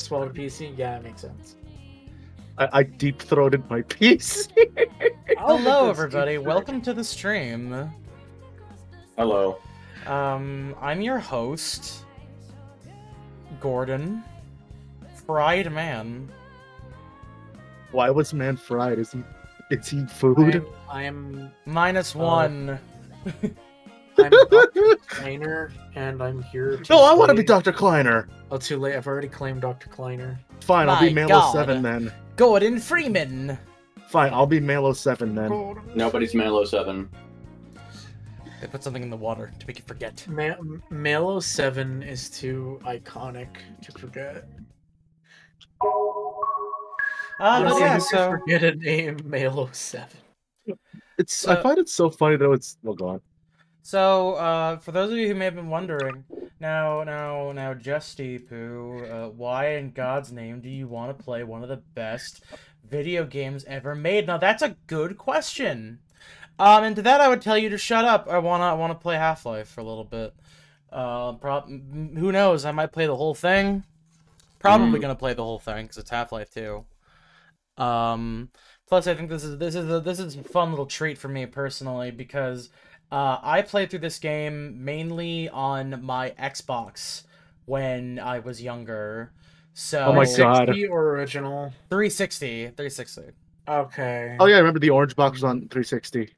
swallowed a PC. Yeah, that makes sense. I deep-throated my piece. Hello, everybody. Welcome to the stream. Hello. I'm your host, Gordon, Fried Man. Why was man fried? Is he food? I'm -1. I'm Dr. Kleiner, and I'm here to No, I want to say- be Dr. Kleiner. Oh, too late. I've already claimed Dr. Kleiner. Fine, I'll be My Malo God. 7 then. Gordon Freeman. Fine, I'll be Malo 7 then. Nobody's Malo 7. They put something in the water to make you forget. Malo 7 is too iconic to forget. But Honestly, yeah, who could so forget a name Malo 7. I find it so funny though. It's well, go on. for those of you who may have been wondering, now, Justy Poo, why in God's name do you want to play one of the best video games ever made? Now that's a good question. And to that I would tell you to shut up. I wanna play Half-Life for a little bit. Who knows? I might play the whole thing. Probably gonna play the whole thing because it's Half-Life 2. Plus, I think this is a fun little treat for me personally because I played through this game mainly on my Xbox when I was younger. So Oh my God. 360 or original? 360. Okay. Oh yeah, I remember the orange box was on 360.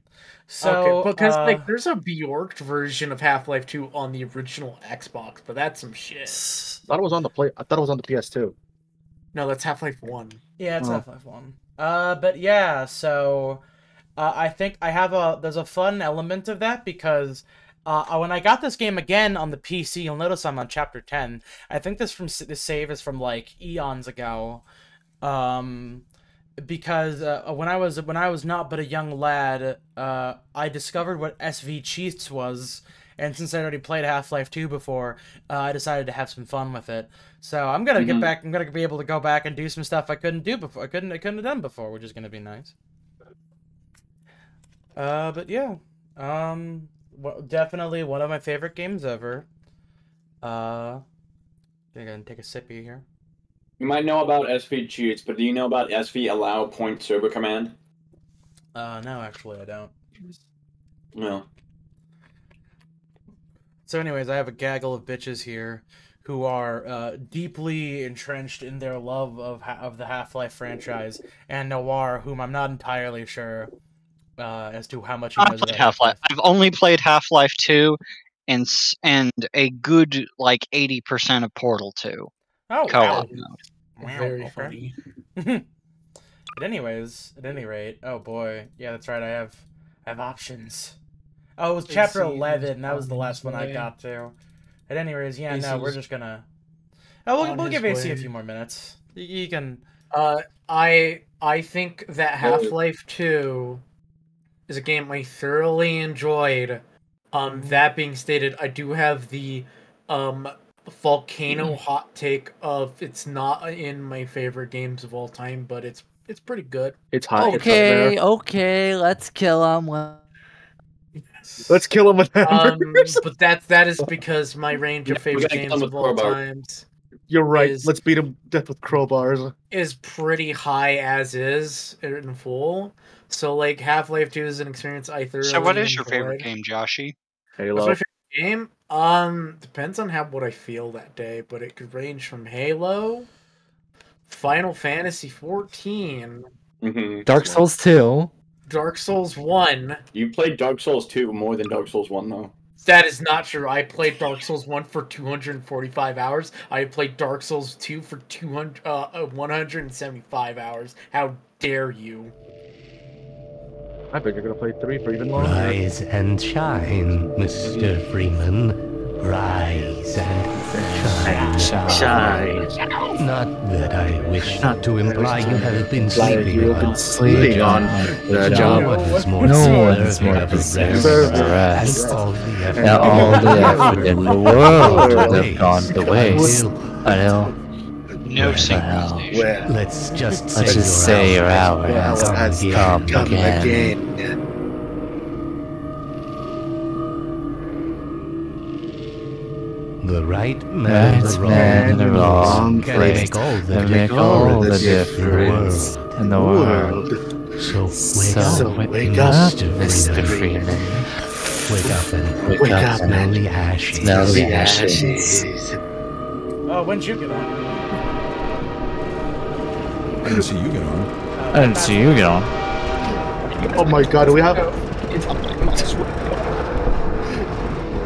So okay, because there's a Bjorked version of Half-Life 2 on the original Xbox, but that's some shit. I thought it was on the PS2. No, that's Half-Life 1. yeah, it's Oh. Half-Life 1. But yeah, so I think there's a fun element of that because when I got this game again on the PC, you'll notice I'm on chapter 10. I think this save is from like eons ago. Because when I was not but a young lad, I discovered what SV Cheats was, and since I already played Half-Life 2 before, I decided to have some fun with it. So I'm gonna get back. I'm gonna be able to go back and do some stuff I couldn't do before. I couldn't have done before, which is gonna be nice. But yeah, definitely one of my favorite games ever. I'm gonna take a sippy here. You might know about SV cheats, but do you know about SV allow point server command? No, actually, I don't. No. So anyways, I have a gaggle of bitches here who are deeply entrenched in their love of the Half-Life franchise, and Noir, whom I'm not entirely sure as to how much he I've knows played about Half-Life. I've only played Half-Life 2 and a good like 80% of Portal 2 Oh, co-op. wow. Very Okay. funny. At any rate, oh boy, yeah, that's right. I have options. Oh, it was chapter 11. That was the last one I got to. At any rate, yeah, no, we're just gonna. Oh, we'll give AC a few more minutes. You can. I think that Half-Life 2 is a game I thoroughly enjoyed. That being stated, I do have the volcano hot take of it's not in my favorite games of all time, but it's pretty good. It's hot. Okay, let's kill him. Let's kill him with hammers. But that is because my range of favorite gotta kill games him of with all crowbar. times You're right. is- Let's beat him to death with crowbars. is pretty high as is in full. So like Half-Life 2 is an experience I thoroughly So what is your enjoyed. favorite game, Joshy? Halo. What's my favorite game? Depends on what I feel that day, but it could range from Halo, Final Fantasy 14, Dark Souls 2. Dark Souls 1. You played Dark Souls 2 more than Dark Souls 1, though. That is not true. I played Dark Souls 1 for 245 hours. I played Dark Souls 2 for 175 hours. How dare you? I bet you're gonna play 3 for even longer. Rise and shine, Mr. Freeman. Rise and shine. Not that I wish to imply you have been sleeping you have been on sleeping on the job. No one is more deserving deserving of of a rest. rest. And all the effort, Now all the effort in the world would have gone to waste. I know. No synchronization. Let's just Let's just say your hour has come again. again. The right man in the wrong place can make all the difference in the world. So wake up, Mr. Freeman. Wake up and smell the ashes. Smell the ashes. Oh, when'd you get on? I didn't see you get on. I didn't see you get on. Oh my god, do we have...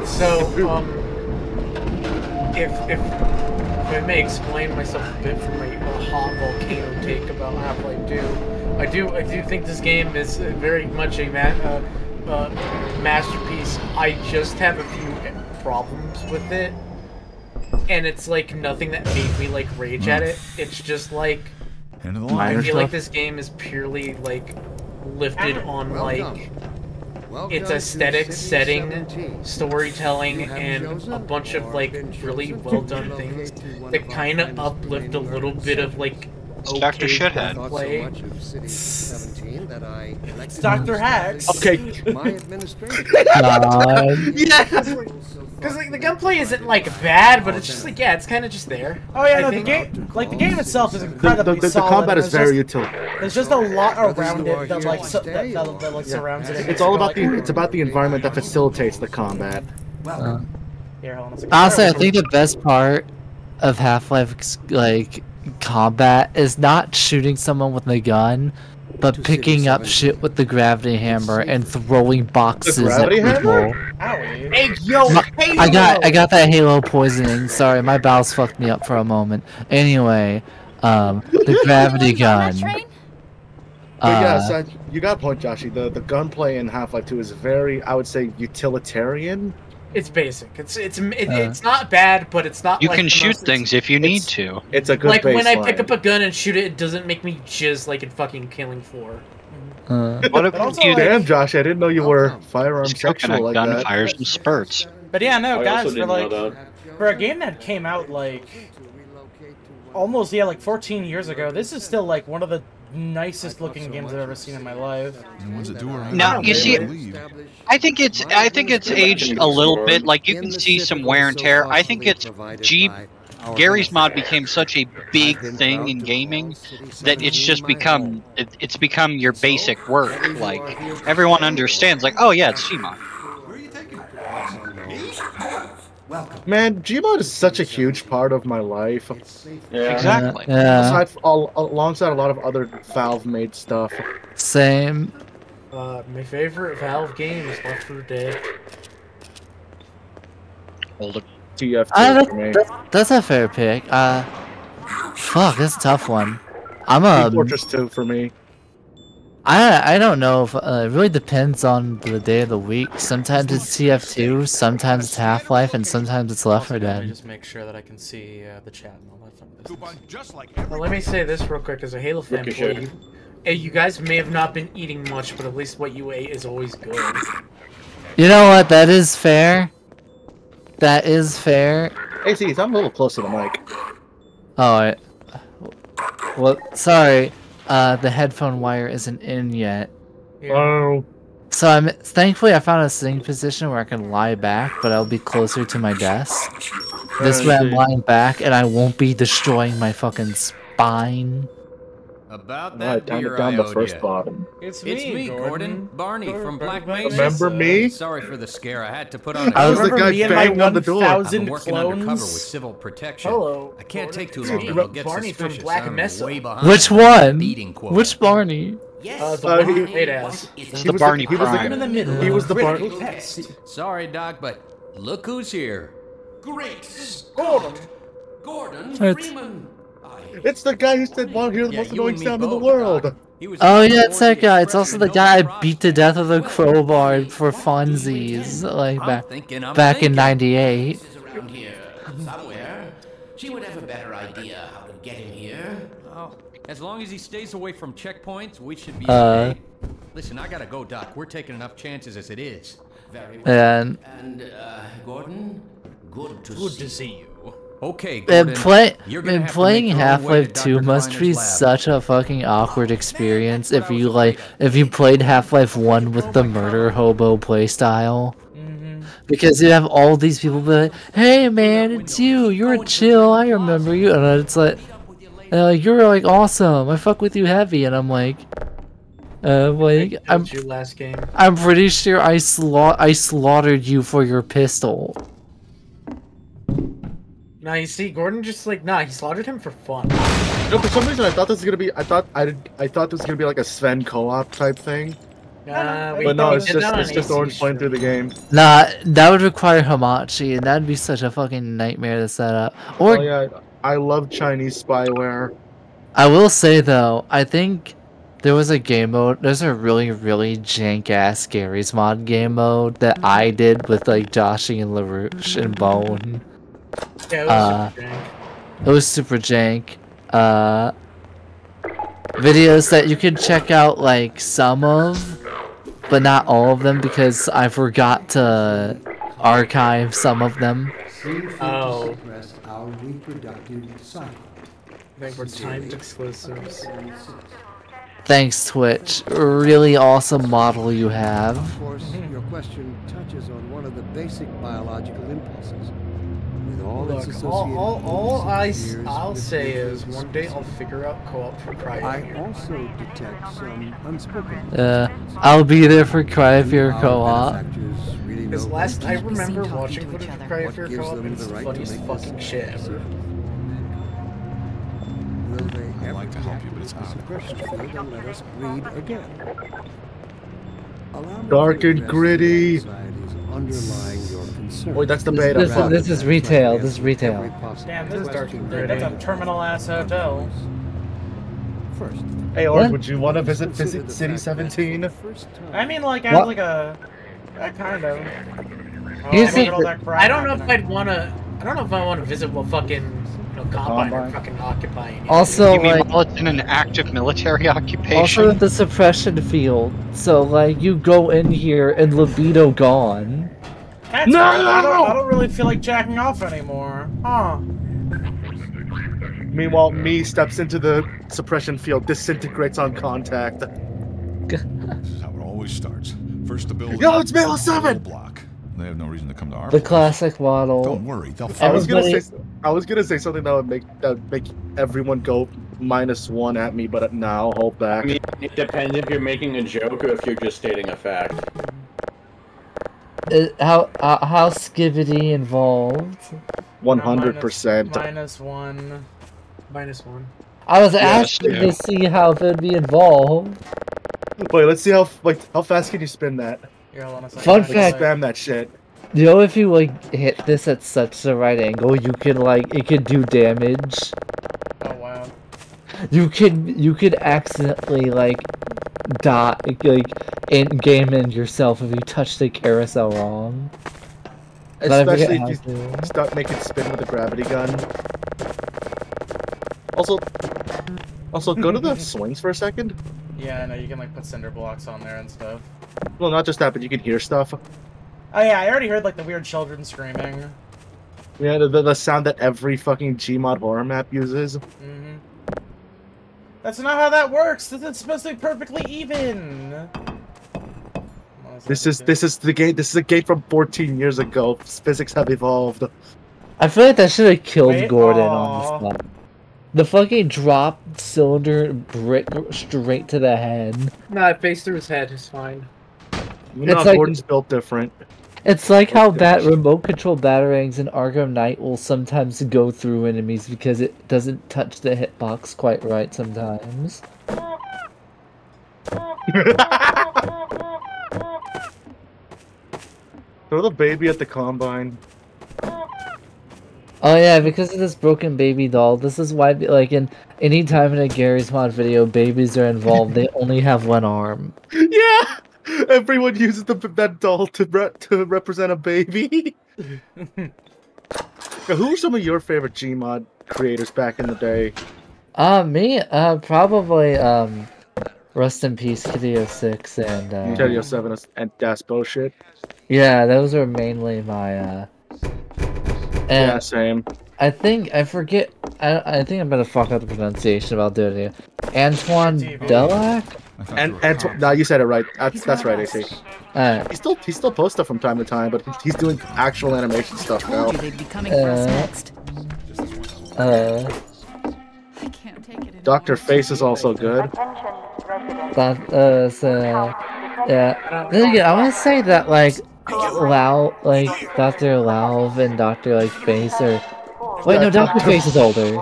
So, if I may explain myself a bit from my hot volcano take about Half-Life 2, I do think this game is very much a masterpiece. I just have a few problems with it, and it's like nothing that made me like rage at it. It's just like I feel like this game is purely like lifted on like its aesthetic, setting, storytelling, and a bunch of like really well done things that kind of uplift a little bit of like It's Dr. Shithead. play. It's Dr. Hacks. Okay. Yes! Because like the gunplay isn't like bad, but it's just like it's kind of just there. Oh yeah, no, the game itself is incredibly the solid. combat is very utilitarian. There's just a lot around it that like that like surrounds it. It's all about it's about the environment that facilitates the combat. Here, hold on a second. Honestly, I think the best part of Half-Life's like combat is not shooting someone with a gun, but picking up shit with the gravity hammer and throwing boxes at people. Hey yo, Halo! I got that Halo poisoning. Sorry, my bowels fucked me up for a moment. Anyway, the gravity gun. But yeah, so you got a point, Joshy. The gunplay in Half-Life 2 is very, I would say, utilitarian. It's basic. It's not bad, but it's not. You like can the shoot most things if you need to. It's a good like when I baseline. pick up a gun and shoot it, it doesn't make me jizz like in fucking Killing Floor. What if you Damn, Josh, I didn't know you were firearm sexual like gun that. fires some spurts? But yeah, no, I guys, also for didn't like know that. for a game that came out like almost like 14 years ago, this is still like one of the nicest looking games I've ever seen in my life. Now you see, I think it's aged a little bit. Like you can see some wear and tear. I think it's Gary's Mod became such a big thing in gaming that it's just become your basic work. Like everyone understands. Like, oh yeah, it's Gmod. Man, Gmod is such a huge part of my life. Yeah. Exactly. Alongside a lot of other Valve-made stuff. Same. My favorite Valve game is Left 4 Dead. Hold it. TF2 for me. That's a fair pick. Fuck, that's a tough one. I'm Team a. Fortress 2 for me. I don't know if it really depends on the day of the week. Sometimes it's TF2, sometimes it's Half-Life, and sometimes it's Left 4 Let me Dead. just make sure that I can see the chat and all that fun business. Well, let me say this real quick as a Halo fan. Ricochet. Hey, you guys may have not been eating much, but at least what you ate is always good. You know what? That is fair. That is fair. Hey, see, I'm a little close to the mic. Oh, well, sorry. The headphone wire isn't in yet. Oh. So thankfully I found a sitting position where I can lie back, but I'll be closer to my desk. This way I'm lying back and I won't be destroying my fucking spine. About that Alright, time to beer down I the owed first ya. bottom. It's It's me, Gordon. Barney from Black Mesa. Remember me? Sorry for the scare. I had to put on a I was the Remember guy me and my banging on the door. 1,000 I'm working undercover with clones? civil protection. Hello. I can't take too Gordon. long. They'll get Barney from suspicious. Black I'm Mesa. way behind. Which on my one? beating quota. Which Barney? The one great ass. The Barney he was Prime. in the middle. He was the bar. critical test. Sorry, Doc, but look who's here. Gordon. It's the guy who said, "Wow, hear the Yeah, most you annoying and me sound in the both, world." Doc. He was Oh the yeah, it's that coordinated guy. It's also the president guy I of beat to death with a crowbar for funsies, like I'm back thinking, I'm back in thinking. '98. Around here, somewhere. She would have a better idea how to get him here. Oh, as long as he stays away from checkpoints, we should be Uh. okay. Listen, I gotta go, Doc. We're taking enough chances as it is. Very well. And Gordon, good to see you. Okay, Gordon. You're gonna have to playing make your own way Half-Life to 2 Dr. must Kleiner's be lab. such a fucking awkward experience if you played Half-Life 1 with the murder hobo playstyle. Because you have all these people be like, "Hey man, it's you. You're chill. I remember you." And it's like, "You're like awesome. I fuck with you heavy." And I'm like, you last game. I'm pretty sure I slaughtered you for your pistol. Nah, you see, Gordon just like he slaughtered him for fun. No, for some reason I thought this was gonna be. I thought this was gonna be like a Sven co-op type thing. But no, it's just Orange playing through the game. Nah, that would require Hamachi, and that'd be such a fucking nightmare to set up. Or yeah, I love Chinese spyware. I will say though, I think there was a game mode. There's a really jank ass Garry's Mod game mode that I did with like Joshy and LaRouche and Bone. Yeah, it was super jank. Videos that you can check out like some of, but not all of them because I forgot to archive some of them. Oh. They were timed exclusives. Thanks, Twitch. Really awesome model you have. Of course, your question touches on one of the basic biological impulses. Look, I'll say is one day I'll figure out co-op for Cry of Fear. I also detect some unspoken. I'll be there for Cry of Fear co-op. Because I remember watching footage of Cry of Fear co-op and it's the funniest fucking shit ever. Will they ever deactivate the suppression field and let us breed again? Dark and gritty. Underlying your concern. Wait, that's the beta. This is retail. This is retail. Damn, this is dark and gritty. That's a terminal-ass hotel. First. Hey, Orange, would you want to visit City 17? I mean, like, I have like a kind of. I don't know if I'd want to. I don't know if I want to visit what fucking Combine or fucking occupying. Also, you mean while it's in an active military occupation? Also the suppression field. So like you go in here and libido gone. That's no! I don't really feel like jacking off anymore. Huh. Meanwhile, me steps into the suppression field, disintegrates on contact. This is how it always starts. First the building. Yo, it's Male 7! Block. They have no reason to come to our The place. classic model. Don't worry, they'll I was gonna say something that would make everyone go -1 at me, but now hold back. I mean, it depends if you're making a joke or if you're just stating a fact. How Skibidi involved? 100%. -1. I was asking to see how it would be involved. Wait, let's see how fast can you spin that? Here, hold on a second. Fun fact. Spam that shit. You know, if you like hit this at such the right angle, you can it can do damage. Oh wow. You could accidentally die in game end yourself if you touch the carousel wrong. Especially if you start making spin with a gravity gun. Also, go to the swings for a second. Yeah, I know, you can put cinder blocks on there and stuff. Well, not just that, but you can hear stuff. Oh yeah, I already heard the weird children screaming. Yeah, the sound that every fucking Gmod horror map uses. Mm-hmm. That's not how that works. It's supposed to be perfectly even. This is the gate. This is a gate from 14 years ago. Physics have evolved. I feel like that should have killed Gordon on the spot. The fucking drop cylinder brick straight to the head. Nah, it faced through his head. It's fine. No, Gordon's built different. It's like how that remote control batarangs in Arkham Knight will sometimes go through enemies because it doesn't touch the hitbox quite right sometimes. Throw the baby at the Combine. Oh yeah, because of this broken baby doll, this is why, in any time in a Garry's Mod video, babies are involved, they only have one arm. Yeah! Everyone uses that doll to represent a baby. Now, who are some of your favorite Gmod creators back in the day? Me? Probably, Rust in Peace, Kitty06 and, Kitty07 and Das Bullshit. Yeah, those are mainly my, yeah, same. I think I'm gonna fuck up the pronunciation about doing it. Antoine Delac? And no, you said it right. That's right, AC. He still posts stuff from time to time, but he's doing actual animation stuff now. Dr. Face is also good. Yeah. Then again, I want to say that like Dr. Lauv and Dr. Face are. Wait, no, Dr. Face is older.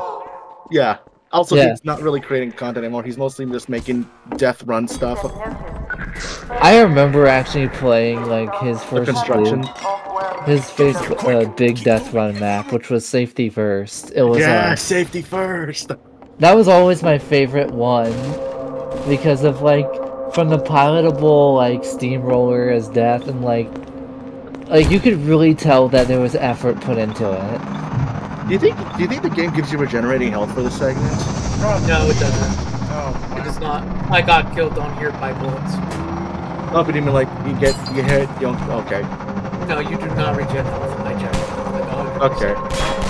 Yeah. Also, he's not really creating content anymore. He's mostly just making death run stuff. I remember actually playing like his first construction. Big Death Run map, which was Safety First. It was Safety First. That was always my favorite one because of like from the pilotable like steamroller as death and like you could really tell that there was effort put into it. Do you think the game gives you regenerating health for the segments? No, it doesn't. Oh, it does not. I got killed on here by bullets. Oh, but you mean like you hit, okay. No, you do not regen health in my general. Okay.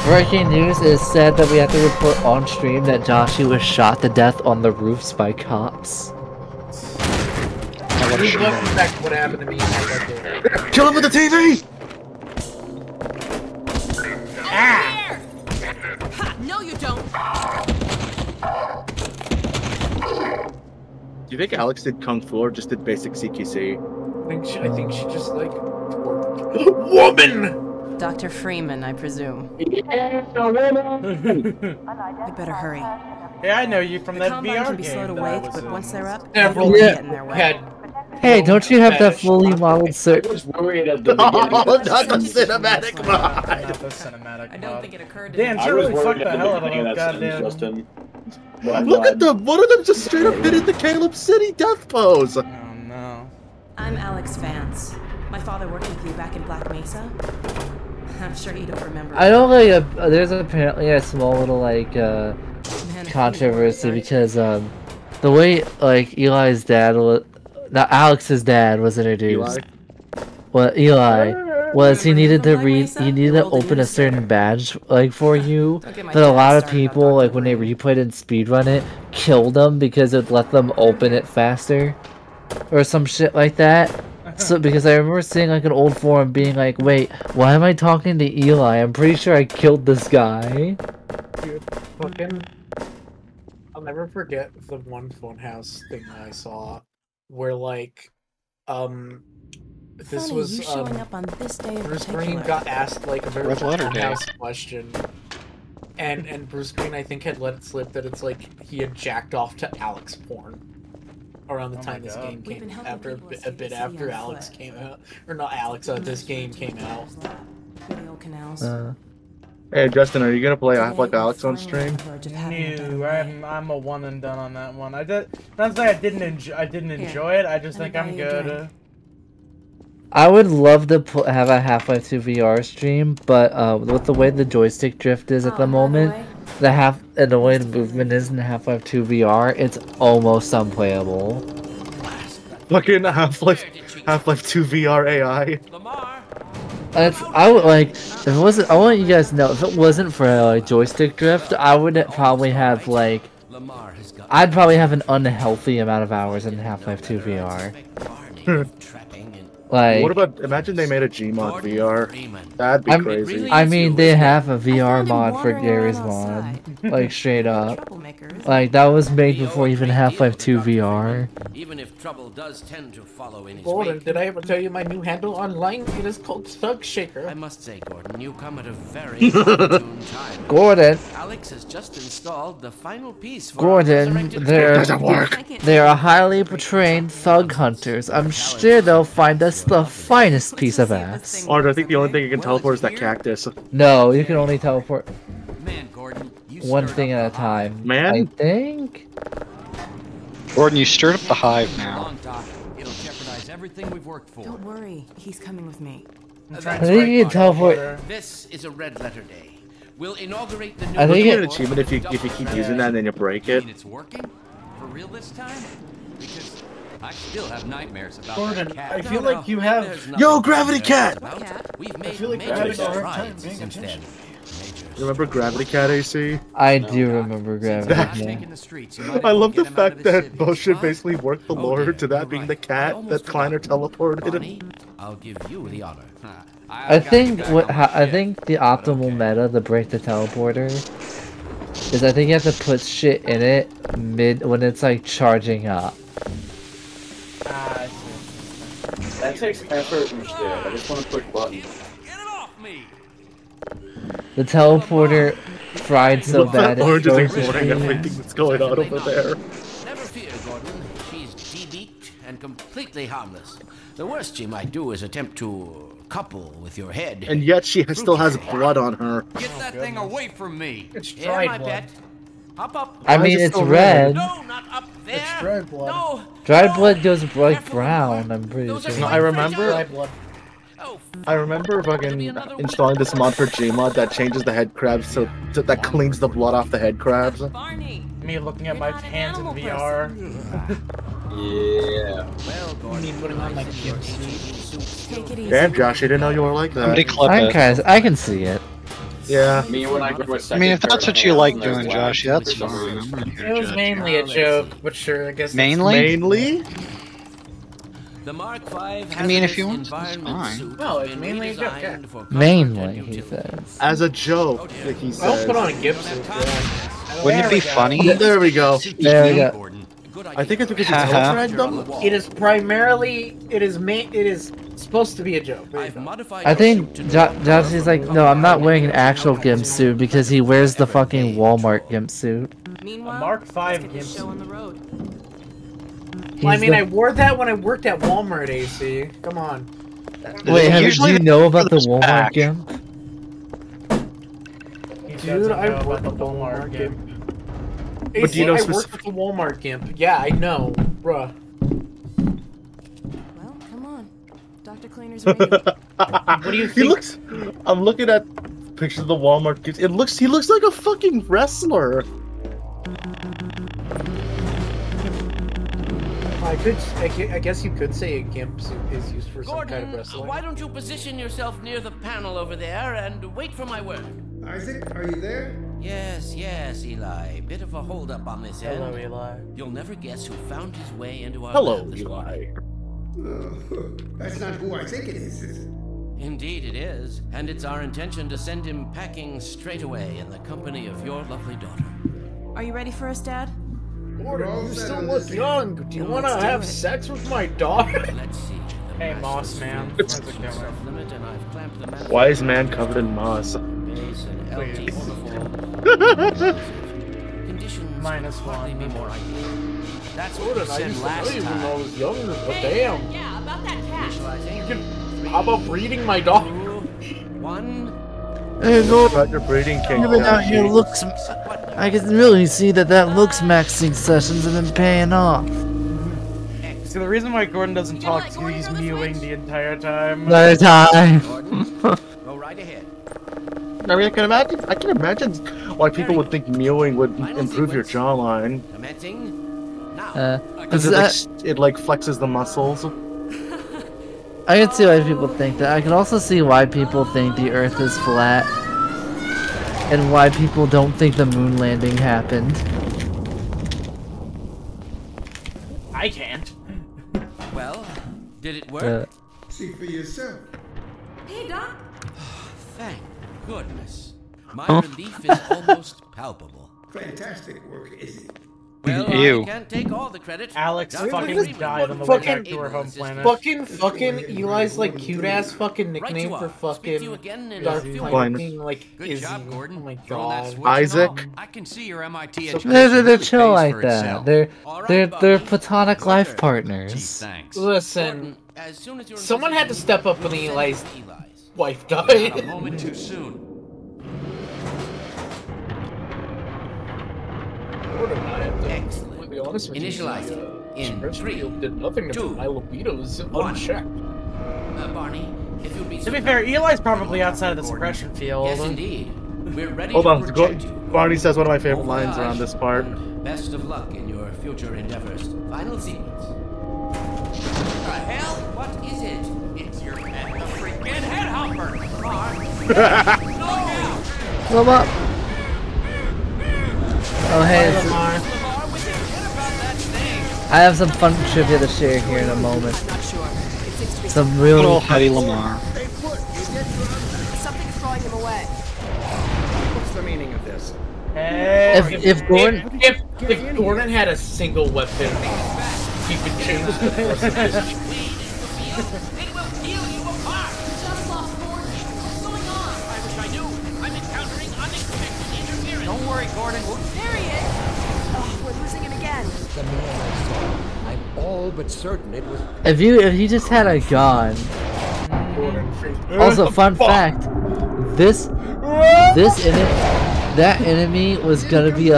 Breaking news is said that we have to report on stream that Joshy was shot to death on the roofs by cops. What happened to me? Kill him with the TV! Ah! No, you don't. Do you think Alex did Kung Fu or just did basic CQC? I think she just like woman. Dr. Freeman, I presume. You better hurry. Yeah, I know you from that VR game. Can be slow to wake, but once they're up, everyone get in their way. Hey, don't you have that fully modeled circuit? I was worried at the beginning. Not the cinematic mod. Not the cinematic mod. I don't think it occurred to Dan, me. she really fucked the at hell out beginning of that goddamn. Justin. Look at them! One of them just straight up did the Caleb City death pose! Oh no. I'm Alex Vance. My father worked with you back in Black Mesa. I'm sure you don't remember. I don't like there's apparently a small little like controversy because the way like Eli's dad was, now Alex's dad was introduced. Eli was he needed to open a certain badge like for you, but a lot of people like when they replayed and speedrun it killed them because it let them open it faster or some shit like that. So because I remember seeing like an old forum being like, wait, why am I talking to Eli? I'm pretty sure I killed this guy. Dude, fucking, I'll never forget the one Funhouse thing that I saw where like this Funny, was you showing up on this day in Bruce particular. Green got asked like a very Funhouse question, and Bruce Green I think had let it slip that it's like he had jacked off to Alex porn around the time this game came after a bit after Alex came out, or not Alex, this game came out. Hey Justin, are you gonna play Half-Life Alex on stream? No, I'm a one and done on that one. I did not say I didn't enjoy it. I just think I'm good. I would love to have a Half-Life 2 VR stream, but with the way the joystick drift is at the moment, and the way the movement is in Half-Life 2 VR, it's almost unplayable. Fucking Half-Life 2 VR AI. I would like if it wasn't. I want you guys to know if it wasn't for like joystick drift, I would probably have like I'd probably have an unhealthy amount of hours in Half-Life 2 VR. Like, what about imagine they made a Gmod VR? That'd be crazy. I mean, they have a VR mod for Gary's mod, like straight up. Like that was made before even Half-Life 2 VR. Even if trouble does tend to follow in his Gordon, wake. did I ever tell you my new handle online? It is called Thug Shaker. I must say, Gordon, you come at a very opportune time. Gordon. Alex has just installed the final piece for Gordon, they're highly trained thug hunters. I'm sure they'll find us the finest piece of ass. Or I think the only thing you can teleport is that cactus. No, you can only teleport Man, Gordon, one thing at a time. Man? I think? Gordon, you stirred up the hive now. It'll jeopardize everything we've worked for. Don't worry, he's coming with me. I think you can teleport. This is a red letter day. We'll inaugurate the new. I think you get an achievement if you keep using that and then you break it. It's working? For real this time? Because I still have nightmares about Gordon, that cat. I feel like you have. Yo, Gravity Cat! We've I made feel like major Gravity Cat strides paying since then. attention. Major Remember Gravity Cat, AC? I do remember Gravity Cat. I love the fact that Bullshit basically worked the lore to that being the cat that Kleiner teleported. I'll give you the honor. I think I think the optimal meta to break the teleporter is I think you have to put shit in it when it's like charging up. That takes effort and shit. I just want to push buttons. The teleporter fried so bad Orange is ignoring everything that's going on over there. Never fear, Gordon. She's de-beaked and completely harmless. The worst she might do is attempt to couple with your head. And yet she still has blood on her. Get that thing away from me. It's Yeah, dried my blood. pet. Hop up. I mean, it's red. No, not up there. It's dried blood. No. Dried blood goes like brown, I'm pretty sure. No, I remember. Dried blood. I remember fucking installing this mod for Gmod that changes the head crabs so that cleans the blood off the head crabs. Me looking at my hands in VR. Yeah. Well, Me putting on my gimp suit. Take it easy. Damn, Josh, I didn't know you were like that. Somebody clip it. I can see it. Yeah. Me when I go to a I second mean, if that's what you pair of like hands, doing, there's Josh, wax that's for some fine. reason. I'm not here It to was judge. mainly a joke, but sure, I guess. Mainly? Mainly? The Mark V I mean, if you want, that's fine. suit No, has it's been mainly a joke, yeah. redesigned for comfort Mainly, and he utility. says. As a joke, like he I'll says. put on a gimp suit. Yeah. Wouldn't it be funny? There we go. There we go. I think it's because you Haha. teletracked them. It is primarily. It is supposed to be a joke. There you I've go. modified I your think suit to Josh is like, no, I'm not wearing an actual gimp suit because he wears the fucking Walmart gimp suit. Meanwhile, Mark let's V get gimp this show suit. on the road. Well, I He's mean, the- I wore that when I worked at Walmart, AC. Come on. Wait, do Usually you know about the Walmart back. gimp? He Dude, doesn't I know about worked the at the Walmart gimp. But do you know I worked at the Walmart gimp. Yeah, I know, bruh. Well, come on. Dr. Cleaner's waiting. What do you He think? looks. I'm looking at pictures of the Walmart kids. He looks like a fucking wrestler. I guess you could say a gimp suit is used for some kind of Gordon, wrestling. why don't you position yourself near the panel over there and wait for my word? Isaac, are you there? Yes, Eli. Bit of a holdup on this end. Hello, Eli. You'll never guess who found his way into our Hello, lab this morning. Eli. That's not who I think it is. Indeed it is, and it's our intention to send him packing straight away in the company of your lovely daughter. Are you ready for us, Dad? Gordon, you still look young. Do you want to have sex with my daughter? Let's see. Hey, Moss Man. How's it going? Self-limit, and I've clamped the Why is man covered in moss? base and LT Conditions Minus could hardly one. be more ideal. That's what Gordon, we I said used to know last you when I time. was younger, but damn. Yeah, about that cat. Initializing. How about breeding my daughter? 1. Hey, go. About your breeding king. Even out here looks. I can really see that looks maxing sessions have been paying off. See, the reason why Gordon doesn't talk is he's mewing the entire time. Another time. Go right ahead. I mean, I can imagine why people would think mewing would improve your jawline. Commencing. Now. Because it like flexes the muscles. I can see why people think that. I can also see why people think the Earth is flat. And why people don't think the moon landing happened. I can't. Well, did it work? See for yourself. Hey, Doc. Thank goodness. My relief is almost palpable. Fantastic work, Izzy. Well, Ew. I can't take all the credit. Alex Dr. fucking Freeman died on the way Fucking- back to her home planet. Fucking Eli's like cute ass fucking nickname for fucking Dark Planet, like Good Izzy. job, Gordon. Oh my Throw that god. switch Isaac. and all. I can see your MIT So- education They're really chill pays like for that. itself. They're platonic life Gee, partners. thanks. Listen, As soon as you're in someone had to position, step up when send Eli's Eli's. wife Not a died. moment too soon. Excellent. To be honest with Initialize you, in Stretch 3. Field did nothing to 2, put my libido is 1. unchecked. Barney, if you'll be To so be fair, kind. Eli's probably outside of the suppression field. Yes, indeed. We're ready Hold to on, project you. Barney says one of my favorite Bon lines around voyage, this part. and best of luck in your future endeavors. Final sequence. The hell? What is it? It's your pet, the freaking headhopper. Car. Blow up. Oh hey, I have some fun trivia to share here in a moment. Some real little Heidi Lamar. Something's drawing him away. What's the meaning of this? Hey, if Gordon if Gordon had a single weapon, he could change the course of history. Don't worry, Gordon. There he is! Oh, we're losing him again. The man I saw. I'm all but certain it was. if you just had a gun. Also, fun fact: that enemy was gonna be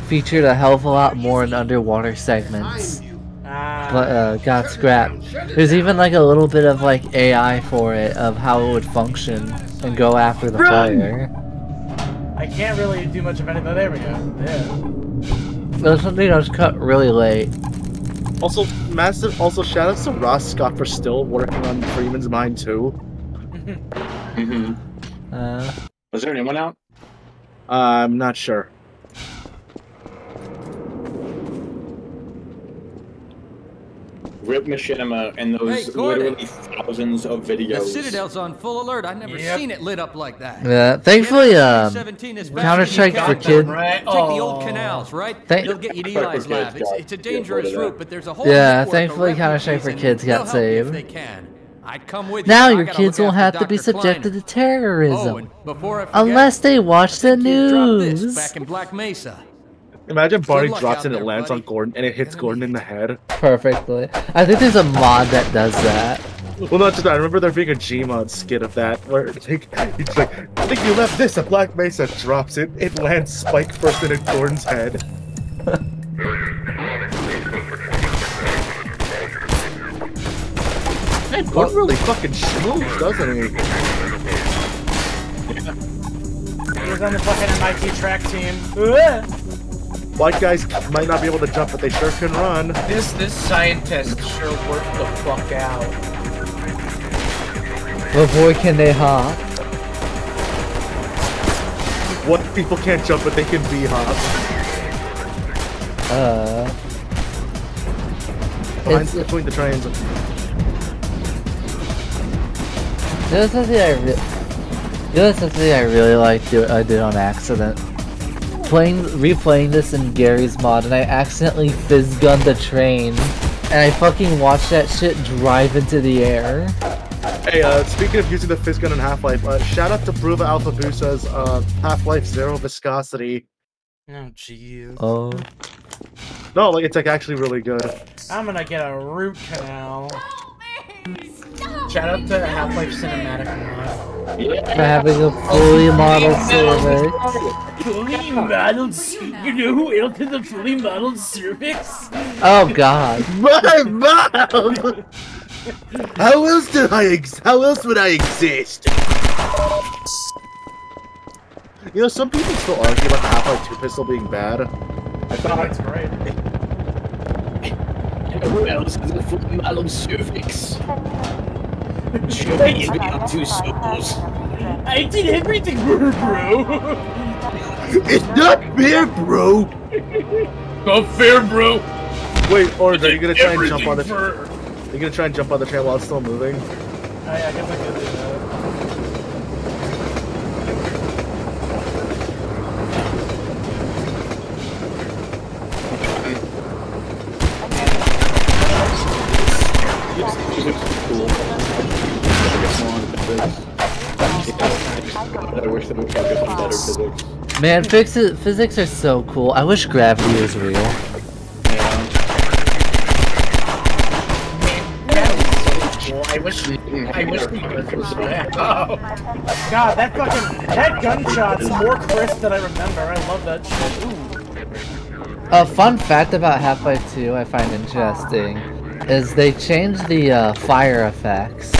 featured a hell of a lot more in underwater segments, but got scrapped. There's even like a little bit of like AI for it of how it would function and go after the fire. I can't really do much of anything. There we go. Yeah. There's something that was cut really late. Also, massive. Also, shout out to Ross Scott for still working on Freeman's Mind too. Was there anyone out? I'm not sure. Rip Machinima and those literally thousands of videos. The Citadel's on full alert. I've never seen it lit up like that. Yeah, thankfully, Counter-Strike for Kids. Take the old canals, right? They'll get you to Eli's lab. It's a dangerous route, but there's a whole thankfully Counter-Strike for Kids got saved. Now your kids won't have to be subjected to terrorism unless they watch the news. Back in Black Mesa. Imagine Barney drops and it lands on Gordon and it hits Gordon in the head. Perfectly. I think there's a mod that does that. Well, not just that. I remember there being a Gmod skit of that where it's like, I think you left this at Black Mesa. Drops it. It lands spike first in Gordon's head. Man, Gordon really fucking smooth, doesn't he? He was on the fucking MIT track team. White guys might not be able to jump, but they sure can run. This scientist sure worked the fuck out. But boy, can they hop. What people can't jump, but they can be hop. It's between the trains. This is something I really like. I did on accident. Replaying this in Gary's mod, and I accidentally fizz-gunned the train, and I fucking watched that shit drive into the air. Hey, speaking of using the fizz gun in Half-Life, shout out to Bruva Alphabusa's Half-Life Zero Viscosity. Oh, jeez. Oh. No, like, it's like actually really good. I'm gonna get a root canal. Shout out to Half-Life Cinematic mod. For having a fully modeled cervix. Fully modeled? You know who else has a fully modeled cervix? Oh god. My mom! How else would I exist? You know, some people still argue about the Half-Life 2 pistol being bad. I thought it's great. Who else has a fully modeled cervix? Two souls. I did everything for her, bro. It's not fair, bro. Not fair, bro. Wait, or are you gonna try and jump on the? Are you gonna try and jump on the train while it's still moving? I guess I could do that. I wish they would focus on better physics. Man, physics are so cool. I wish gravity was real. I wish the Earth was real. God, that gunshot's more crisp than I remember. I love that shit. Ooh. A fun fact about Half-Life 2 I find interesting is they changed the fire effects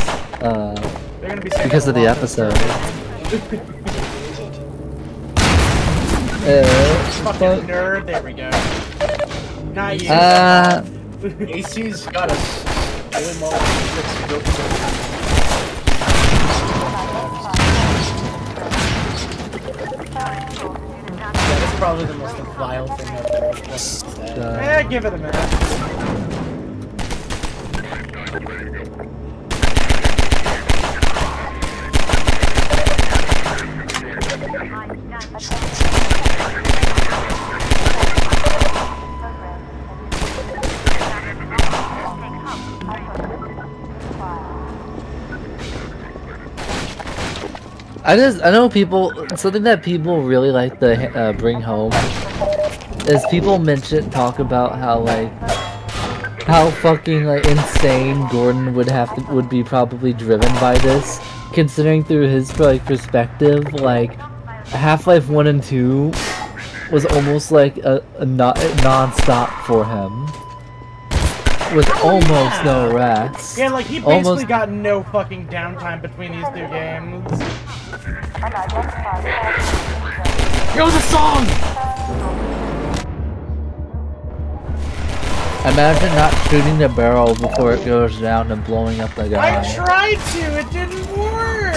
because of the episode. Fucking nerd. There we go. Not you. AC's got us. probably the most vile thing I've ever said. Give it a minute. I know people, something that people really like to bring home is people talk about how fucking like insane Gordon would be probably driven by this, considering through his perspective, like Half-Life 1 and 2 was almost like a non-stop for him. With almost no rest. Yeah, like he basically got no fucking downtime between these two games. Yo, the song! Imagine not shooting the barrel before it goes down and blowing up the guy. I tried to, it didn't work!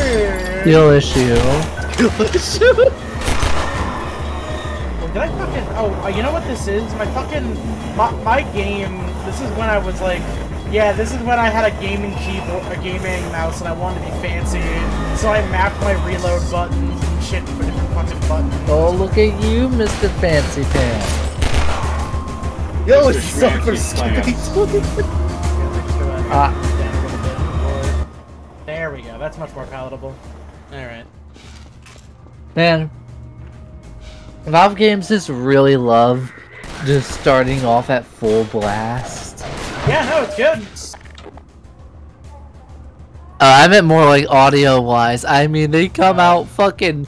Skill issue. Skill issue? Did I fucking... Oh, you know what this is? My game... This is when I was like... Yeah, this is when I had a gaming keyboard, a gaming mouse, and I wanted to be fancy. So I mapped my reload buttons and shit for different fucking buttons. Oh, look at you, Mr. Fancy Pants. Yo, it's Super Skippy. There we go. That's much more palatable. Alright. Man, Valve games just really love just starting off at full blast. Yeah, no, it's good. I meant more like audio-wise. I mean, they come out fucking...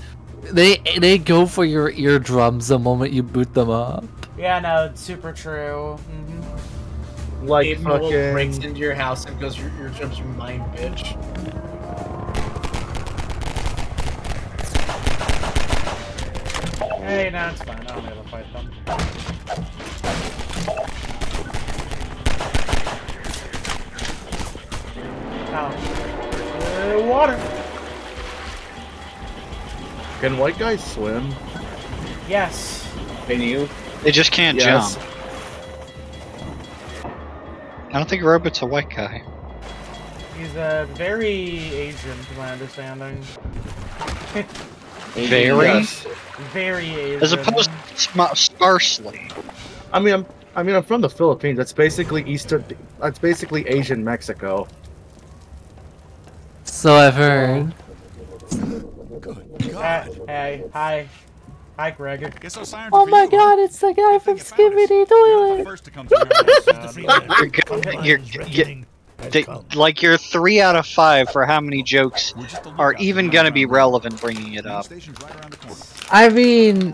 They go for your eardrums the moment you boot them up. Yeah, no, it's super true. Mm-hmm. Like Abe fucking... breaks into your house and goes, your eardrums are mine, bitch. Hey, no, it's fine. I don't have to fight them. Oh. Water! Can white guys swim? Yes. Can you? They just can't Yes. jump. I don't think Robot's a white guy. He's very Asian, to my understanding. Very? Yes. Very Asian. As opposed to sparsely. I mean, I'm from the Philippines. That's basically That's basically Asian Mexico. So I've heard. Hey, hi. Hi, Greg. Oh my god, it's the guy from Skibidi Toilet! Like your 3 out of 5 for how many jokes are even gonna be relevant bringing it up. I mean...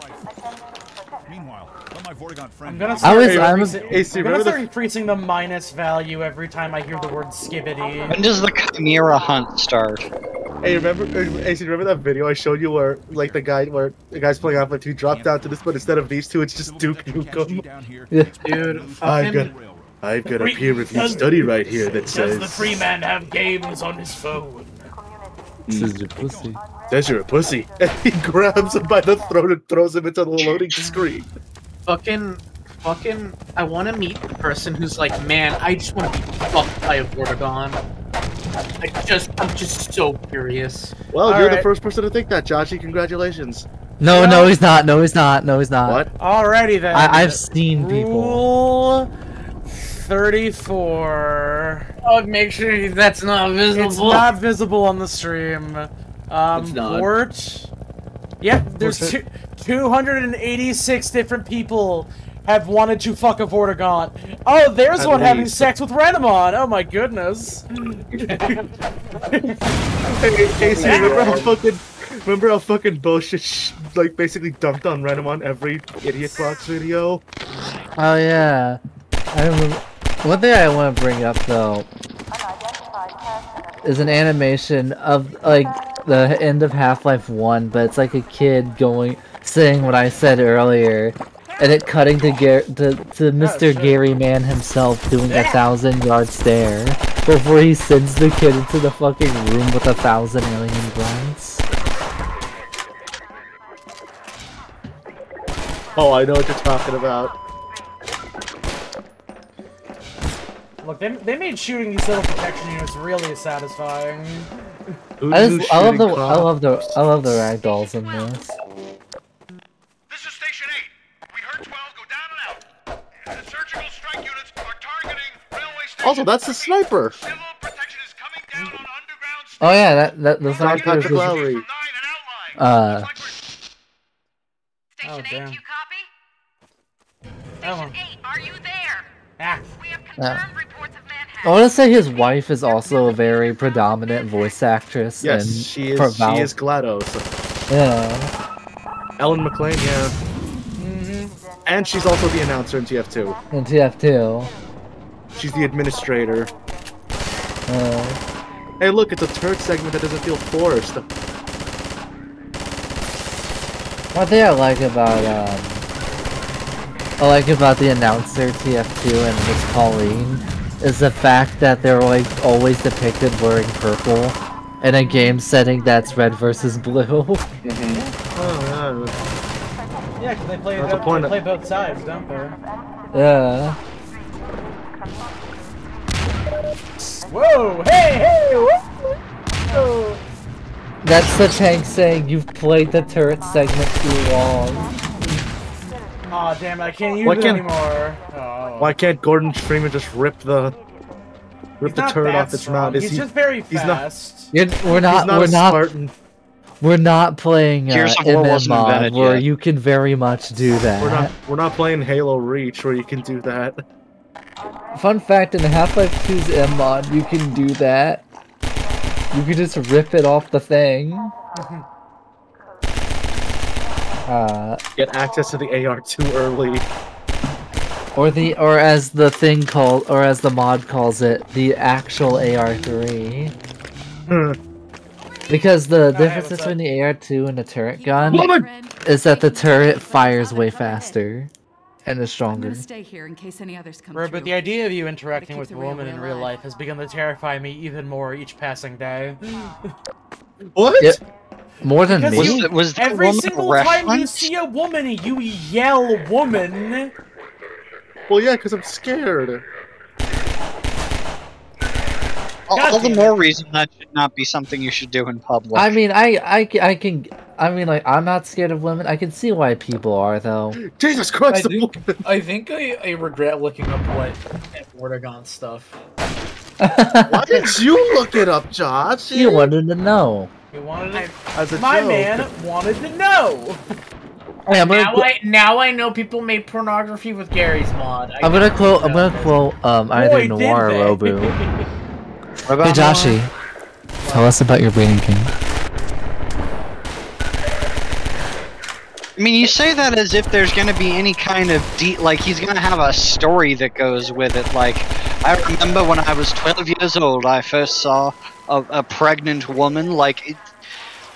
I'm gonna start AC, increasing the minus value every time I hear the word skibbity. When does the Chimera hunt start? Hey, remember that video I showed you where, like, the guy's playing Half-Life 2 dropped down to this, but instead of these two, it's just Duke Nukem. Yeah. Dude, I've got a peer-reviewed study right here that says... Does the free man have games on his phone? Says you're pussy. Says you're a pussy. And he grabs him by the throat and throws him into the loading screen. Fucking, I want to meet the person who's like, man, I just want to be fucked by a Vortigaunt. I'm just so curious. Well, you're the first person to think that, Joshy. Congratulations. No, no, he's not. No, he's not. No, he's not. What? Alrighty then. I've seen people. Rule 34. Oh, make sure that's not visible. It's not visible on the stream. It's not. Wart. Yep, there's 286 different people have wanted to fuck a Vortigaunt. Oh, there's one having sex with Renamon. Oh my goodness. Hey, remember how fucking bullshit like basically dumped on Renamon every Idiot Box video? Oh yeah. I remember. One thing I want to bring up though is an animation of like the end of Half-Life 1, but it's like a kid saying what I said earlier, and it cutting to Mr. Gary Mann himself doing a 1,000-yard stare before he sends the kid into the fucking room with 1,000 alien grunts. Oh, I know what you're talking about. Look, they made shooting these little protection units really satisfying. I love the ragdolls in this. This is Station 8. We heard 12 go down and out. The surgical strike units are targeting railway stations. Also, that's the sniper. Civil protection is coming down on underground stations. Oh yeah, the sniper is Lowry. Oh damn. You copy? Station 8, are you there? Ah. We have confirmed reports of Manhattan. I want to say his wife is also a very predominant voice actress. Yes, in, she is. for She is GLaDOS. Yeah. Ellen McLean, yeah. And she's also the announcer in TF2. In TF2. She's the administrator. Hey, look, it's a turret segment that doesn't feel forced. One thing I like about the announcer TF2 and Miss Pauline is the fact that they're like always depicted wearing purple in a game setting that's red versus blue. Oh, Yeah, because they play both sides, don't they? Yeah. Whoa! Hey! Whoa! That's the tank saying you've played the turret segment too long. Aw, damn it, I can't use it anymore. Oh. Why can't Gordon Freeman just rip the turret off its mount? He's just very fast. We're not playing MM mod where you can very much do that. We're not playing Halo Reach where you can do that. Fun fact, in Half-Life 2's M mod, you can do that. You can just rip it off the thing. Get access to the AR too early. Or as the mod calls it, the actual AR3. Because the difference between the AR2 and the turret gun is that the turret fires way faster and is stronger. Stay here in case any others come But the idea of you interacting with women in real life has begun to terrify me even more each passing day. What? Yep. More than me? Was every single time you see a woman, you yell "woman." Well, yeah, because I'm scared. All the more reason that should not be something you should do in public. I mean, I'm not scared of women. I can see why people are, though. Jesus Christ! I think I regret looking up what Vortigaunt stuff. Why did you look it up, Josh? You wanted to know. You wanted As a My joke. man wanted to know. Now I know people made pornography with Gary's mod. I'm gonna quote either Noir or Robu. Hey Joshi, tell us about your breeding king. I mean, you say that as if there's going to be any kind of like he's going to have a story that goes with it. Like, I remember when I was 12 years old, I first saw a pregnant woman.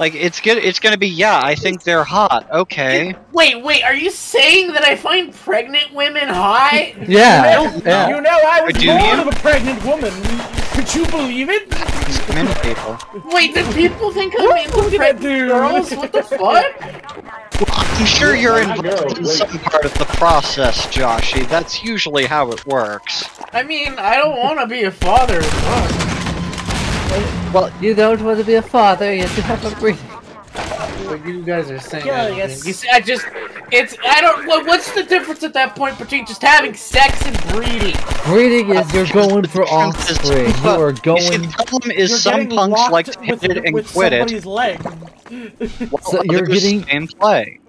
It's good. It's going to be, yeah, I think they're hot. Okay. Wait, are you saying that I find pregnant women hot? Yeah. You know, I was born of a pregnant woman. Could you believe it? Many people. Wait, do people think I'm into pregnant girls? What the fuck? I'm sure you're involved in some part of the process, Joshi. That's usually how it works. I mean, I don't want to be a father. Well, you don't want to be a father, you have a breeding. What you guys are saying? Yeah, yes. You see, what's the difference at that point between just having sex and breeding? Breeding is you're going for offspring. You are going. You see, the problem is some punks like to hit it and quit it. So you're getting play.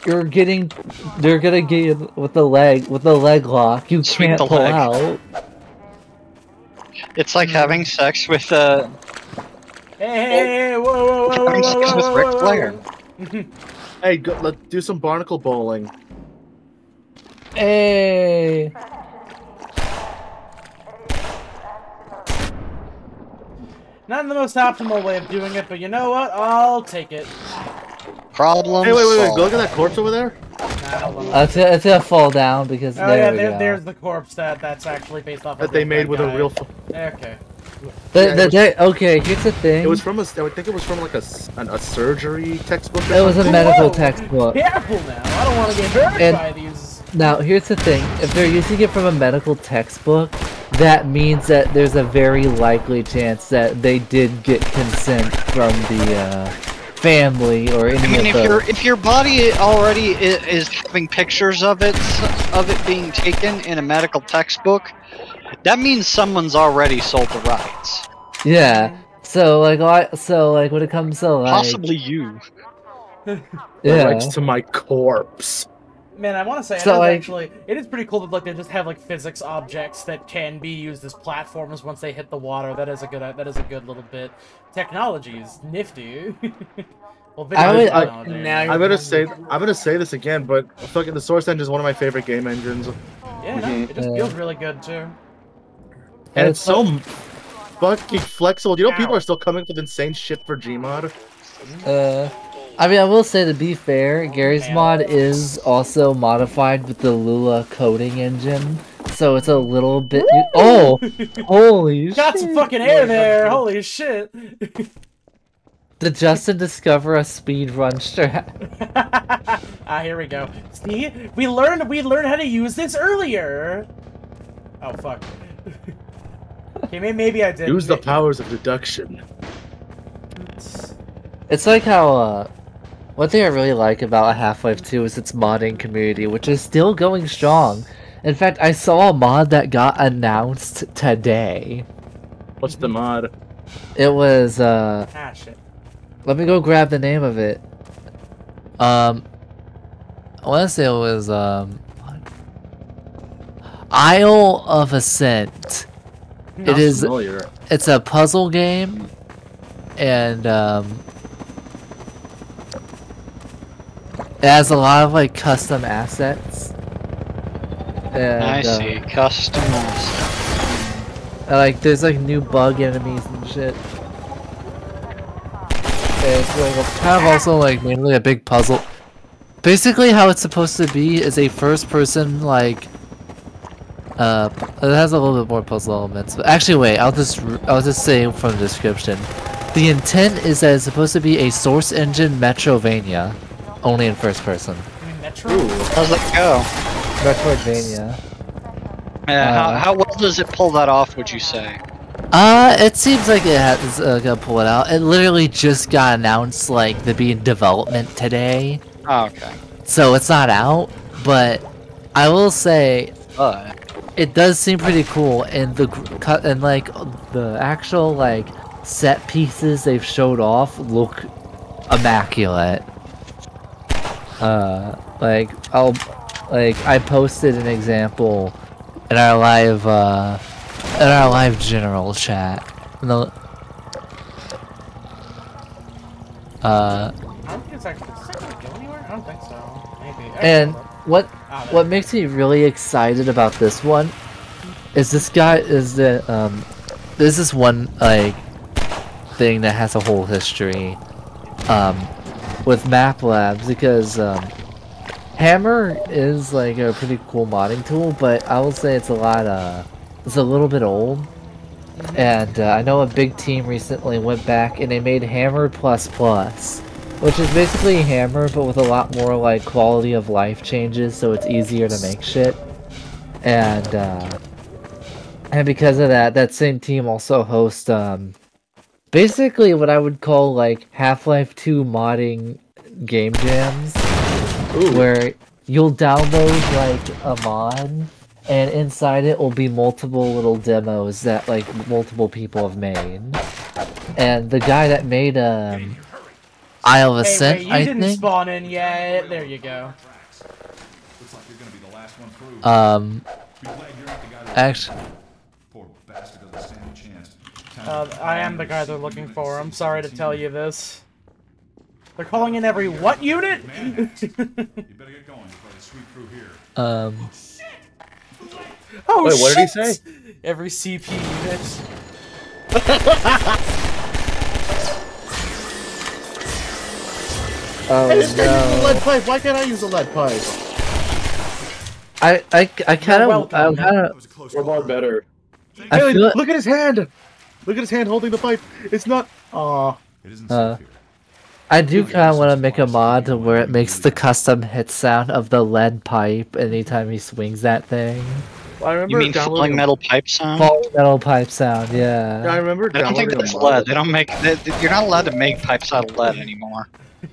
You're gonna get with the leg lock. You can't pull out. It's like having sex with Hey, whoa, having sex with Ric Flair. Hey, let's do some barnacle bowling. Hey. Not the most optimal way of doing it, but you know what? I'll take it. Problem. Hey, wait, go look at that corpse over there. It's gonna fall down because there's the corpse that's actually based off of that they made with a real. Okay. Okay, here's the thing. It was from I think it was from like a surgery textbook. It was a medical textbook. Careful now! I don't want to get hurt by these. Now, here's the thing. If they're using it from a medical textbook, that means that there's a very likely chance that they did get consent from the family or any if your body already is having pictures of it being taken in a medical textbook, that means someone's already sold the rights. Yeah. So like when it comes to like possibly you. Yeah. Rights to my corpse. Man, I want to say So, it is pretty cool that like they just have like physics objects that can be used as platforms once they hit the water. That is a good little bit. Technology is nifty. Well, I'm gonna say this again, but fucking the Source Engine is one of my favorite game engines. Yeah, no, it just feels really good too. And it's so fucking flexible. You know, people are still coming with insane shit for Gmod. I mean, I will say, to be fair, Gary's mod is also modified with the Lua coding engine, so it's a little bit. Oh, holy shit! Got some fucking air there. Holy shit! Did Justin discover a speedrun strat? Here we go. See, we learned how to use this earlier. Oh fuck. Okay, maybe I did. Use the powers of deduction. It's like how, one thing I really like about Half-Life 2 is its modding community, which is still going strong. In fact, I saw a mod that got announced today. What's the mod? It was, shit. Let me go grab the name of it. I want to say it was, Isle of Ascent. It is. Familiar. It's a puzzle game, and it has a lot of like custom assets. And, I see, custom assets. Like there's like new bug enemies and shit. And it's like kind of also like mainly a big puzzle. Basically, how it's supposed to be is a first-person like. It has a little bit more puzzle elements. But actually, wait. I'll just say from the description. The intent is that it's supposed to be a Source Engine Metrovania, only in first person. Metro? Ooh, how's that go? Metroidvania. How well does it pull that off? Would you say? It seems like it has gonna pull it out. It literally just got announced like to be in development today. Oh, okay. So it's not out, but I will say. It does seem pretty cool, and like the actual like set pieces they've showed off look immaculate. I posted an example in our live general chat. I don't think it's actually go anywhere. I don't think so. Maybe. And what makes me really excited about this one is this one like thing that has a whole history with Map Labs, because Hammer is like a pretty cool modding tool, but I will say it's a little bit old. And I know a big team recently went back and they made Hammer++, which is basically Hammer, but with a lot more like quality of life changes, so it's easier to make shit. And because of that, that same team also hosts basically what I would call like Half-Life 2 modding game jams. Ooh. Where you'll download like a mod, and inside it will be multiple little demos that like multiple people have made. And the guy that made Isle of Ascent, you didn't spawn in yet. There you go. Looks like you're gonna be the last one through. Actually, poor bastard doesn't stand a chance. I am the guy they're looking for. I'm sorry to tell you this. They're calling in every what unit? You better get going before they sweep through here. Oh, wait, what did he say? Every CP unit. Oh, hey, this guy uses a lead pipe. Why can't I use a lead pipe? I kind of. We're more better. Hey, look at his hand. Look at his hand holding the pipe. It's not. Aw. I do kind of want to make a mod where it makes the custom hit sound of the lead pipe anytime he swings that thing. Well, I remember You mean falling metal pipe sound? Falling metal pipe sound, yeah. I remember I don't think downloading that's a mod. lead. They don't make. You're not allowed to make pipes out of lead anymore.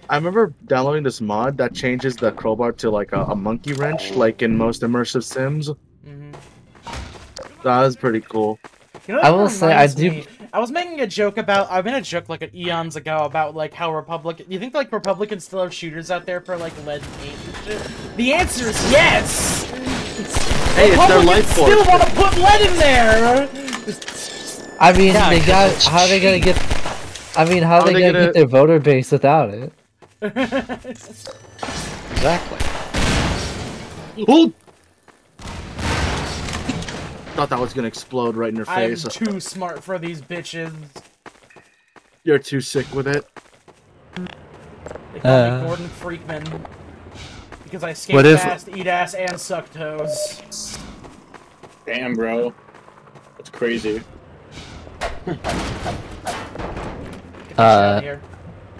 I remember downloading this mod that changes the crowbar to like a monkey wrench, like in most immersive sims. That was pretty cool. You know, I will say I do. I was making a joke about. I made a joke like eons ago about like how Republican. You think like Republicans still have shooters out there for like lead paint and shit? The answer is yes. Hey, it's their life force. Still want to put lead in there. I mean, Yeah, they got. it's How are they gonna get? I mean, how are they gonna get their voter base without it? Exactly. Oh! Thought that was gonna explode right in your I'm face. too smart for these bitches. You're too sick with it. They call me Gordon Freakman because I skate fast, eat ass, and suck toes. Damn, bro. That's crazy. Here.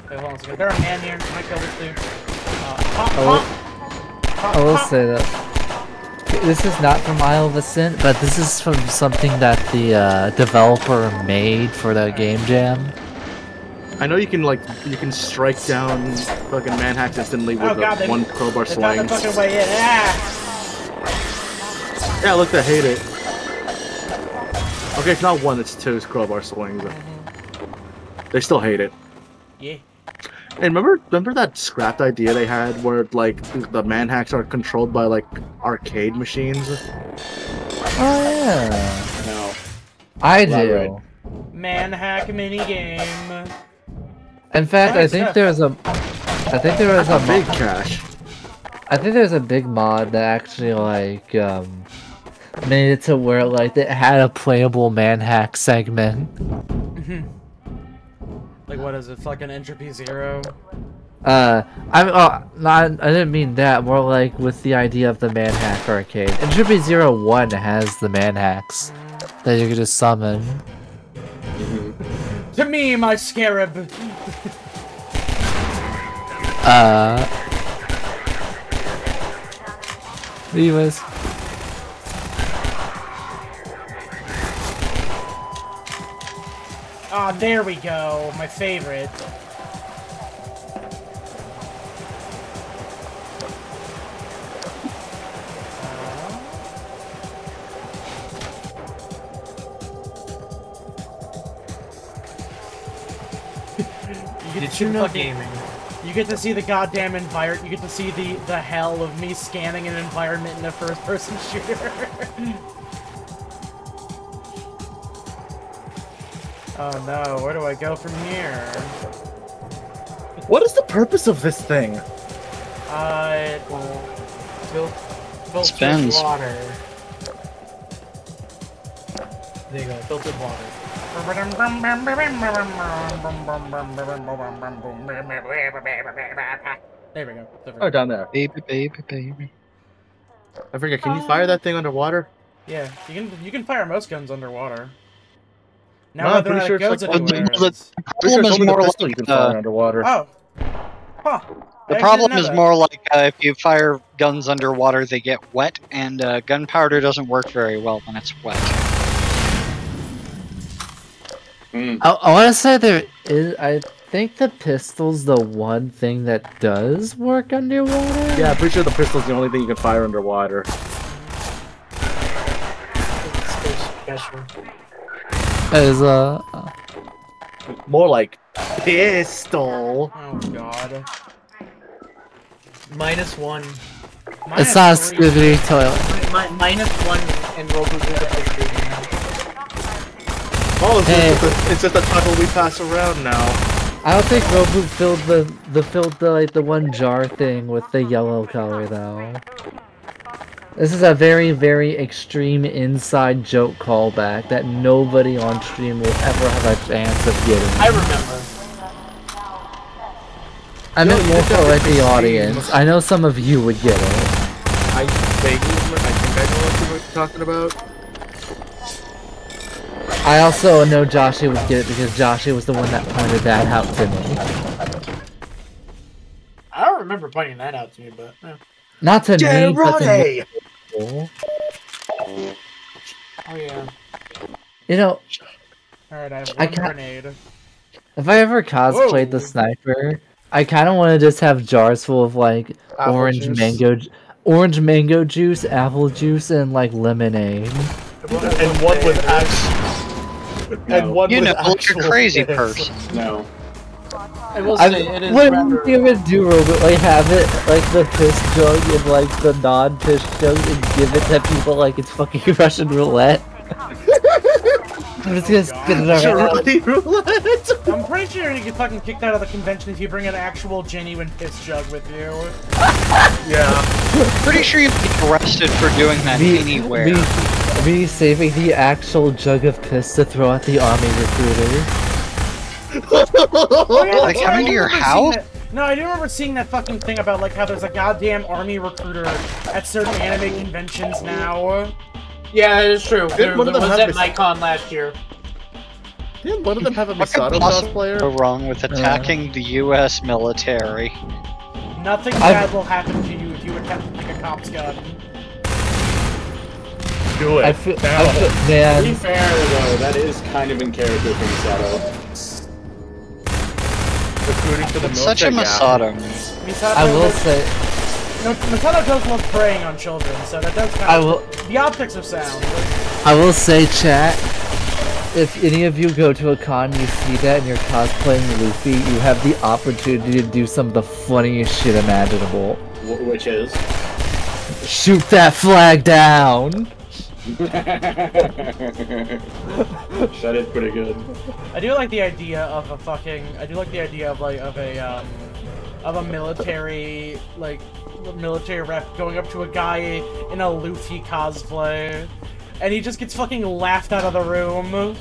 Wait, hold on a second. There's a man here. I killed this dude. I will say that this is not from Isle of Ascent, but this is from something that the developer made for the game jam. I know you can strike down fucking manhacks instantly with one crowbar swing. Fucking way in. Ah! Yeah, look, they hate it. Okay, it's not one, it's two crowbar swings. They still hate it. Yeah. Hey, remember that scrapped idea they had where like the manhacks are controlled by like arcade machines? Oh yeah. No. I do. Manhack minigame. In fact, I think there was a big cache. I think there's a big mod that actually like made it to where like it had a playable manhack segment. Like what is it? Like an Entropy Zero? I didn't mean that. More like with the idea of the manhack arcade. Entropy 01 has the manhacks that you could just summon. To me, my scarab. Anyways. Ah, there we go. My favorite. You get to see the goddamn environment. You get to see the hell of me scanning an environment in a first-person shooter. Oh no, where do I go from here? What is the purpose of this thing? It spins. Water. There you go, filtered water. There we go. Oh, down there. Baby, baby, baby. I forget. Can you fire that thing underwater? Yeah, you can fire most guns underwater. Now No, I'm pretty sure it's like the problem is more like you can fire underwater. Oh. Huh. The problem is more like if you fire guns underwater, they get wet, and gunpowder doesn't work very well when it's wet. I want to say there is. I think the pistol's the one thing that does work underwater. Yeah, I'm pretty sure the pistol's the only thing you can fire underwater. As more like pistol. Oh god. -1. It's not a Scooby toilet. -1 and Robo-Duda. Oh, it's just a tunnel we pass around now. I don't think Robu filled the one jar thing with the yellow color though. This is a very, very extreme inside joke callback that nobody on stream will ever have a chance of getting. I remember. I meant more for like the audience. I know some of you would get it. I think I know what you're talking about. I also know Joshy would get it because Joshy was the one that pointed that out to me. I don't remember pointing that out to me, but... Not to me, but to Oh, yeah. You know... Alright, I have one grenade. If I ever cosplayed the sniper, I kind of want to just have jars full of, like, orange mango juice, apple juice, and, like, lemonade. And one with actual... And one with actual you're a crazy piss. person. No. I will say, it is wouldn't give it do-over, but like have it like the piss jug and like the non-piss jug and give it to people like it's fucking Russian roulette. I'm just gonna spit it around. Roulette. I'm pretty sure you get fucking kicked out of the convention if you bring an actual genuine piss jug with you. Yeah. Pretty sure you'd be arrested for doing that anywhere. Me saving the actual jug of piss to throw at the army recruiter. Like coming to your house? No, I do remember seeing that fucking thing about like how there's a goddamn army recruiter at certain anime conventions now. Yeah, it is true. There was at MyCon last year. Didn't one of them have a What could Masato possibly cosplayer? go wrong with attacking the U.S. military? Nothing bad will happen to you if you attempt to pick a cop's gun. Do it. I feel, To be fair, though, that is kind of in character for Masato. Recruiting for the It's such a military, Masato. I will say. No, Masato does love preying on children, so that does kind of... The optics are sound. I will say, chat, if any of you go to a con and you see that and you're cosplaying Luffy, you have the opportunity to do some of the funniest shit imaginable. Which is? Shoot that flag down! That is pretty good. I do like the idea of a fucking... I do like the idea of, like, of a military, like, military rep going up to a guy in a Luffy cosplay, and he just gets fucking laughed out of the room.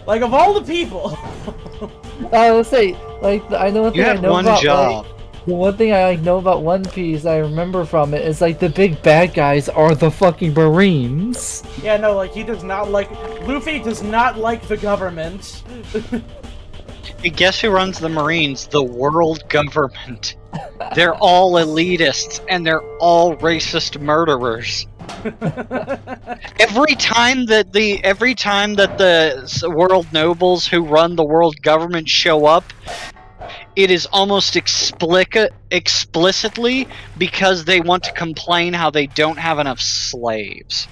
Like, of all the people! I will say, like, I know one thing You I had know one about, job. like, the one thing I like, know about One Piece, I remember from it, is like the big bad guys are the fucking Marines. Yeah, no, like, he does not like... Luffy does not like the government. Hey, guess who runs the Marines? The world government. They're all elitists, and they're all racist murderers. Every time that the world nobles who run the world government show up, it is almost explicitly because they want to complain how they don't have enough slaves.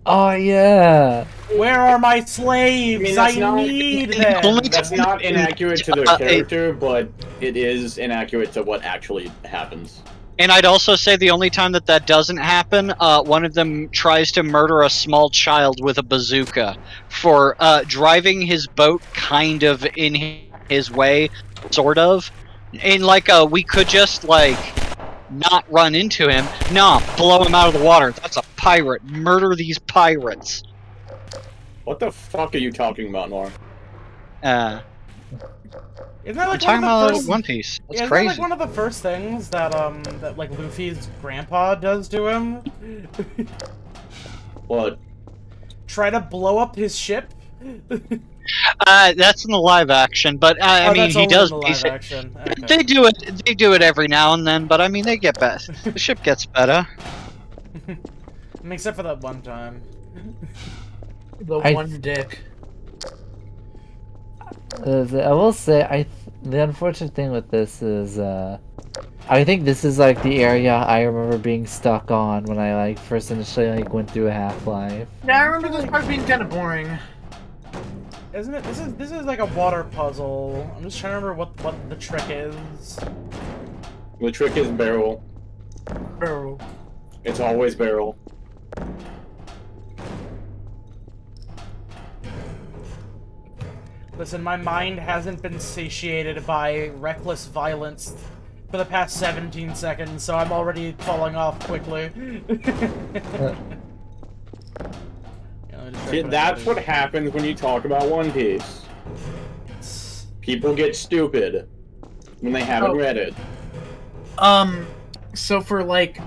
Oh yeah. Where are my slaves? I need them. That's not inaccurate to their character, but it is inaccurate to what actually happens. And I'd also say the only time that doesn't happen, one of them tries to murder a small child with a bazooka for driving his boat kind of in his way, sort of. And like, we could just, like, not run into him. Nah, blow him out of the water. That's a pirate. Murder these pirates. What the fuck are you talking about, Nor? Isn't that like we're talking one of the about first... One Piece. That's isn't crazy. that like one of the first things that that like Luffy's grandpa does to him? What? Try to blow up his ship? That's in the live action, but I mean, he does. In the live action. Okay. They do it. They do it every now and then, but I mean, they get better. The ship gets better. Except for that one time. The one dick. I will say, the unfortunate thing with this is, I think this is like the area I remember being stuck on when I like first initially like went through Half-Life. Yeah, I remember this part being kind of boring. Isn't it? This is like a water puzzle. I'm just trying to remember what the trick is. The trick is barrel. Barrel. It's always barrel. Listen, my mind hasn't been satiated by reckless violence for the past 17 seconds, so I'm already falling off quickly. See, that's what happens when you talk about One Piece. People get stupid when they haven't read it. So for like,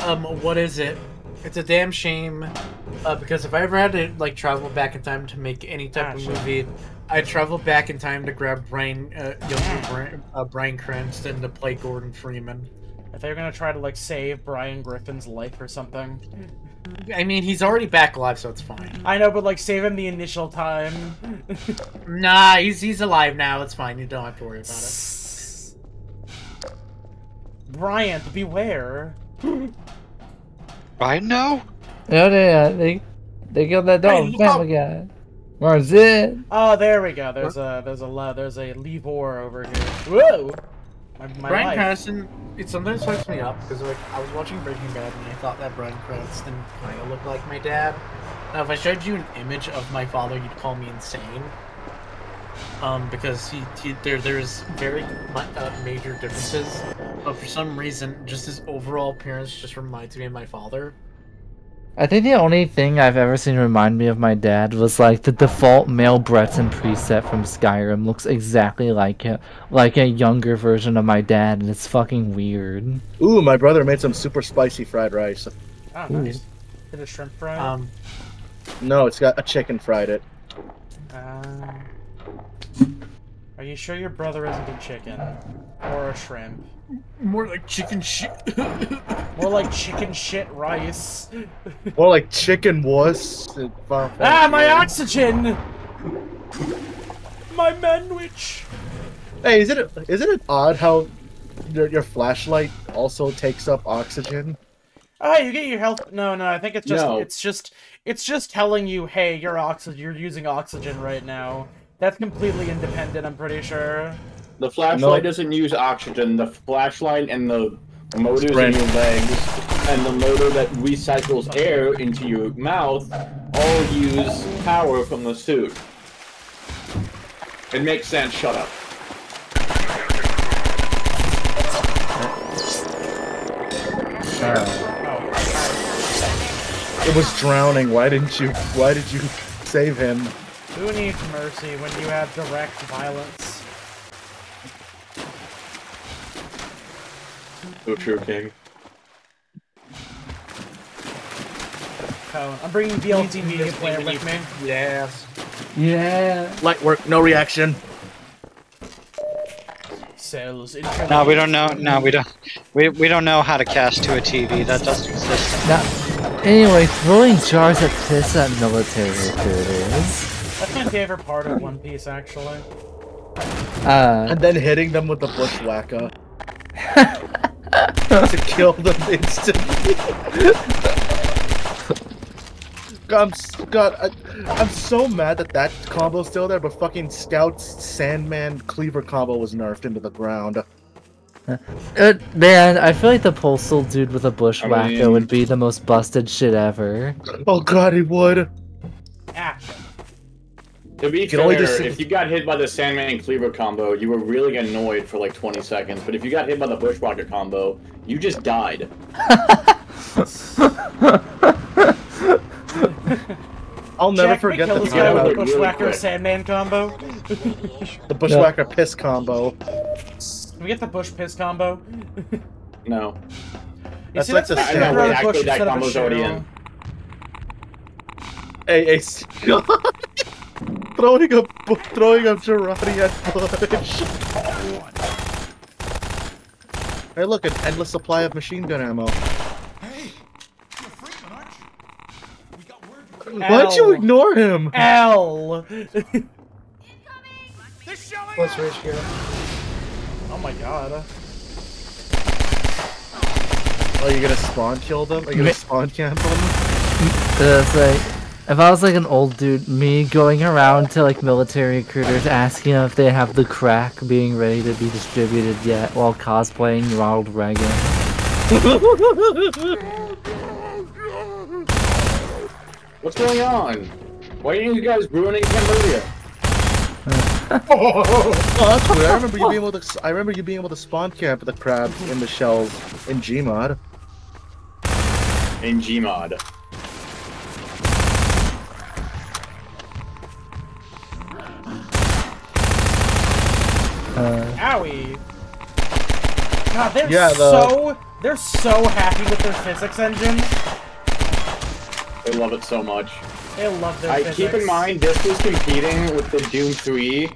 what is it? It's a damn shame, because if I ever had to like travel back in time to make any type of movie, I'd travel back in time to grab Bryan Cranston to play Gordon Freeman. I thought you were gonna try to like save Brian Griffin's life or something. I mean, he's already back alive, so it's fine. I know, but like save him the initial time. Nah, he's alive now. It's fine. You don't have to worry about it. Bryant, beware. Brian, no. Yeah, they killed that dog. Family Guy. Where's it? Oh, there we go. There's a Leevor over here. Whoa. Bryan Cranston, it sometimes fucks me up because like I was watching Breaking Bad and I thought that Bryan Cranston kind of looked like my dad. Now, if I showed you an image of my father, you'd call me insane. Because there's very major differences, but for some reason, just his overall appearance just reminds me of my father. I think the only thing I've ever seen remind me of my dad was like the default male Breton preset from Skyrim looks exactly like him, like a younger version of my dad, and it's fucking weird. Ooh, my brother made some super spicy fried rice. Oh, nice. Did a shrimp fry? No, it's got a chicken fried it. Are you sure your brother isn't a chicken? Or a shrimp? More like chicken shit. More like chicken shit rice. More like chicken wuss. Ah, my oxygen! My manwich! Hey, isn't it odd how your flashlight also takes up oxygen? Ah, you get your health. No, I think it's just it's just telling you, hey, you're using oxygen right now. That's completely independent, I'm pretty sure. The flashlight doesn't use oxygen. The flashlight and the motors in your legs and the motor that recycles air into your mouth all use power from the suit. It makes sense. Shut up. It was drowning. Why did you save him? Who needs mercy when you have direct violence? So true, King. Oh, I'm bringing VLT Media Player with me. Yes. Yeah. Light work, no reaction. Cells. No, we don't know. No, we don't. We don't know how to cast to a TV. That doesn't exist. Now, anyway, throwing jars of piss at military recruiters. That's my favorite part of One Piece, actually. And then hitting them with the bushwhacker. To kill them instantly. I'm so mad that combo's still there, but fucking Scout's Sandman Cleaver combo was nerfed into the ground. Man, I feel like the postal dude with a bushwhacker would be the most busted shit ever. Oh god, he would. Ah. To be fair, if you got hit by the Sandman Cleaver combo, you were really annoyed for like 20 seconds. But if you got hit by the Bushwhacker combo, you just died. I'll never forget the guy with the Bushwhacker Sandman combo. The Bushwhacker piss combo. Can we get the Bush piss combo? No. That's like the actually that combo's already in. Hey, Scott. Throwing a Girardi at Bush. Hey, look, an endless supply of machine gun ammo. Hey, you're Freeman, aren't you? We got word. Why'd you ignore him? L. What's Rich here? Oh my god. Oh, you gonna spawn kill them? Are you gonna spawn camp them? It's like, if I was like an old dude, me going around to like military recruiters asking them if they have the crack being ready to be distributed yet while cosplaying Ronald Reagan. What's going on? Why are you guys ruining Cambodia? Oh, that's weird. I remember you being able to spawn camp the crabs in the shells in Gmod. In Gmod. Owie! God, they're so happy with their physics engine. They love it so much. They love their physics. Keep in mind, this was competing with the Doom 3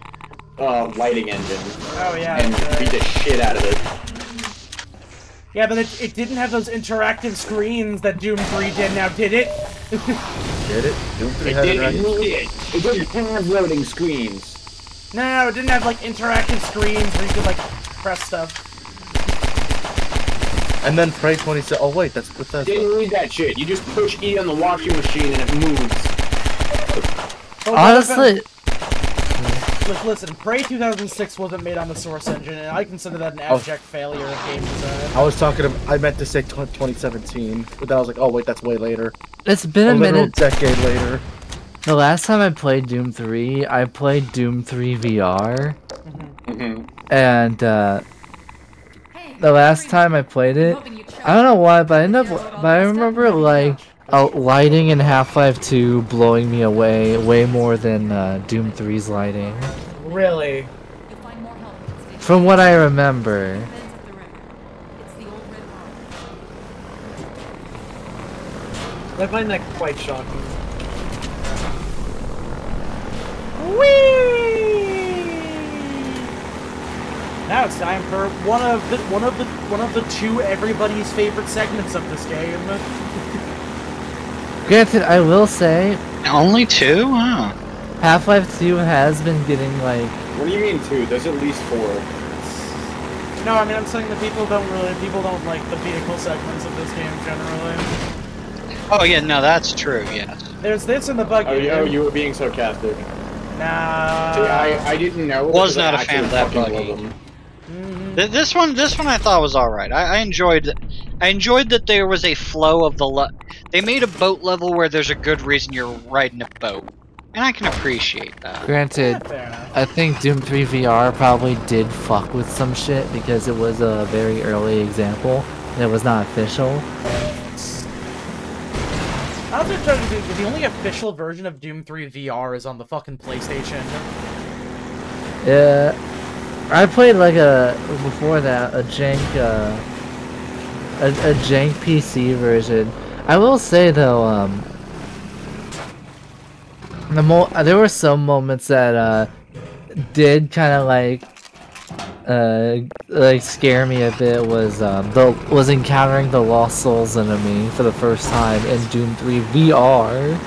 lighting engine. Oh yeah. And beat the shit out of it. Yeah, but it didn't have those interactive screens that Doom 3 did now, did it? Did it? Doom 3 had it didn't have loading screens. No, it didn't have like interactive screens where you could like press stuff. And then Prey 27. Oh wait, that's Bethesda. Didn't need that shit. You just push E on the washing machine and it moves. Honestly. Listen, Prey 2006 wasn't made on the Source engine, and I consider that an abject failure of game design. I meant to say 2017, but I was like, oh wait, that's way later. It's been a minute. Decade later. The last time I played Doom 3, I played Doom 3 VR. And, the last time I played it, I don't know why, but I remember, like, lighting in Half-Life 2 blowing me away way more than Doom 3's lighting. Really? From what I remember. I find that quite shocking. Whee! Now it's time for one of the two everybody's favorite segments of this game. Granted, I will say... Only two? Wow. Half-Life 2 has been getting, like... What do you mean two? There's at least 4. No, I mean, I'm saying that people don't like the vehicle segments of this game, generally. Oh, yeah, no, that's true, yes. There's this in the buggy. Oh, you were being sarcastic. Nah. See, I didn't know. Was not a fan of that buggy. This one I thought was alright. I enjoyed that there was a flow of they made a boat level where there's a good reason you're riding a boat. And I can appreciate that. Granted, I think Doom 3 VR probably did fuck with some shit because it was a very early example and it was not official. I was just trying to do, the only official version of Doom 3 VR is on the fucking PlayStation. Yeah. I played like before that, a jank PC version. I will say though, there were some moments that did kind of like scare me a bit. Was encountering the Lost Souls enemy for the first time in Doom 3 VR.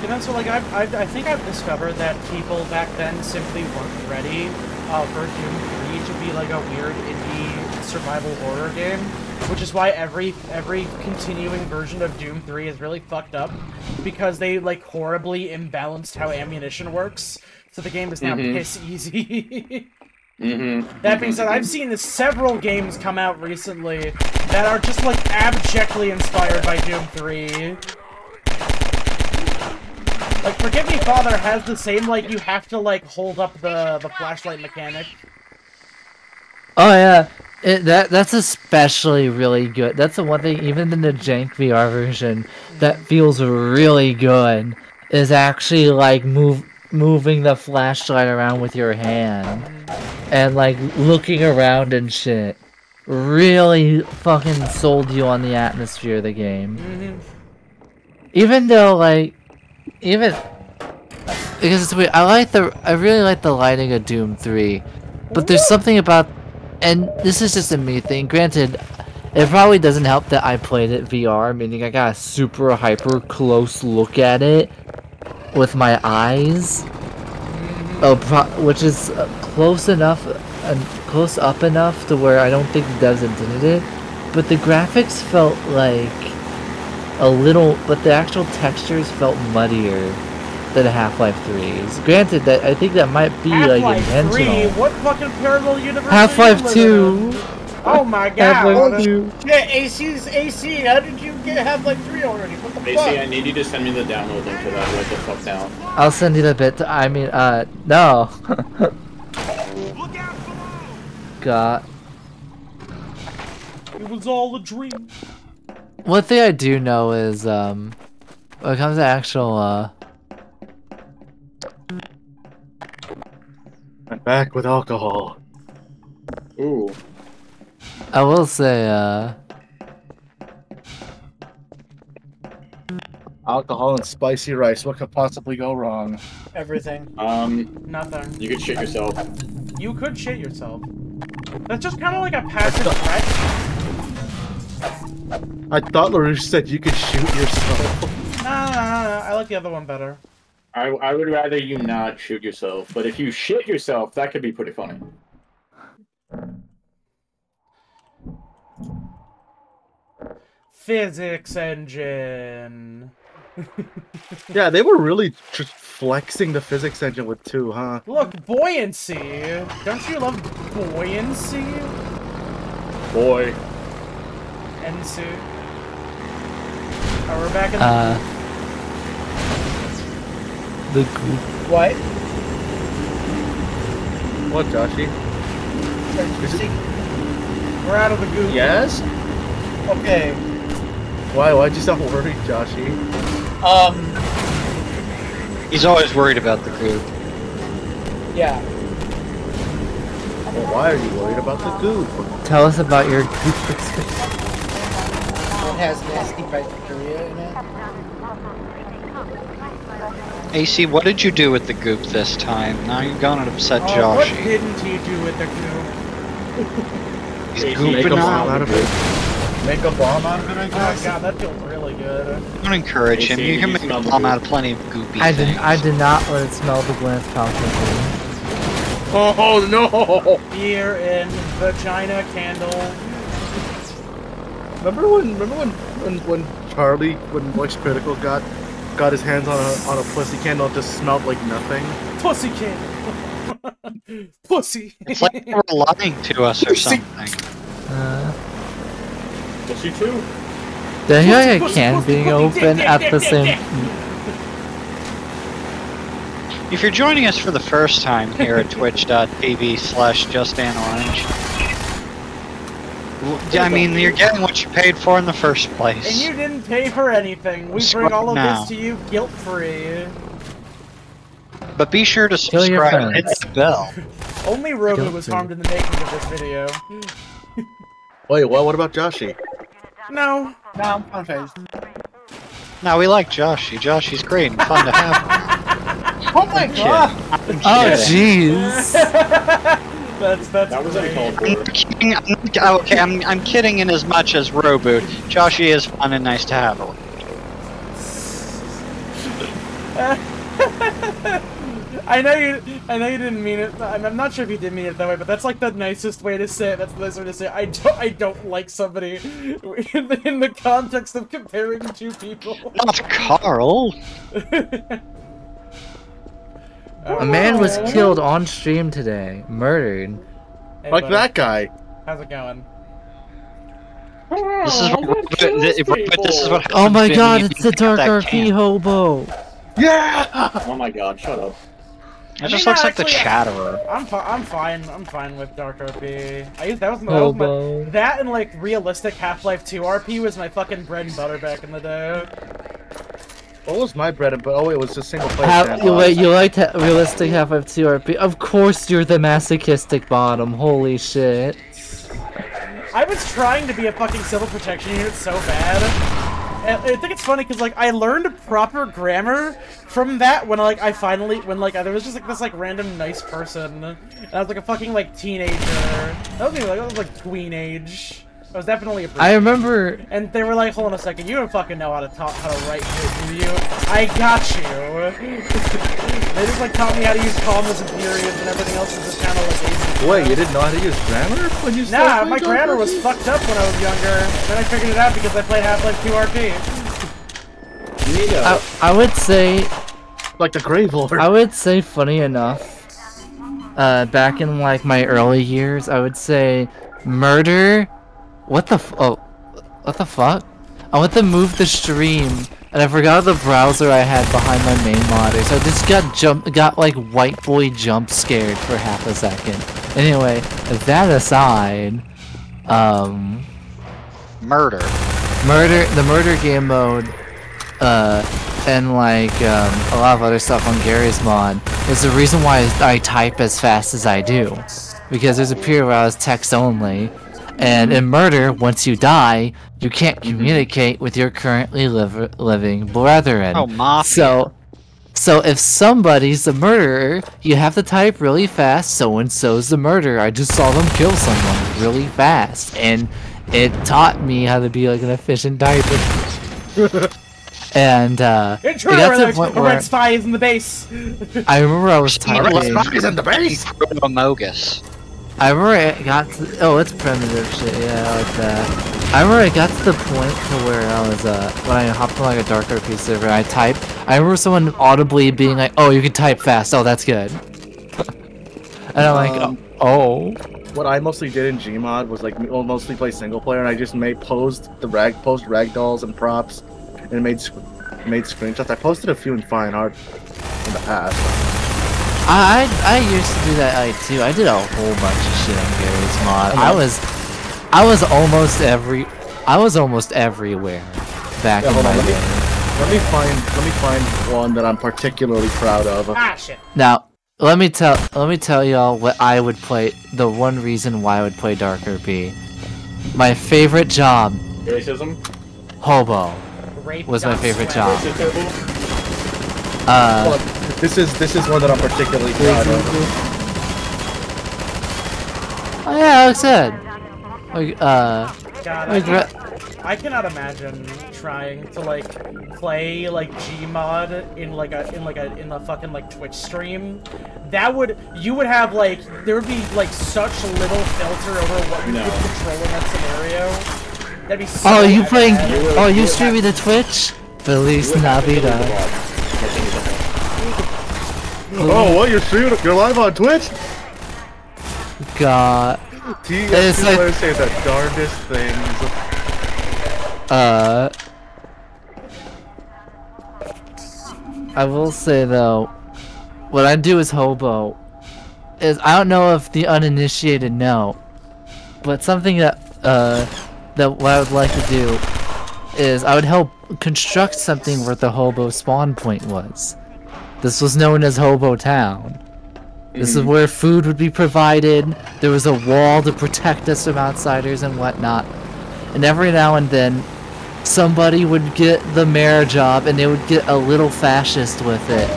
You know, so like I think I've discovered that people back then simply weren't ready for Doom 3 to be like a weird indie survival horror game, which is why every continuing version of Doom 3 is really fucked up because they like horribly imbalanced how ammunition works, so the game is now piss easy. That being said, I've seen several games come out recently that are just like abjectly inspired by Doom 3. Like, Forgive Me Father has the same, like, you have to, like, hold up the flashlight mechanic. Oh, yeah. That's especially really good. That's the one thing, even in the jank VR version, that feels really good, is actually, like, moving the flashlight around with your hand. And, like, looking around and shit. Really fucking sold you on the atmosphere of the game. Even though, like, because it's weird. I really like the lighting of Doom 3, but there's something about, and this is just a me thing. Granted, it probably doesn't help that I played it VR, meaning I got a super hyper close look at it with my eyes, which is close enough and close up enough to where I don't think the devs intended it. But the graphics felt like a little, but the actual textures felt muddier than Half-Life 3's. Granted, that I think that might be like intentional. 3? What fucking parallel universe? Half-Life 2. Oh my god! Half-Life 2. Shit, AC's AC. How did you get Half-Life 3 already? What the fuck? AC, I need you to send me the download link for that. Write the fuck down. I'll send you the bit. I mean, no. God. It was all a dream. One thing I do know is, when it comes to actual, I'm back with alcohol. Ooh. I will say, Alcohol and spicy rice. What could possibly go wrong? Everything. Nothing. You could shit yourself. You could shit yourself. That's just kind of like a passive threat. I thought LaRouche said you could shoot yourself. Nah, I like the other one better. I would rather you not shoot yourself, but if you shit yourself, that could be pretty funny. Physics engine. Yeah, they were really just flexing the physics engine with 2, huh? Look, buoyancy. Don't you love buoyancy? Boy. NC. Oh, we're back in the group. What? What, Joshy? We're out of the goop. Yes? Okay. Why'd you sound worried, Joshy? He's always worried about the goop. Yeah. Well, why are you worried about the goop? Tell us about your goop experience. It has nasty bacteria in it. AC, what did you do with the goop this time? Now you've gone and upset Joshy. What didn't he do with the goop? He's gooping out of it. Make a bomb out of it, I guess? Oh god, that feels really good. Don't encourage him. You can make a bomb out of plenty of goopy things. I did not let it smell the Gwyneth Paltrow. Oh no! Beer in vagina candle. Remember when Charlie, when Moist Critical got his hands on a pussy candle, it just smelled like nothing? Pussy candle. Pussy. It's like they were lying to us or something. Pussy too. There you a can being open at the same. If you're joining us for the first time here at twitch.tv/JustAnOrange, I mean, you're getting what you paid for in the first place. And you didn't pay for anything. We bring all of this to you guilt-free. But be sure to subscribe and hit the bell. Only Robo was harmed in the making of this video. Wait, what about Joshy? No. No, I'm fine. No, we like Joshy. Joshy's great and fun to have. Oh my god! Oh jeez. That was uncalled for. Okay, I'm kidding in as much as Roboot. Joshy is fun and nice to have. I know you didn't mean it. I'm not sure if you did mean it that way, but that's like the nicest way to say it. That's the nice way to say it. I don't like somebody in the context of comparing two people. Not Carl. A man was killed on stream today, murdered. Hey, like buddy. that guy. How's it going? This is what happens. Oh my god, it's the Dark RP hobo. Yeah! Oh my god, shut up. It just looks like the Chatterer. I'm fine with Dark RP. That and like realistic Half-Life 2 RP was my fucking bread and butter back in the day. What was my bread and butter? Oh, it was just single player. You liked realistic Half-Life 2 RP? Of course you're the masochistic bottom. Holy shit. I was trying to be a fucking civil protection unit so bad. And I think it's funny because like I learned proper grammar from that when like there was just like this like random nice person. And I was like a fucking like teenager. That was like tween age. I was definitely a I remember. And they were like, hold on a second, you don't fucking know how to write shit, do you? I got you. They just like taught me how to use commas and periods and everything else is just kind of like easy. Wait, you didn't know how to use grammar when you started? Nah, my grammar was fucked up when I was younger. Then I figured it out because I played Half-Life 2 RP. I would say, like the Grave Lord. I would say, funny enough, back in like my early years, I would say murder. What the fuck? I went to move the stream, and I forgot the browser I had behind my main monitor, so I just got like white boy jump scared for half a second. Anyway, that aside, the murder game mode, and like a lot of other stuff on Gary's mod is the reason why I type as fast as I do, because there's a period where I was text only. And in murder, once you die, you can't communicate with your currently living brethren. Oh, mafia. So if somebody's the murderer, you have to type really fast, so-and-so's the murderer. I just saw them kill someone really fast, and it taught me how to be like an efficient typer. And it got to the point where red spy is in the base. I remember I was typing. Red spy is in the base. Amogus. I remember it got to, oh, it's primitive shit, yeah, I like that. I remember I got to the point to where I was, when I hopped on like a Dark RP server and I typed, I remember someone audibly being like, oh, you can type fast, oh, that's good. And I'm like, oh. What I mostly did in Gmod was like, mostly play single player, and I just post ragdolls and props, and made screenshots. I posted a few in Fine Art in the past. I used to do that too. I did a whole bunch of shit on Gary's mod. I was almost everywhere back in my day. Let me find one that I'm particularly proud of. Ah, shit. Now, let me tell y'all what I would play. The one reason why I would play Dark RP. My favorite job. Racism. Hobo. Was my favorite job. This is one that I'm particularly proud of. Oh yeah, like I said. God, I cannot imagine trying to like play like Gmod in a fucking like Twitch stream. You would have like there would be like such little filter over what you could control in that scenario. That'd be so Oh, you streaming to Twitch? Feliz Navidad. Oh, what? You're live on Twitch? God. It's like say the darndest things. I will say though, what I do as Hobo is I don't know if the uninitiated know, but something that what I would like to do is I would help construct something where the Hobo spawn point was. This was known as Hobo Town. This is where food would be provided. There was a wall to protect us from outsiders and whatnot. And every now and then, somebody would get the mayor job and they would get a little fascist with it.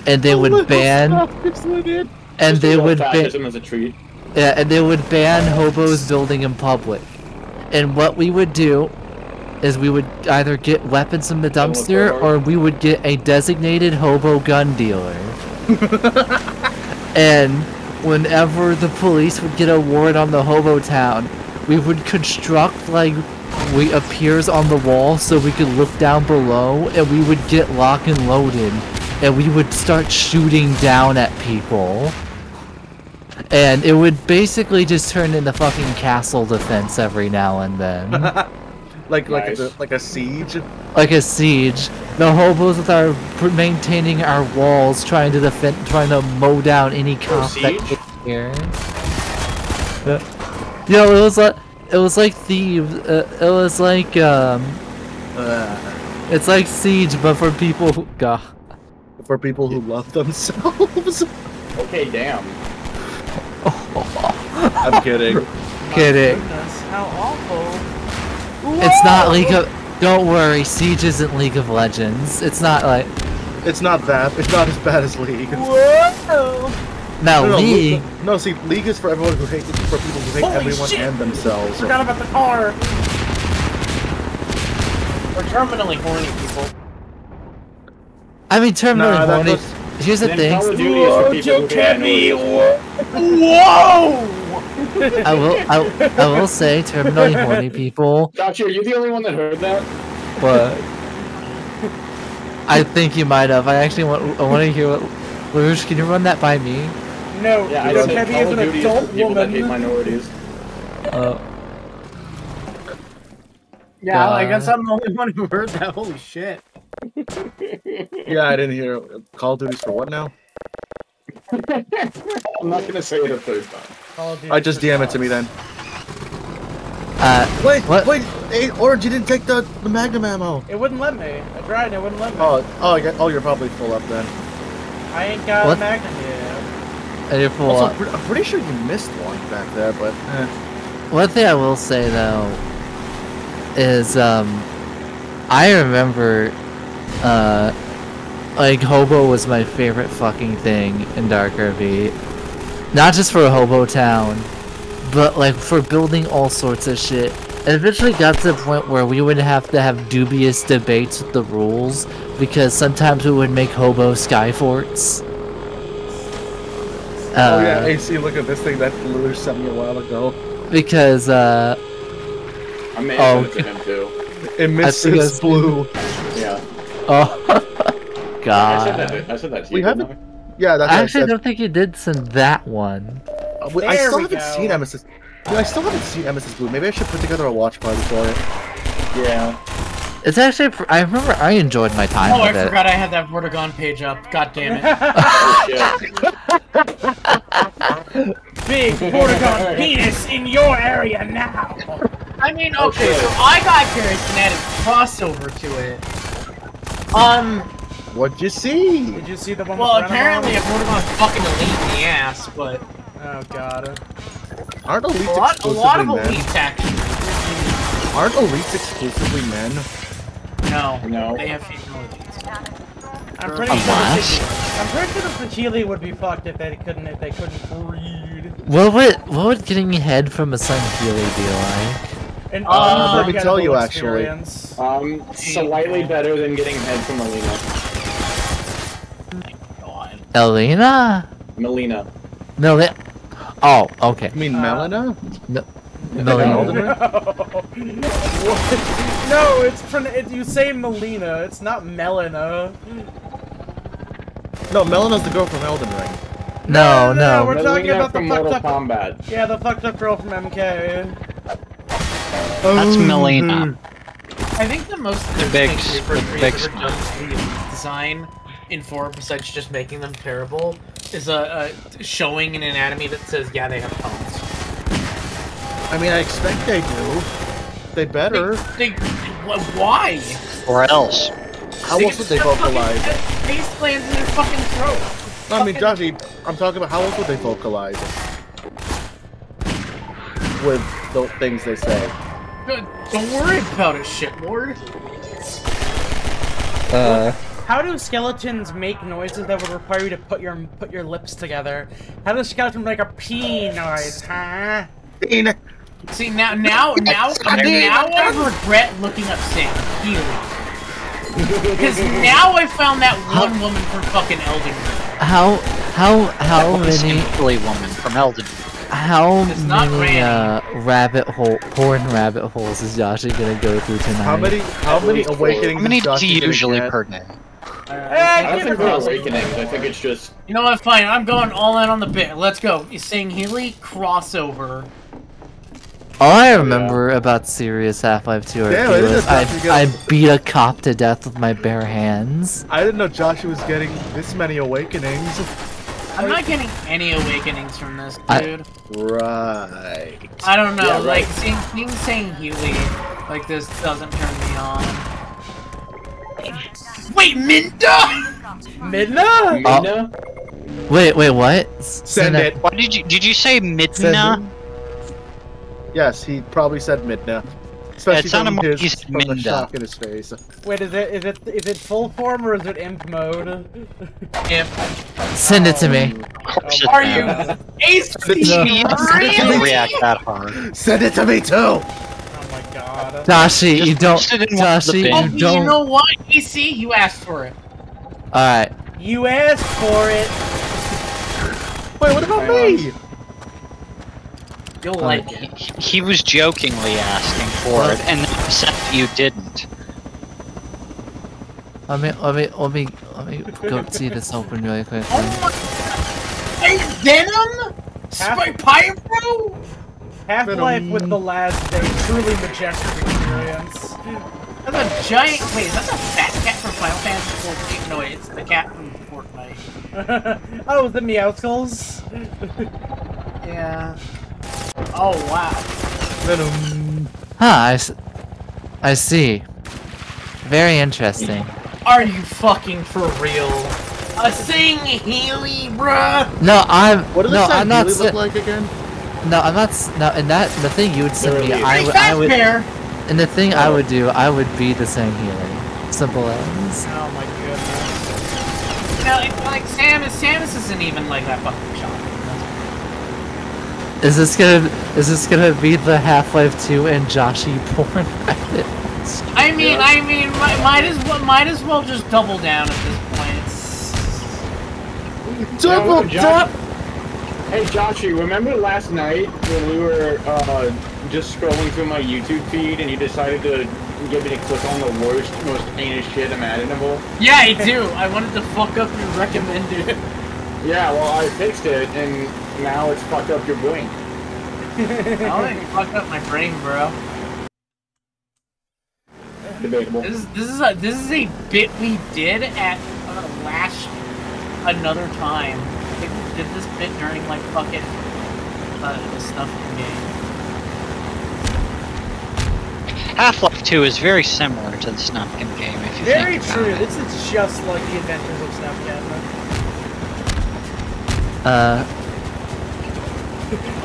And they would ban... And they would ban... as a treat. Yeah, and they would ban hobos building in public. And what we would do is we would either get weapons from the dumpster or we would get a designated hobo gun dealer. And whenever the police would get a warrant on the Hobo Town, we would construct like appears on the wall so we could look down below, and we would get lock and loaded and we would start shooting down at people. And it would basically just turn into fucking castle defense every now and then. like a siege? Like a siege. The hobos with our maintaining our walls, trying to defend, trying to mow down any cop that came here. Yo, it was like thieves. It was like it's like siege, but for people who for people who love themselves. Okay, damn. I'm kidding. Kidding. How awful. It's not League of... Don't worry, Siege isn't League of Legends. It's not like... It's not that. It's not as bad as League. Whoa! Now, League... No, see, League is for everyone who hates... For people who hate everyone and themselves. Forgot about the car! We're terminally horny people. I mean, terminally horny... Here's the thing. Whoa, Joe Kenny! Whoa! I will say, terminally horny people. Gotcha, are you the only one that heard that? But I think you might have. I actually want to hear what. Luge, can you run that by me? No, yeah, Joe Kenny is an adult people that hate woman. minorities. Yeah, I guess I'm the only one who heard that. Holy shit. Yeah, I didn't hear. Call of Duty's for what now? I'm not gonna say it a third time. I just DM it to me then. Wait, hey, Orange, you didn't take the Magnum ammo. It wouldn't let me. I tried, it wouldn't let me. Oh, you're probably full up then. I ain't got a Magnum yet. And you're full also, up. I'm pretty sure you missed one back there, but One thing I will say though is I remember like Hobo was my favorite fucking thing in Dark RV. Not just for Hobo Town, but like for building all sorts of shit. It eventually got to the point where we would have to have dubious debates with the rules because sometimes we would make Hobo Skyforts. Oh yeah, AC, look at this thing that Luther sent me a while ago. Because I may have sent it to him too. It misses blue. Yeah. Oh God. I said that to you. We haven't. Yeah, that's I what actually said. don't think you did send that one. I still haven't seen Emesis. Dude, I still haven't seen Emesis Blue. Maybe I should put together a watch party for it. Yeah. It's actually. I remember I enjoyed my time Oh, with I it. forgot I had that Vortigaunt page up. God damn it. Big Vortigaunt penis in your area now. I mean, okay, so I got curious and added crossover to it. What'd you see? Did you see the one? Well, with apparently a Vortigaunt's fucking elite in the ass, but Oh god. Aren't elites a lot of exclusively men? elites actually. Aren't elites exclusively men? No, they have female elites. I'm pretty sure the Healy would be fucked if they couldn't breed. What would getting head from a Sun Healy be like? An let me tell you experience. Slightly better than getting head from Elena? Melina. No, oh, okay. You mean Melina? No. No, it's you say Melina. It's not Melina. No, Melina's the girl from Elden Ring. No. We're talking about the Mortal fucked up. Kombat. Yeah, the fucked up girl from MK. That's Melina. I think the most big design in 4, besides just making them terrible, is showing an anatomy that says, yeah, they have tones. I mean, I expect they do. They better. Why? Or else. How else would they vocalize? Face lands in their fucking throat. No, I mean, Joshy, I'm talking about how else would they vocalize? With the things they say. Don't worry about it, shitlord. How do skeletons make noises that would require you to put your lips together? How does skeleton make a pee noise, huh? See now I regret looking up Sam Healy. Because now I found that one woman from fucking Elden Ring. How many Healy woman from Elden Ring? How not many horn rabbit holes is Yoshi gonna go through tonight? How many awakenings? How many does do you usually get? per day? I don't think they're awakenings. I think it's just. You know what? Fine. I'm going all in on the bit. Let's go. You're saying Healy crossover. All I remember about serious Half-Life 2 RP was I beat a cop to death with my bare hands. I didn't know Josh was getting this many awakenings. I'm not getting any awakenings from this, dude. Right. I don't know, Yeah, like, right. saying Healy like this doesn't turn me on. Wait, Minda? Midna? Wait, what? Send it. What did you say Midna? Yes, he probably said Midna. Especially sounded more like from the Minda. shock in his face. Wait, is it full form or is it imp mode? Imp. Send it to me. Are you Ace? Didn't react that hard. Send it to me too! Oh my god. Dashi, you don't. Dashi, Oh, you don't. you know what, AC? You asked for it. Alright. You asked for it. Wait, what about me? You'll like it. He was jokingly asking for it, and then said you didn't. Let me go see this open really quick. Hey, Venom? Pyro? Half-Life with the last day, truly majestic experience. That's a giant. Wait, is that the fat cat from Final Fantasy 14? No, wait, it's the cat from Fortnite. Oh, the Meowskulls? Yeah. Oh wow. Venom. I see. Very interesting. Are you fucking for real? A sing Healy, bruh? No, I'm. What does no, that I'm not. really look like again? No, I'm not. No, and the thing you would send me, I would. Bear. And the thing I would do, I would be the same healing. Simple as. Oh my goodness. No, like Samus isn't even like that fucking shot. Is this gonna be the Half-Life 2 and Joshy porn? I mean, might as well just double down at this point. Double up. Hey Joshy, remember last night when we were just scrolling through my YouTube feed and you decided to get me to click on the worst, most heinous shit imaginable? Yeah, I do. I wanted to fuck up your recommended. Yeah, well, I fixed it, and now it's fucked up your brain. I don't think it fucked up my brain, bro. Debatable. This is a bit we did at another time. I think we did this bit during like fucking the stuff in the game. Half-Life 2 is very similar to the Snufkin game, if you Very think true. about it. This is just like the Adventures of Snufkin.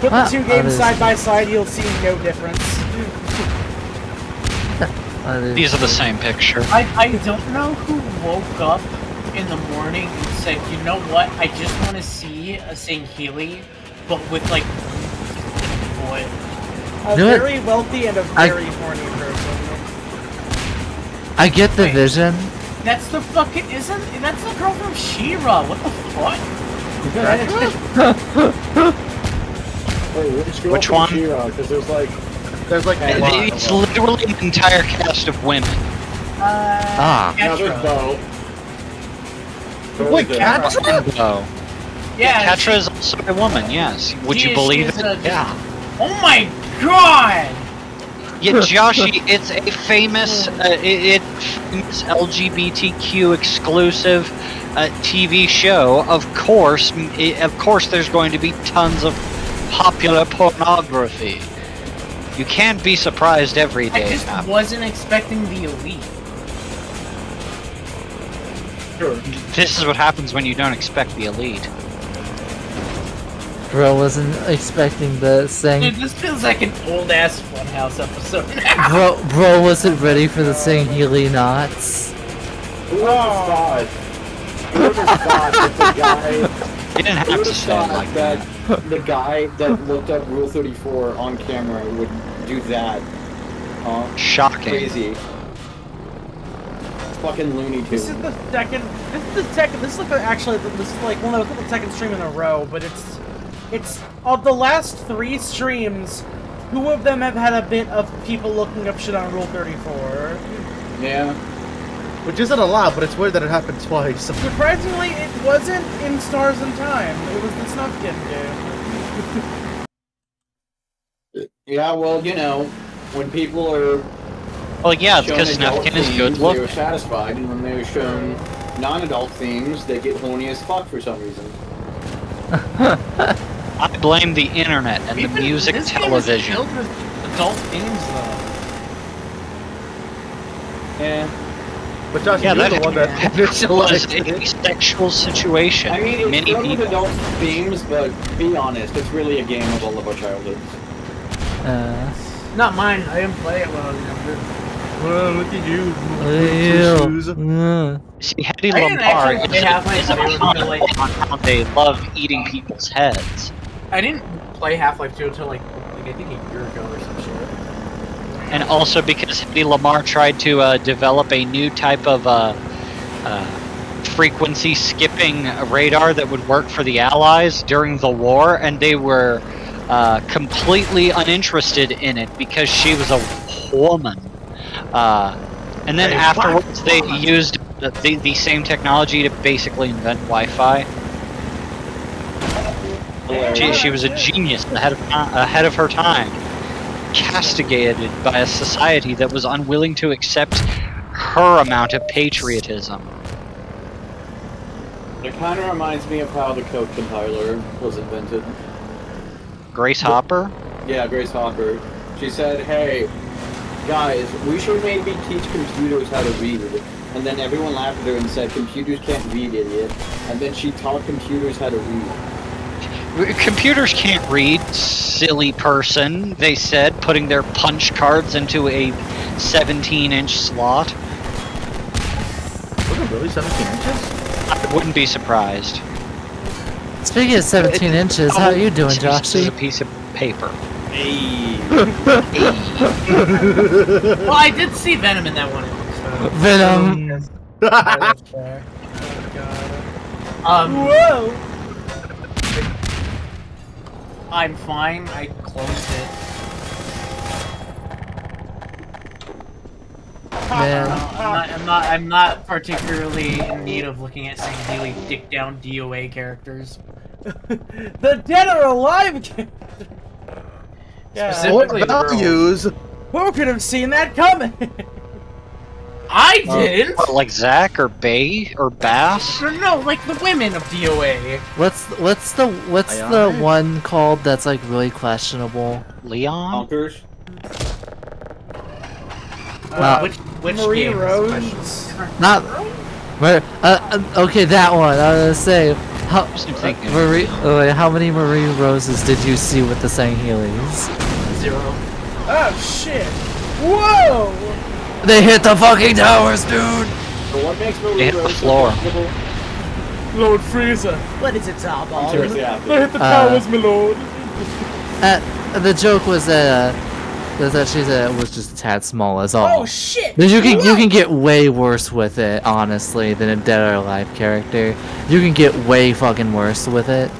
Put the two games side by side, you'll see no difference. These are the same picture. I don't know who woke up in the morning and said, you know what, I just want to see a Sangheili, but with like boy. A very wealthy and a very horny person. I get the vision. That's the fucking that's the girl from She-Ra. What the fuck? Wait, which one? Because there's like It's literally an entire cast of women. No, there's Bo. Wait, Catra? Oh. Yeah, Catra is also a woman, yes. Would you believe it? Yeah. Oh my god! Yeah, Joshy, it's a famous, famous LGBTQ exclusive TV show. Of course, there's going to be tons of popular pornography. You can't be surprised every day. I just wasn't expecting the Elite. Sure. This is what happens when you don't expect the Elite. Bro wasn't expecting the saying. Dude, this feels like an old ass Funhouse episode now. Bro wasn't ready for the Sangheili knots. Whoever thought that the guy... You didn't have to say it like that. The guy that looked up Rule 34 on camera would do that. Shocking. Crazy. It's fucking Looney Tunes. This is the second. This is like one of the second stream in a row, but it's of the last 3 streams, 2 of them have had a bit of people looking up shit on Rule 34. Yeah. Which isn't a lot, but it's weird that it happened twice. Surprisingly, it wasn't in Stars in Time. It was the Snufkin game. Yeah, well, you know, when people are... Well, yeah, it's because Snufkin is good They looking. were satisfied, and when they were shown non-adult themes, they get horny as fuck for some reason. I blame the internet and the music television. This game is filled with adult themes, though. Yeah. But Josh, Yeah, you're that the one that was a sexual situation. I mean, it's Many filled with people. adult themes, but be honest, it's really a game of all of our childhoods. Not mine. I didn't play it when I was younger. Well, look at you. See, Hedy I didn't Lamarr actually play Half-Life is a 2 until, comment on how they love eating people's heads. I didn't play Half-Life 2 until like I think a year ago or some shit. And also because Hedy Lamarr tried to develop a new type of frequency skipping radar that would work for the Allies during the war, and they were completely uninterested in it because she was a woman. And then afterwards they used the same technology to basically invent Wi-Fi. She was a genius ahead of her time, castigated by a society that was unwilling to accept her amount of patriotism. It kind of reminds me of how the code compiler was invented. Grace Hopper? Yeah, Grace Hopper. She said, hey, guys, we should maybe teach computers how to read. And then everyone laughed at her and said, computers can't read, idiot. And then she taught computers how to read. Computers can't read, silly person, they said, putting their punch cards into a 17-inch slot. Was it really 17 inches? I wouldn't be surprised. Speaking of 17 inches, how are you doing, Joshy? It's a piece of paper. Hey. Well, I did see Venom in that one. So. Venom. Whoa! I'm fine. I closed it. Man. I'm not particularly in need of looking at some really dick down DOA characters. The dead or alive character. Yeah. Specifically values. Who could have seen that coming? I didn't. What, like Zack or Bay or Bass? No, like the women of DOA. What's the one called that's like really questionable? Leon? Honkers? Which Marie game? Rose? Not. Okay, that one. I was gonna say. How many Marie Roses did you see with the Sangheelys? 0. Oh shit! Whoa! They hit the fucking towers, dude! So what makes Marie They hit the Rose floor. so comfortable? Lord Freezer. What is it, Top? I'm seriously asking. They hit the towers, my lord. The joke was that she said it was just a tad small as all. Oh shit! You can get way worse with it, honestly, than a Dead or Alive character. You can get way fucking worse with it.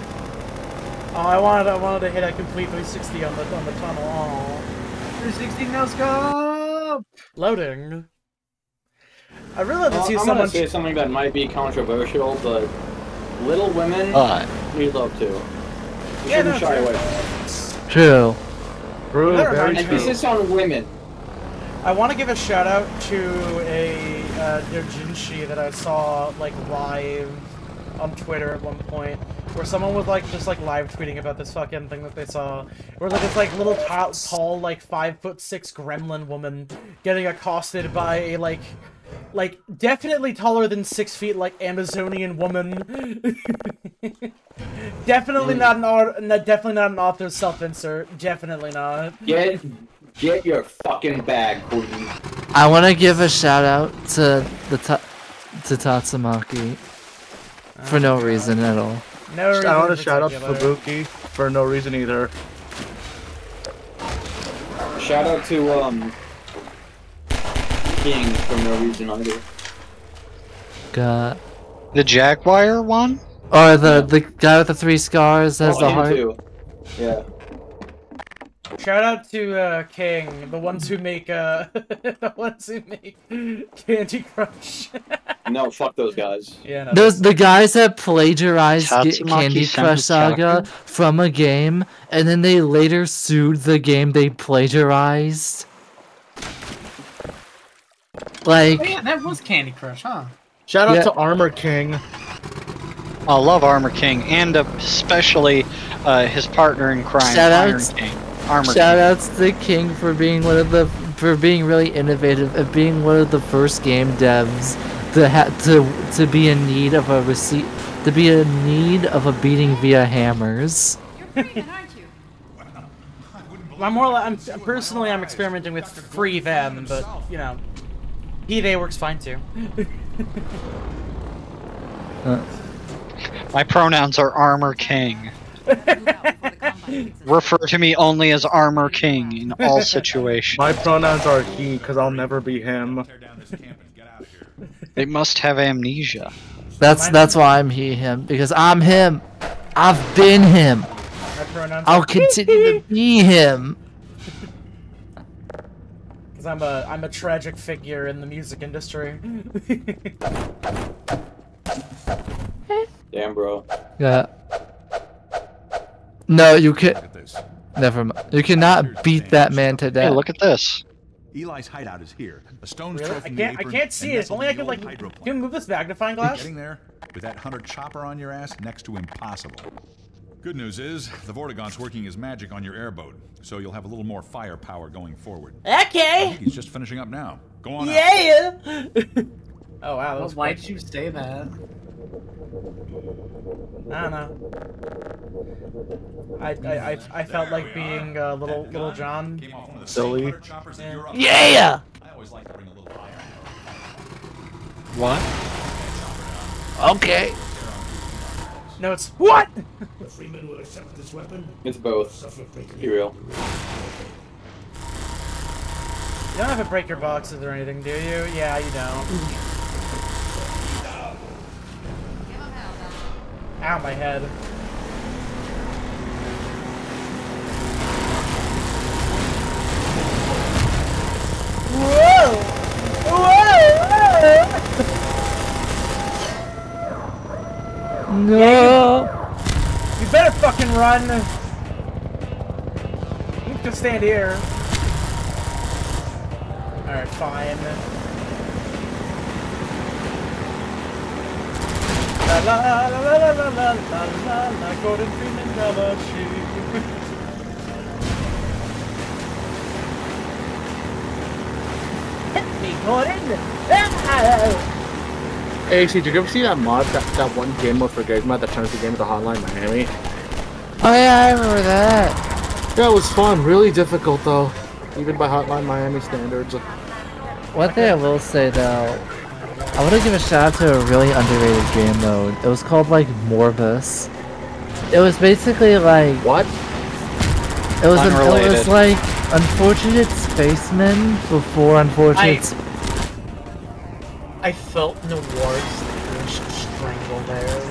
Oh, I wanted to hit a complete 360 on the tunnel. Oh. 360 no scope. Loading. I really love to see I'm someone gonna say something that might be controversial, but Little Women need love too. You shouldn't shy away from it. True. Very emphasis on women. I want to give a shout out to a doujinshi that I saw like live on Twitter at one point, where someone was like just like live tweeting about this fucking thing that they saw, where like this like little tall like 5'6" gremlin woman getting accosted by a like definitely taller than 6 feet like Amazonian woman. Definitely not an author's self-insert. Definitely not. Get your fucking bag, queen. I want to give a shout out to Tatsumaki for no reason at all. No reason. I want to shout out to Fubuki for no reason either. Shout out to King for no reason either. Got the Jaguar one? Or the guy with the 3 scars has the him heart? too. Yeah. Shout out to King, the ones who make Candy Crush. No, fuck those guys. Yeah, no, the guys that plagiarized Tatsumaki Candy Crush Saga from a game, and then they later sued the game they plagiarized. Like, Oh, yeah, that was Candy Crush, huh? Shout out to Armor King. I love Armor King, and especially his partner in crime, Iron King. Shout outs to King for being being really innovative and being one of the first game devs to be in need of a beating via hammers. I'm personally experimenting with free them, but you know, they works fine too. My pronouns are Armor King. Refer to me only as Armor King in all situations. My pronouns are he, because I'll never be him. They must have amnesia. That's why I'm him, because I'm him. I've been him. I'll continue to be him. Because I'm a tragic figure in the music industry. Damn, bro. Yeah. No, you can. Never mind. You cannot beat that man to death. Hey, look at this. Eli's hideout is here. A stone's Really? throw from the I apron can't see and it. If only I could nestled in like. the old Can you move this magnifying glass? Getting there with that hunter chopper on your ass, next to impossible. Good news is the Vortigaunt's working his magic on your airboat, so you'll have a little more firepower going forward. I Okay. think he's just finishing up now. Go on out. Yeah. Oh wow. That was Why quick. did you say that? I don't know. I felt like being little John. Silly. Yeah. What? Okay. No, it's what? The Freeman will accept this weapon. It's both. Be real. You don't have to break your boxes or anything, do you? Yeah, you don't. Ow, my head. Whoa! Whoa! No! You better fucking run! You can stand here. Alright, fine. La la la la la la la la la Gordon Freeman Galaxy. Hit me, Gordon! Hey, did you ever see that mod, that one game mode for Gage mod that turns the game into Hotline Miami? Oh yeah, I remember that. Yeah, it was fun. Really difficult though, even by Hotline Miami standards. One thing I will say though, I want to give a shout out to a really underrated game mode. It was called like Morbus. It was basically like what? It was like Unfortunate Spaceman before Unfortunate. I felt Noir's strangle there.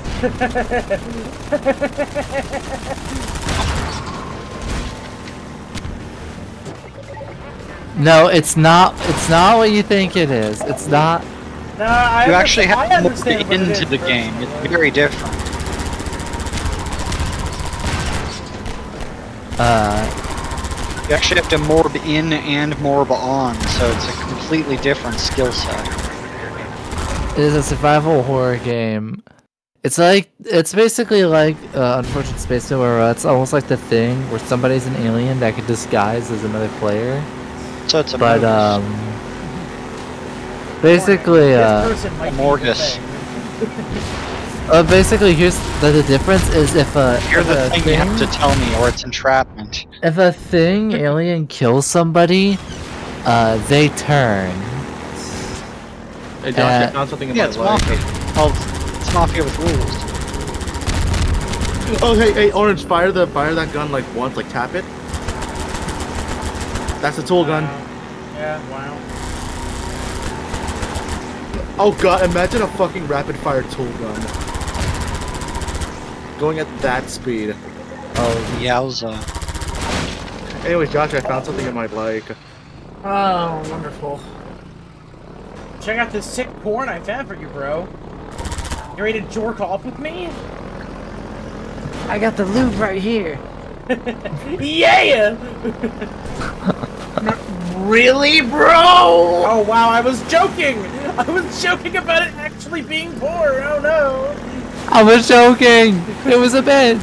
No, it's not. It's not what you think it is. It's not. No, you actually have to move into the game. It's very different. You actually have to morb in and morb on, so it's a completely different skill set. It is a survival horror game. It's basically like Unfortunate Spaceman, where it's almost like The Thing, where somebody's an alien that can disguise as another player. So it's a basically Morgus. Basically, here's the difference is if Here's the thing you have to tell me, or it's entrapment. If a thing alien kills somebody, they turn. Hey Josh, I found something in my it's Mafia. Oh, it's Mafia with rules. Oh, hey, Orange, fire that gun like once, like tap it. That's a tool gun. Yeah, wow. Oh god, imagine a fucking rapid fire tool gun. Going at that speed. Oh, yowza. Anyways, Josh, I found something you might like. Oh, wonderful. Check out this sick porn I found for you, bro. You ready to jork off with me? I got the lube right here. Yeah! Really, bro? Oh wow, I was joking! I was joking about it actually being porn, oh no! I was joking! It was a bit!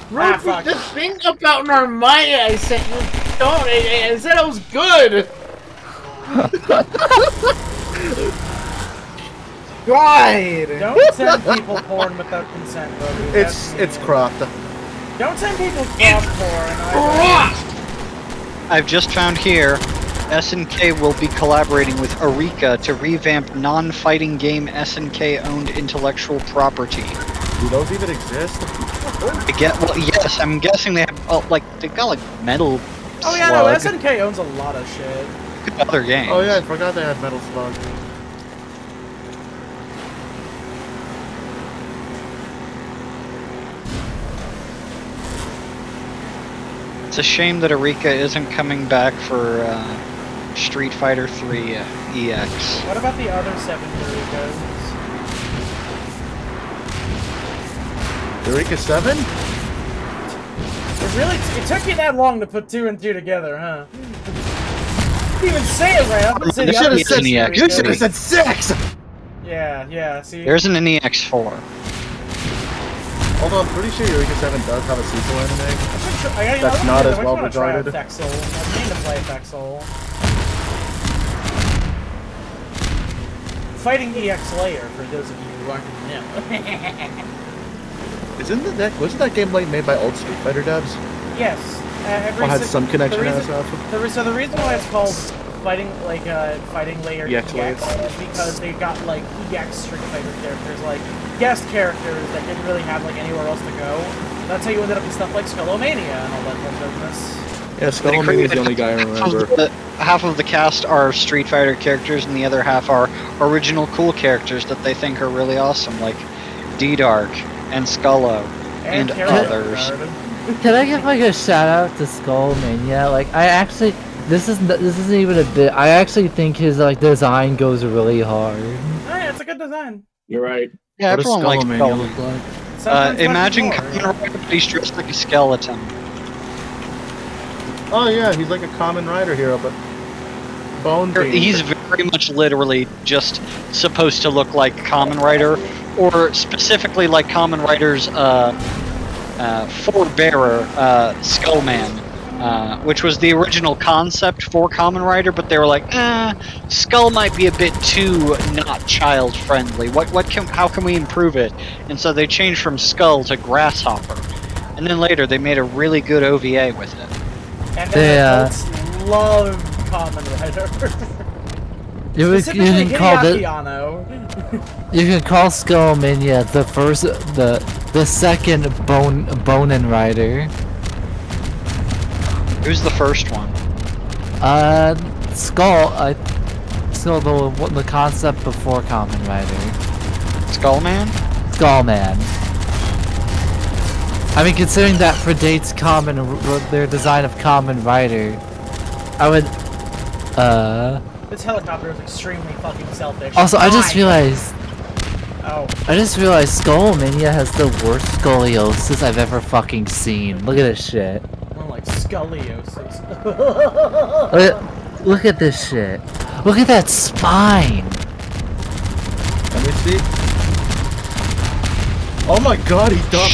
Bro, the thing about Narmaya I said you don't, I said it was good! God! Don't send people porn without consent, bro. It's cropped. Don't send people cropped porn. I've just found here, SNK will be collaborating with Arika to revamp non-fighting game SNK-owned intellectual property. Do those even exist? Well, yes, I'm guessing they have. Oh, like they got like Metal. Oh yeah, no, SNK owns a lot of shit. Other games. Oh yeah, I forgot they had Metal Slug. It's a shame that Arika isn't coming back for Street Fighter 3 EX. What about the other 7 Arikas? Eureka 7? It took you that long to put 2 and 2 together, huh? You didn't even say it right. You should have said 6! Yeah, see? There's an EX4. Although I'm pretty sure Eureka 7 does have a sequel anime. That's not as well regarded. I mean to play Fexel. Fighting EX Layer, for those of you who aren't know. Wasn't that game like made by old Street Fighter devs? Yes. Or had some connection to so the reason why it's called Fighting Layer EX is because they got like EX Street Fighter characters, like guest characters that didn't really have like anywhere else to go. That's how you ended up with stuff like Skullomania and all that fun business. Yeah, Skullomania is the only guy I remember. Half of the cast are Street Fighter characters, and the other half are original cool characters that they think are really awesome, like D-Dark and Skullo and others. Can I give like a shout out to Skullomania? Like, I actually, this isn't even a bit. I actually think his like design goes really hard. Oh, yeah, it's a good design. You're right. Yeah, What does everyone likes Skullomania Skullomania. look like? Imagine Kamen Rider, but he's dressed like a skeleton. Oh yeah, he's like a Kamen Rider hero, but bone. He's very much literally just supposed to look like Kamen Rider, or specifically like Kamen Rider's forebearer, Skullman, which was the original concept for Kamen Rider, but they were like, Skull might be a bit too not child friendly. How can we improve it? And so they changed from Skull to Grasshopper, and then later they made a really good OVA with it. And then adults love Kamen Rider. You can call it. Yano. You can call Skullomania the second Bonin Rider. Who's the first one? Skull. Still the concept before Kamen Rider. Skullman. Skullman. I mean, considering that predates their design of Kamen Rider, I would. This helicopter is extremely fucking selfish. Also, I just realized. Oh. I just realized Skullomania has the worst scoliosis I've ever fucking seen. Look at this shit. More like scoliosis. Look at this shit. Look at that spine. Let me see. Oh my god, he does.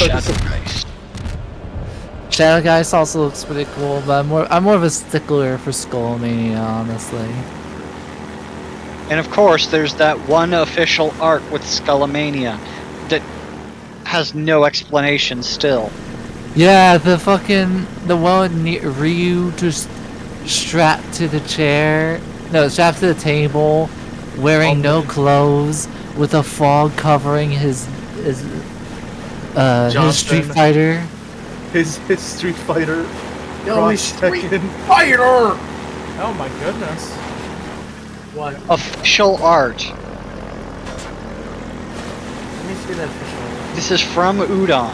Shadow Geist also looks pretty cool, but I'm more of a stickler for Skullomania, honestly. And of course, there's that one official arc with Skullomania that has no explanation still. Yeah, the one Ryu just strapped to the chair. No, strapped to the table, wearing no clothes, with a fog covering his Street Fighter. His Street Fighter. Yo, Street Fighter! Oh my goodness. What? Official art. Let me see that official art. This is from Udon.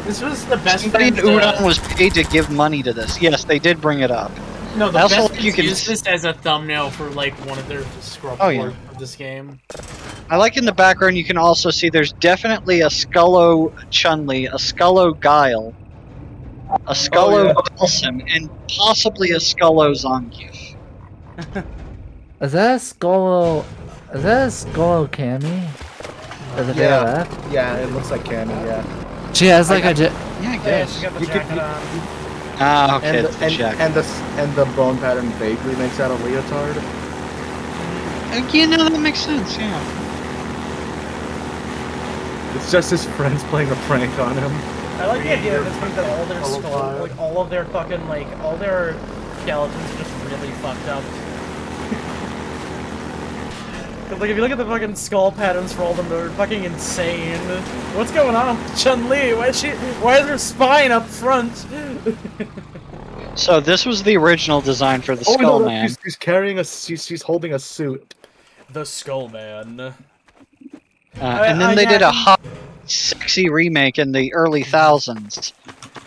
This was the best Somebody in thing Udon was paid to give money to this. Yes, they did bring it up. No, the I also best like you can use this as a thumbnail for like one of their scrub boards of this game. I like in the background you can also see there's definitely a Skullo Chun-Li, a Skullo Guile, a Skullo Dhalsim, and possibly a Skullo Zangief. Is that a Skullo Cammy? Yeah, it looks like Cammy, yeah. She has like I guess. She got the jacket on. Ah, okay, And it's the jacket. and the bone pattern vaguely makes out a leotard. Yeah, no, that makes sense, yeah. It's just his friends playing a prank on him. I like the idea that all their skull, like all of their fucking all their skeletons are just really fucked up. Cause like if you look at the fucking skull patterns for all of them, they're fucking insane. What's going on with Chun-Li? Why is her spine up front? So this was the original design for the Skull Man. She's carrying she's holding a suit. The Skull Man. And then they did a hot, sexy remake in the early thousands.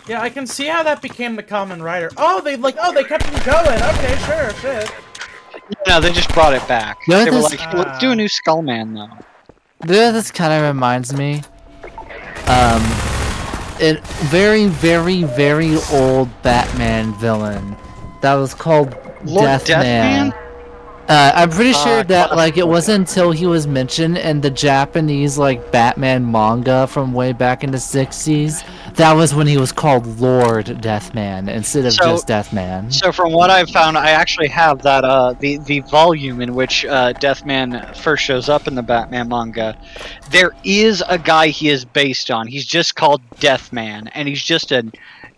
Yeah, I can see how that became the Kamen Rider. Oh, they kept him going. Okay, sure, shit. No, they just brought it back. Yeah, they were like, let's do a new Skull Man, though. Yeah, this kind of reminds me. A very, very, very old Batman villain that was called Lord Deathman. I'm pretty sure that like it wasn't until he was mentioned in the Japanese like Batman manga from way back in the 60s that was when he was called Lord Deathman instead of just Deathman. So from what I've found, I actually have that the volume in which Deathman first shows up in the Batman manga. There is a guy he is based on. He's just called Deathman, and he's just a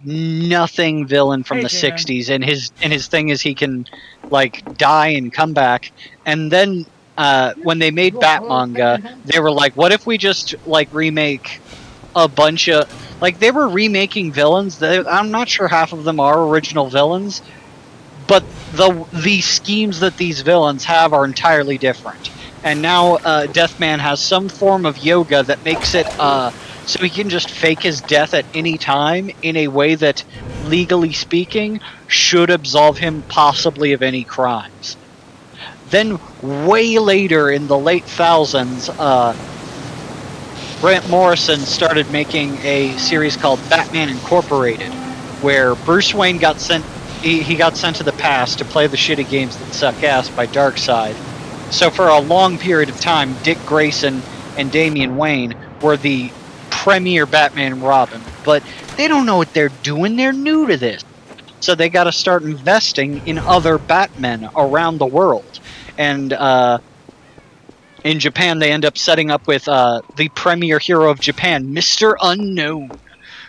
nothing villain from the 60s, and his thing is he can like die and come back. And then when they made Bat manga, they were like, what if we just like remake a bunch of like they were remaking villains. I'm not sure half of them are original villains, but the schemes that these villains have are entirely different. And now Deathman has some form of yoga that makes it so he can just fake his death at any time in a way that, legally speaking, should absolve him possibly of any crimes. Then, way later in the late thousands, Grant Morrison started making a series called Batman Incorporated, where Bruce Wayne got sent. He got sent to the past to play the shitty games that suck ass by Darkseid. So for a long period of time, Dick Grayson and Damian Wayne were the premier Batman and Robin, but they don't know what they're doing. They're new to this, so they got to start investing in other Batmen around the world. And in Japan, they end up setting up with the premier hero of Japan, Mr. Unknown,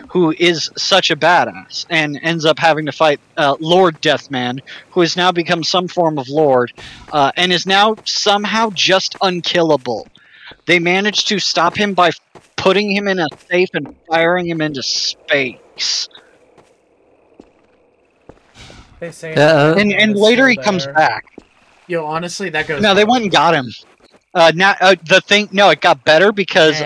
who is such a badass, and ends up having to fight Lord Deathman, who has now become some form of lord, and is now somehow just unkillable. They managed to stop him by putting him in a safe and firing him into space. They say and later he comes back. Yo, honestly, that goes. No, they went and got him. Now it got better because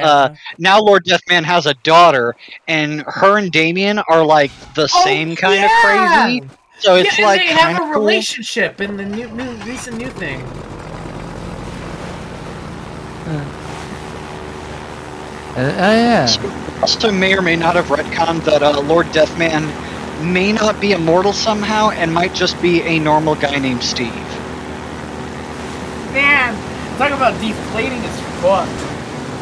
now Lord Deathman has a daughter, and her and Damian are like the same kind of crazy. So it's like they have a relationship in the recent new thing. Yeah. Also may or may not have retconned that Lord Deathman may not be immortal somehow and might just be a normal guy named Steve. Man, talk about deflating as fuck.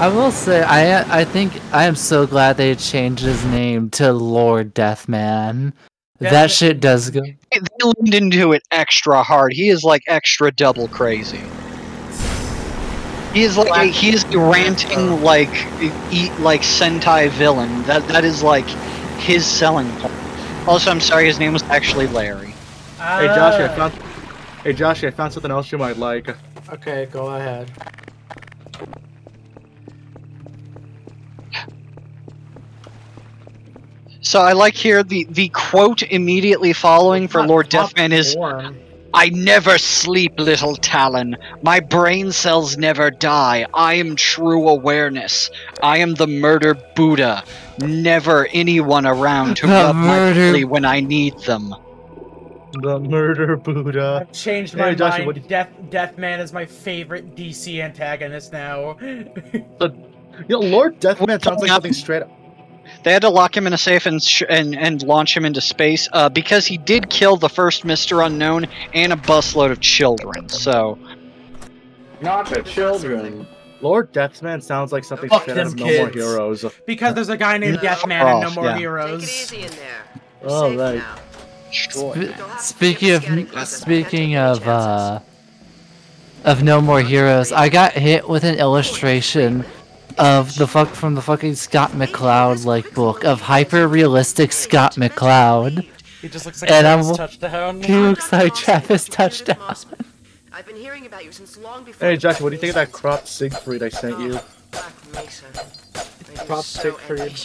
I will say, I think I am so glad they changed his name to Lord Deathman. That shit does go. They leaned into it extra hard. He is like extra double crazy. He is like a ranting like Sentai villain. That is like his selling point. Also, I'm sorry, his name was actually Larry. Hey Josh, I found something else you might like. Okay, go ahead. So I like here the quote immediately following for Lord Deathman is, "I never sleep, little Talon. My brain cells never die. I am true awareness. I am the murder Buddha. Never anyone around to rub my belly when I need them." The murder Buddha. I've changed my mind. Deathman is my favorite DC antagonist now. Lord Deathman sounds like something straight up. They had to lock him in a safe and launch him into space because he did kill the first Mr. Unknown and a busload of children. So, not the children. Lord Deathman sounds like something straight out of No More Heroes. Because there's a guy named Deathman in No More Heroes. Take it easy in there. Oh right. Speaking of No More Heroes, I got hit with an illustration of the fucking Scott McCloud like book of hyper realistic Scott McCloud. He just looks like Travis Touchdown. He looks like Travis Touchdown. I've been hearing about you since long before. Hey Josh, what do you think of that cropped Siegfried I sent you? Cropped Siegfried.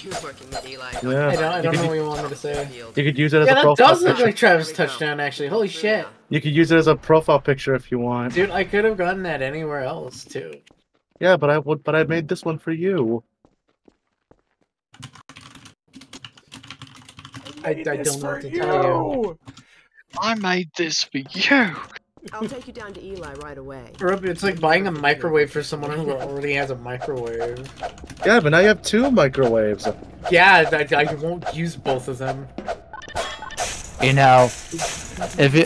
Yeah. I don't know what you want me to say. You could use it as a profile that does look picture. like Travis Touchdown, actually. Holy shit. You could use it as a profile picture if you want. Dude, I could have gotten that anywhere else too. Yeah, but I made this one for you. I don't know what to tell you. I made this for you. I'll take you down to Eli right away. It's like buying a microwave for someone who already has a microwave. Yeah, but now you have 2 microwaves. Yeah, I won't use both of them. You know, if you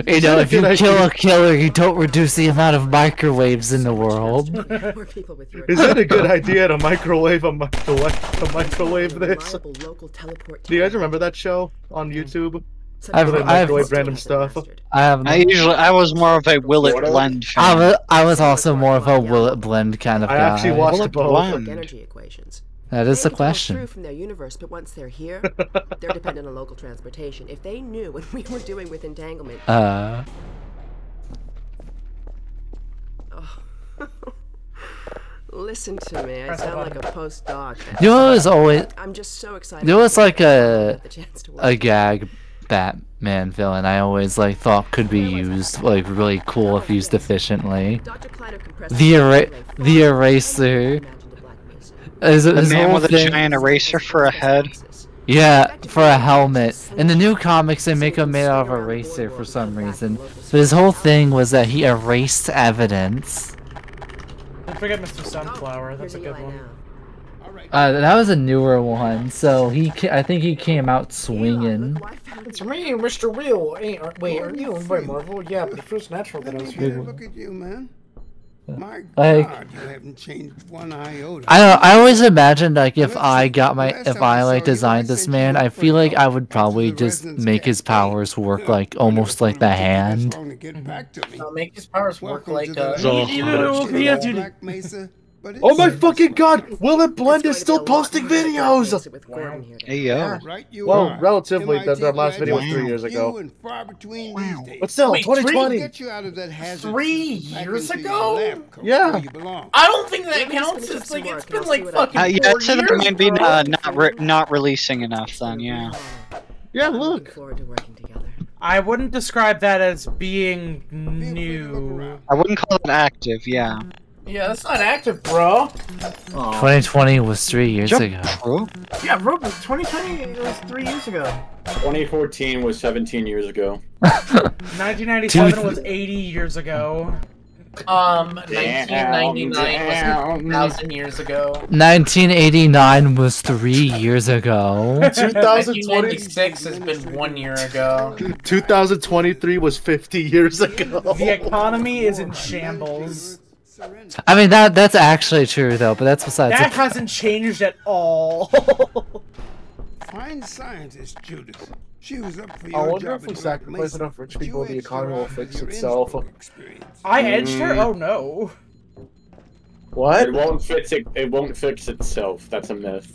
if you kill a killer, you don't reduce the amount of microwaves in the world. Is it a good idea to microwave a microwave this? Do you guys remember that show on YouTube? I've microwave random stuff. I was more of a Will It Blend fan. I was also more of a Will It Blend kind of guy. I actually watched both. That is the question. From their universe, but once they're here, they're dependent on local transportation. If they knew what we were doing with entanglement. Listen to me. I sound like a postdoc. You know, it was always. I'm just so excited. There was like a gag Batman villain I always like thought could be used like really cool if used efficiently. The Eraser. The man with a giant eraser for a head. Yeah, for a helmet. In the new comics, they make him made out of eraser for some reason. But his whole thing was that he erased evidence. Don't forget Mr. Sunflower. That's a good one. That was a newer one, so I think he came out swinging. It's me, Mr. Will. Hey, wait, are you by Marvel? Yeah, but it feels natural that I was here. Look at you, man. My like, God, you haven't changed one iota. I always imagined like if I designed this man, I feel like I would probably just make his powers work like almost like the hand. Make his powers work like Oh my fucking god! Will It Blend is still posting videos! Hey yo. Well, relatively, their last video was 3 years ago. But still, 2020! 3 years ago? Yeah. I don't think that counts. It's like, it's been like fucking 4 yeah, years. it might be not releasing enough then, yeah. Yeah, look. I wouldn't describe that as being new. I wouldn't call it active, yeah. Yeah, that's not active, bro. 2020 was 3 years ago. Yeah, bro, but 2020 was 3 years ago. 2014 was 17 years ago. 1997 was 80 years ago. 1999 was 1,000 years ago. 1989 was 3 years ago. 1996 has been 1 year ago. 2023 was 50 years ago. The economy is in shambles. I mean that's actually true though, but that's besides. That hasn't changed at all. Fine scientist, Judith. She was up for I your wonder job if we at sacrifice Black enough rich people, the economy will fix itself. I edged her? Oh no. What? It won't fix itself. That's a myth.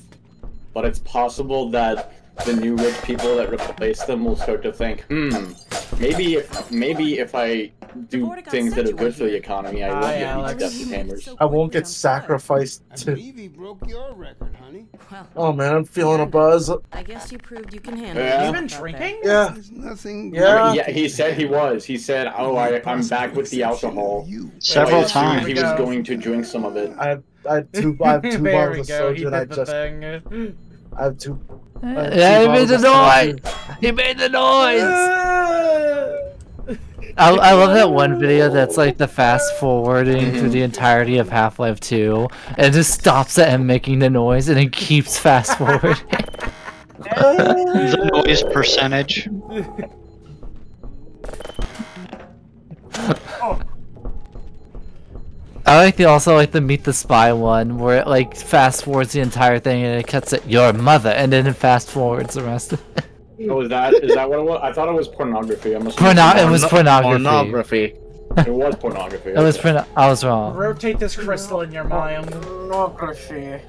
But it's possible that the new rich people that replace them will start to think, maybe if I do things that are good for the economy, I won't get these death hammers. I won't get sacrificed to. I believe he broke your record, honey. Oh man, I'm feeling a buzz. I guess you proved you can handle Yeah. it. You've been drinking? Yeah. There's nothing. Yeah. Yeah, he said he was. He said, "Oh, I'm back with the alcohol." Several I assumed times. he was going to drink some of it. I have two bottles of There we soju go. He and I did the just. thing. I have two. Yeah, he made the noise. He made the noise. I love that one video that's like the fast forwarding through the entirety of Half-Life 2 and it just stops at him making the noise and it keeps fast forwarding. The noise percentage. I like also like the Meet the Spy one where it like fast forwards the entire thing and it cuts at your mother and then it fast forwards the rest of it. Oh, is that what it was? I thought it was pornography. It was pornography. Pornography. It was pornography. It was I was wrong. Rotate this crystal in your mind. Pornography.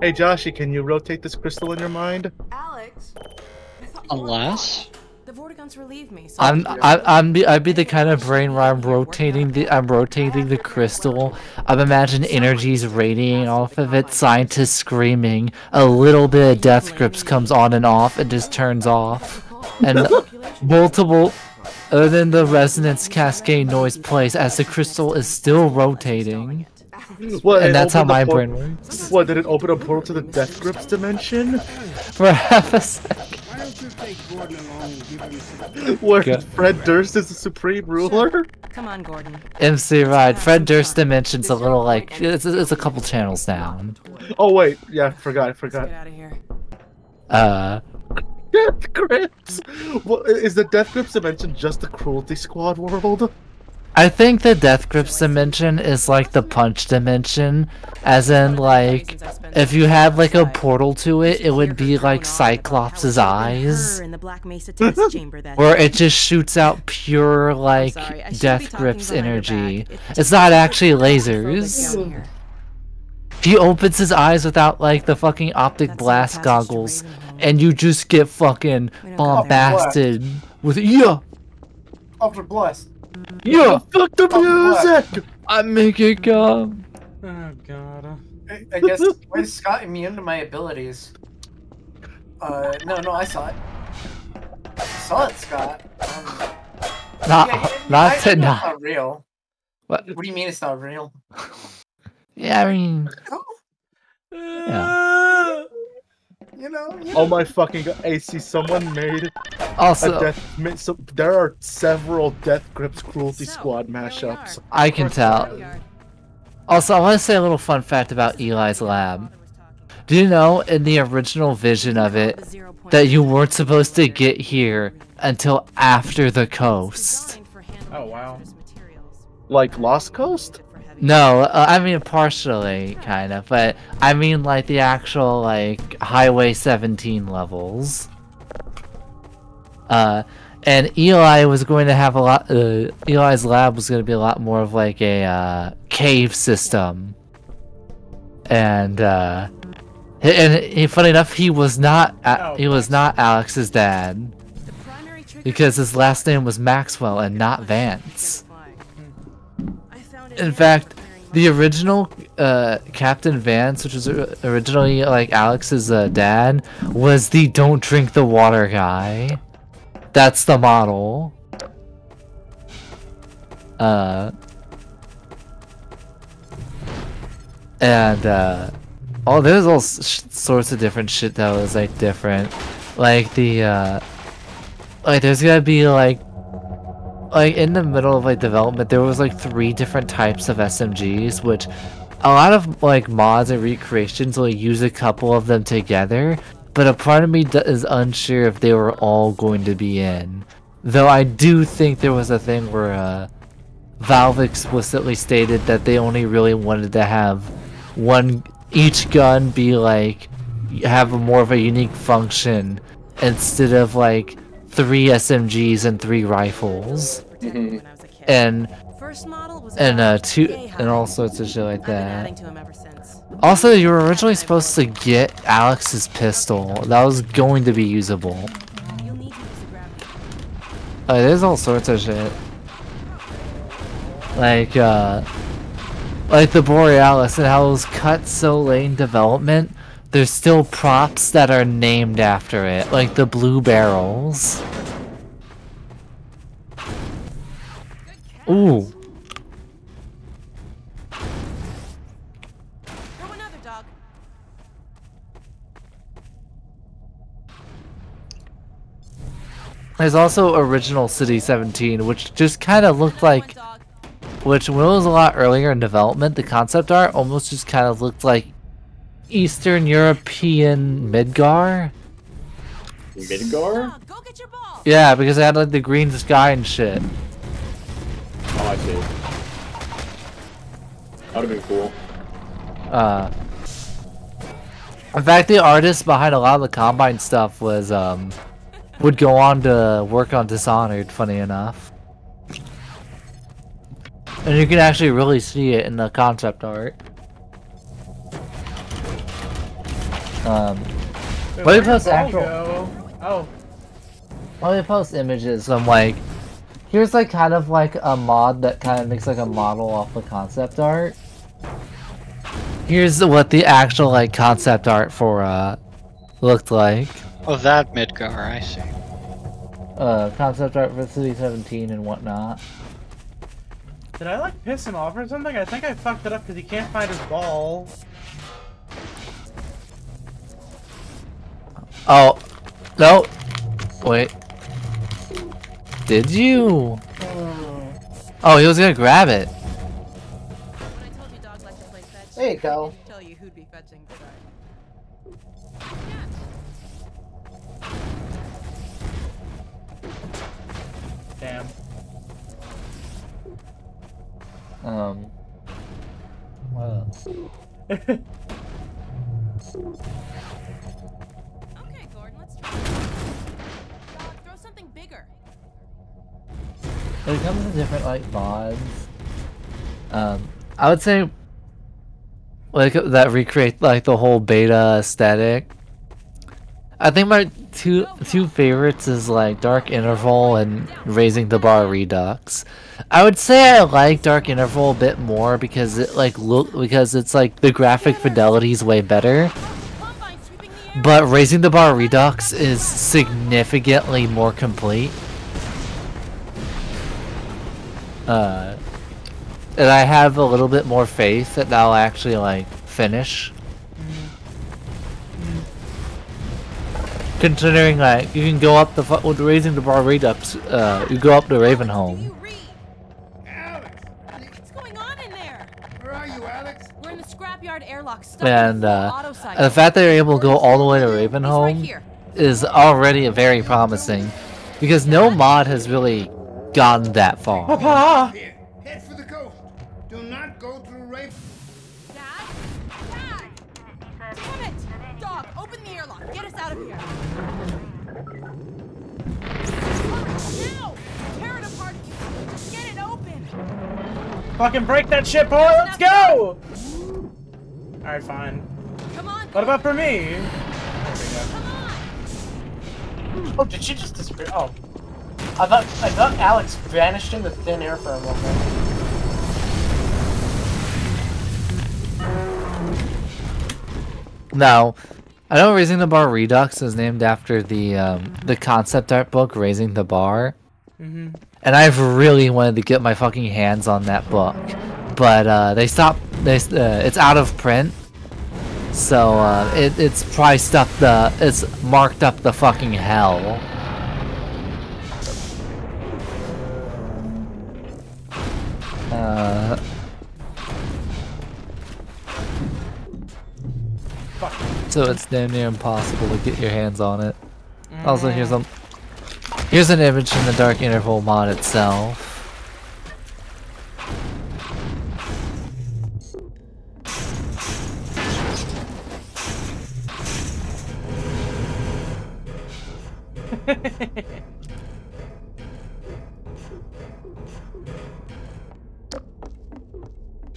Hey Joshy, can you rotate this crystal in your mind? Alex, Unless the Vortigaunts relieve me. So I'd be the kind of brain where I'm rotating the crystal. I'm imagining energies radiating off of it, scientists screaming, a little bit of death grips comes on and off and just turns off. And multiple and then the resonance cascade noise plays as the crystal is still rotating. What, and that's how my brain works. What, did it open a portal to the Death Grips dimension? For half a second. Why don't you take Gordon along and give him some... Where Fred Durst is the supreme ruler? Come on, Gordon. MC Ride. Fred Durst dimension's a little like it's a couple channels down. Oh wait, yeah, I forgot. Let's get out of here. Get Death Grips? What, is the Death Grips dimension just the Cruelty Squad world? I think the Death Grips dimension is like the Punch dimension, as in like, if you had like a portal to it, it would be like Cyclops' eyes, where it just shoots out pure like Death Grips energy. It's not actually lasers. He opens his eyes without like the fucking optic blast goggles, and you just get fucking bombasted with Optic blast. Yeah, fuck the music! I make it come. Oh god. I guess, why is Scott immune to my abilities? No, I saw it. I saw it, Scott. Not it's not real. What do you mean it's not real? Yeah, I mean... Yeah. You know. Oh my fucking god, AC, someone made also there are several Death Grips Cruelty Squad mashups. I can tell. Also, I want to say a little fun fact about Eli's lab. Do you know, in the original vision of it, that you weren't supposed to get here until after the coast? Oh wow. Like Lost Coast? No, I mean partially, kind of, but I mean like the actual like Highway 17 levels. And Eli was going to have a lot. Eli's lab was going to be a lot more of like a cave system, and funny enough, he was not Alex's dad, because his last name was Maxwell and not Vance. In fact, the original Captain Vance, which was originally like Alex's dad, was the "Don't drink the water" guy. That's the model. Oh, there's all sorts of different shit that was like different, like the like there's gonna be like in the middle of like development there was like 3 different types of SMGs, which a lot of like mods and recreations will use a couple of them together, but a part of me is unsure if they were all going to be in. Though I do think there was a thing where Valve explicitly stated that they only really wanted to have each gun be like have more of a unique function instead of like 3 SMGs and 3 rifles, and all sorts of shit like that. Also, you were originally supposed to get Alex's pistol. That was going to be usable. There's all sorts of shit. Like the Borealis and how it was cut so late in development. There's still props that are named after it, like the blue barrels. Ooh. There's also Original City 17, which just kind of looked like, which when it was a lot earlier in development, the concept art almost just kind of looked like Eastern European Midgar? Midgar? Yeah, because it had like the green sky and shit. Oh, I see. That would've been cool. In fact, the artist behind a lot of the Combine stuff was, would go on to work on Dishonored, funny enough. And you can actually really see it in the concept art. Let me post let me post images. I'm like, here's like kind of like a mod that kind of makes like a model off the concept art. Here's what the actual like concept art for looked like. Oh, that Midgar, I see. Concept art for City 17 and whatnot. Did I like piss him off or something? I think I fucked it up because he can't find his ball. Oh, no. Wait. Did you? Oh, he was gonna grab it. There you go. What else? Okay, Gordon, let's try. Throw something bigger. When it comes to different like mods, I would say like that recreate like the whole beta aesthetic. I think my two favorites is like Dark Interval and Raising the Bar Redux. I would say I like Dark Interval a bit more because it because it's like the graphic fidelity is way better. But Raising the Bar Redux is significantly more complete. And I have a little bit more faith that I'll actually like finish. Considering like you can go up the with Raising the Bar Redux, you go up to Ravenholm. What's going on in there? Where are you, Alex? We're in the scrapyard airlock. And the fact that you're able to go all the way to Ravenholm is already very promising, because no mod has really gotten that far. Papa! Here, head for the coast. Do not go through Raven. Dad? Dad! Damn it! Dog, open the airlock. Get us out of here. Now! Tear it apart. Get it open. Fucking break that shit, boy! Let's go! Alright, fine. Come on. What about for me? Oh, did she just disappear? Oh. I thought Alex vanished into thin air for a moment. No, I know Raising the Bar Redux is named after the concept art book Raising the Bar, and I've really wanted to get my fucking hands on that book, but they stopped. It's out of print, so it's priced up it's marked up the fucking hell. So it's damn near impossible to get your hands on it. Also, here's an image from the Dark Interval mod itself.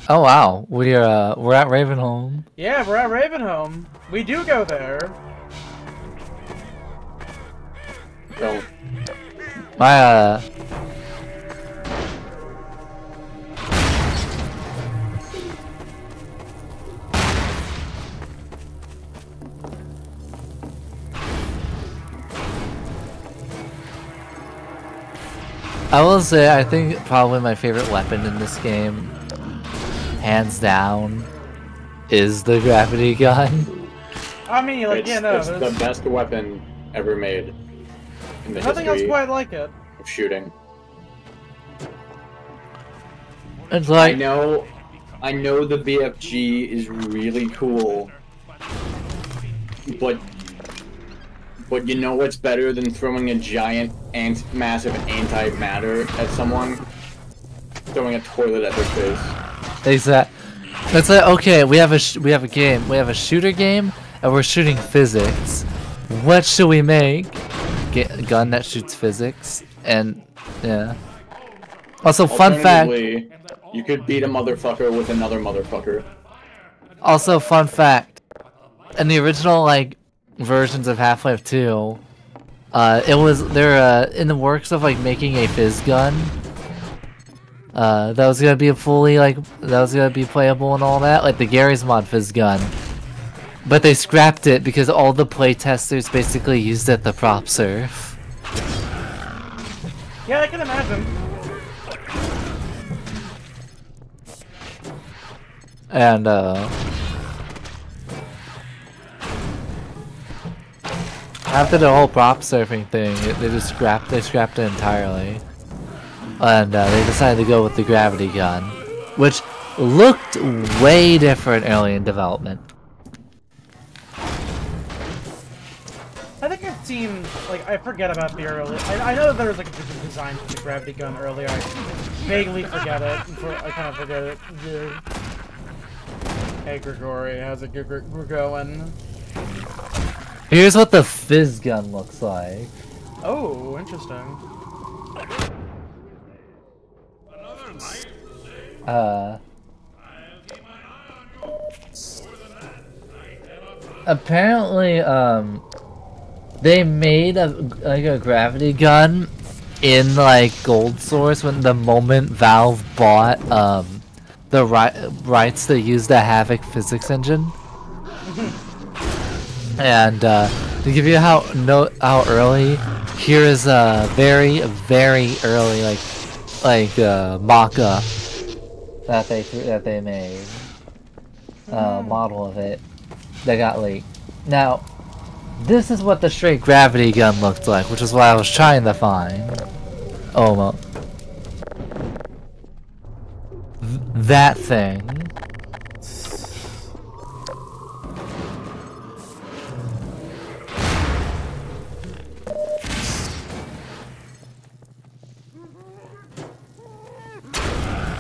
Oh wow, we're at Ravenholm. Yeah, we're at Ravenholm. We do go there. No. My I will say I think probably my favorite weapon in this game, hands down, is the gravity gun. I mean, like, yeah, no, it's the best weapon ever made in the nothing else history quite like it. of shooting. It's like I know the BFG is really cool, but you know what's better than throwing a giant massive antimatter at someone? Throwing a toilet at their face. Exactly. It's like, okay, we have a game, we have a shooter game, and we're shooting physics. What should we make? Get a gun that shoots physics, and yeah. Also, fun fact. You could beat a motherfucker with another motherfucker. Also, fun fact. In the original like versions of Half-Life 2, they're in the works of like making a fizz gun. That was gonna be playable and all that, like the Garry's Mod fizz gun. But they scrapped it because all the playtesters basically used it to prop surf. Yeah, I can imagine. And after the whole prop surfing thing, they scrapped it entirely. And they decided to go with the gravity gun, which looked way different early in development. I think I've seen, like, I forget about the early... I know that there was, like, a different design for the gravity gun earlier. I vaguely forget it. I kind of forget it. Yeah. Hey, Grigori, how's it going? Here's what the fizz gun looks like. Oh, interesting. Apparently, they made a gravity gun in like Gold Source when the moment Valve bought the rights to use the Havoc physics engine. And to give you how early, here is a very early like mock-up that they made, model of it that got leaked. Now, this is what the straight gravity gun looked like, which is what I was trying to find. Oh well. That thing.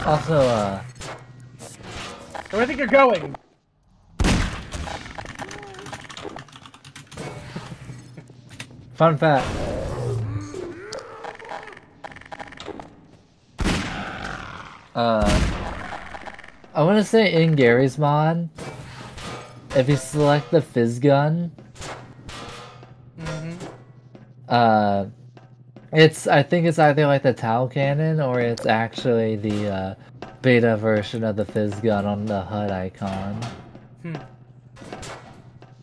Also, where do you think you're going? Fun fact. I want to say in Gary's mod, if you select the fizz gun, I think it's either like the Tau cannon or it's actually the beta version of the fizz gun on the HUD icon.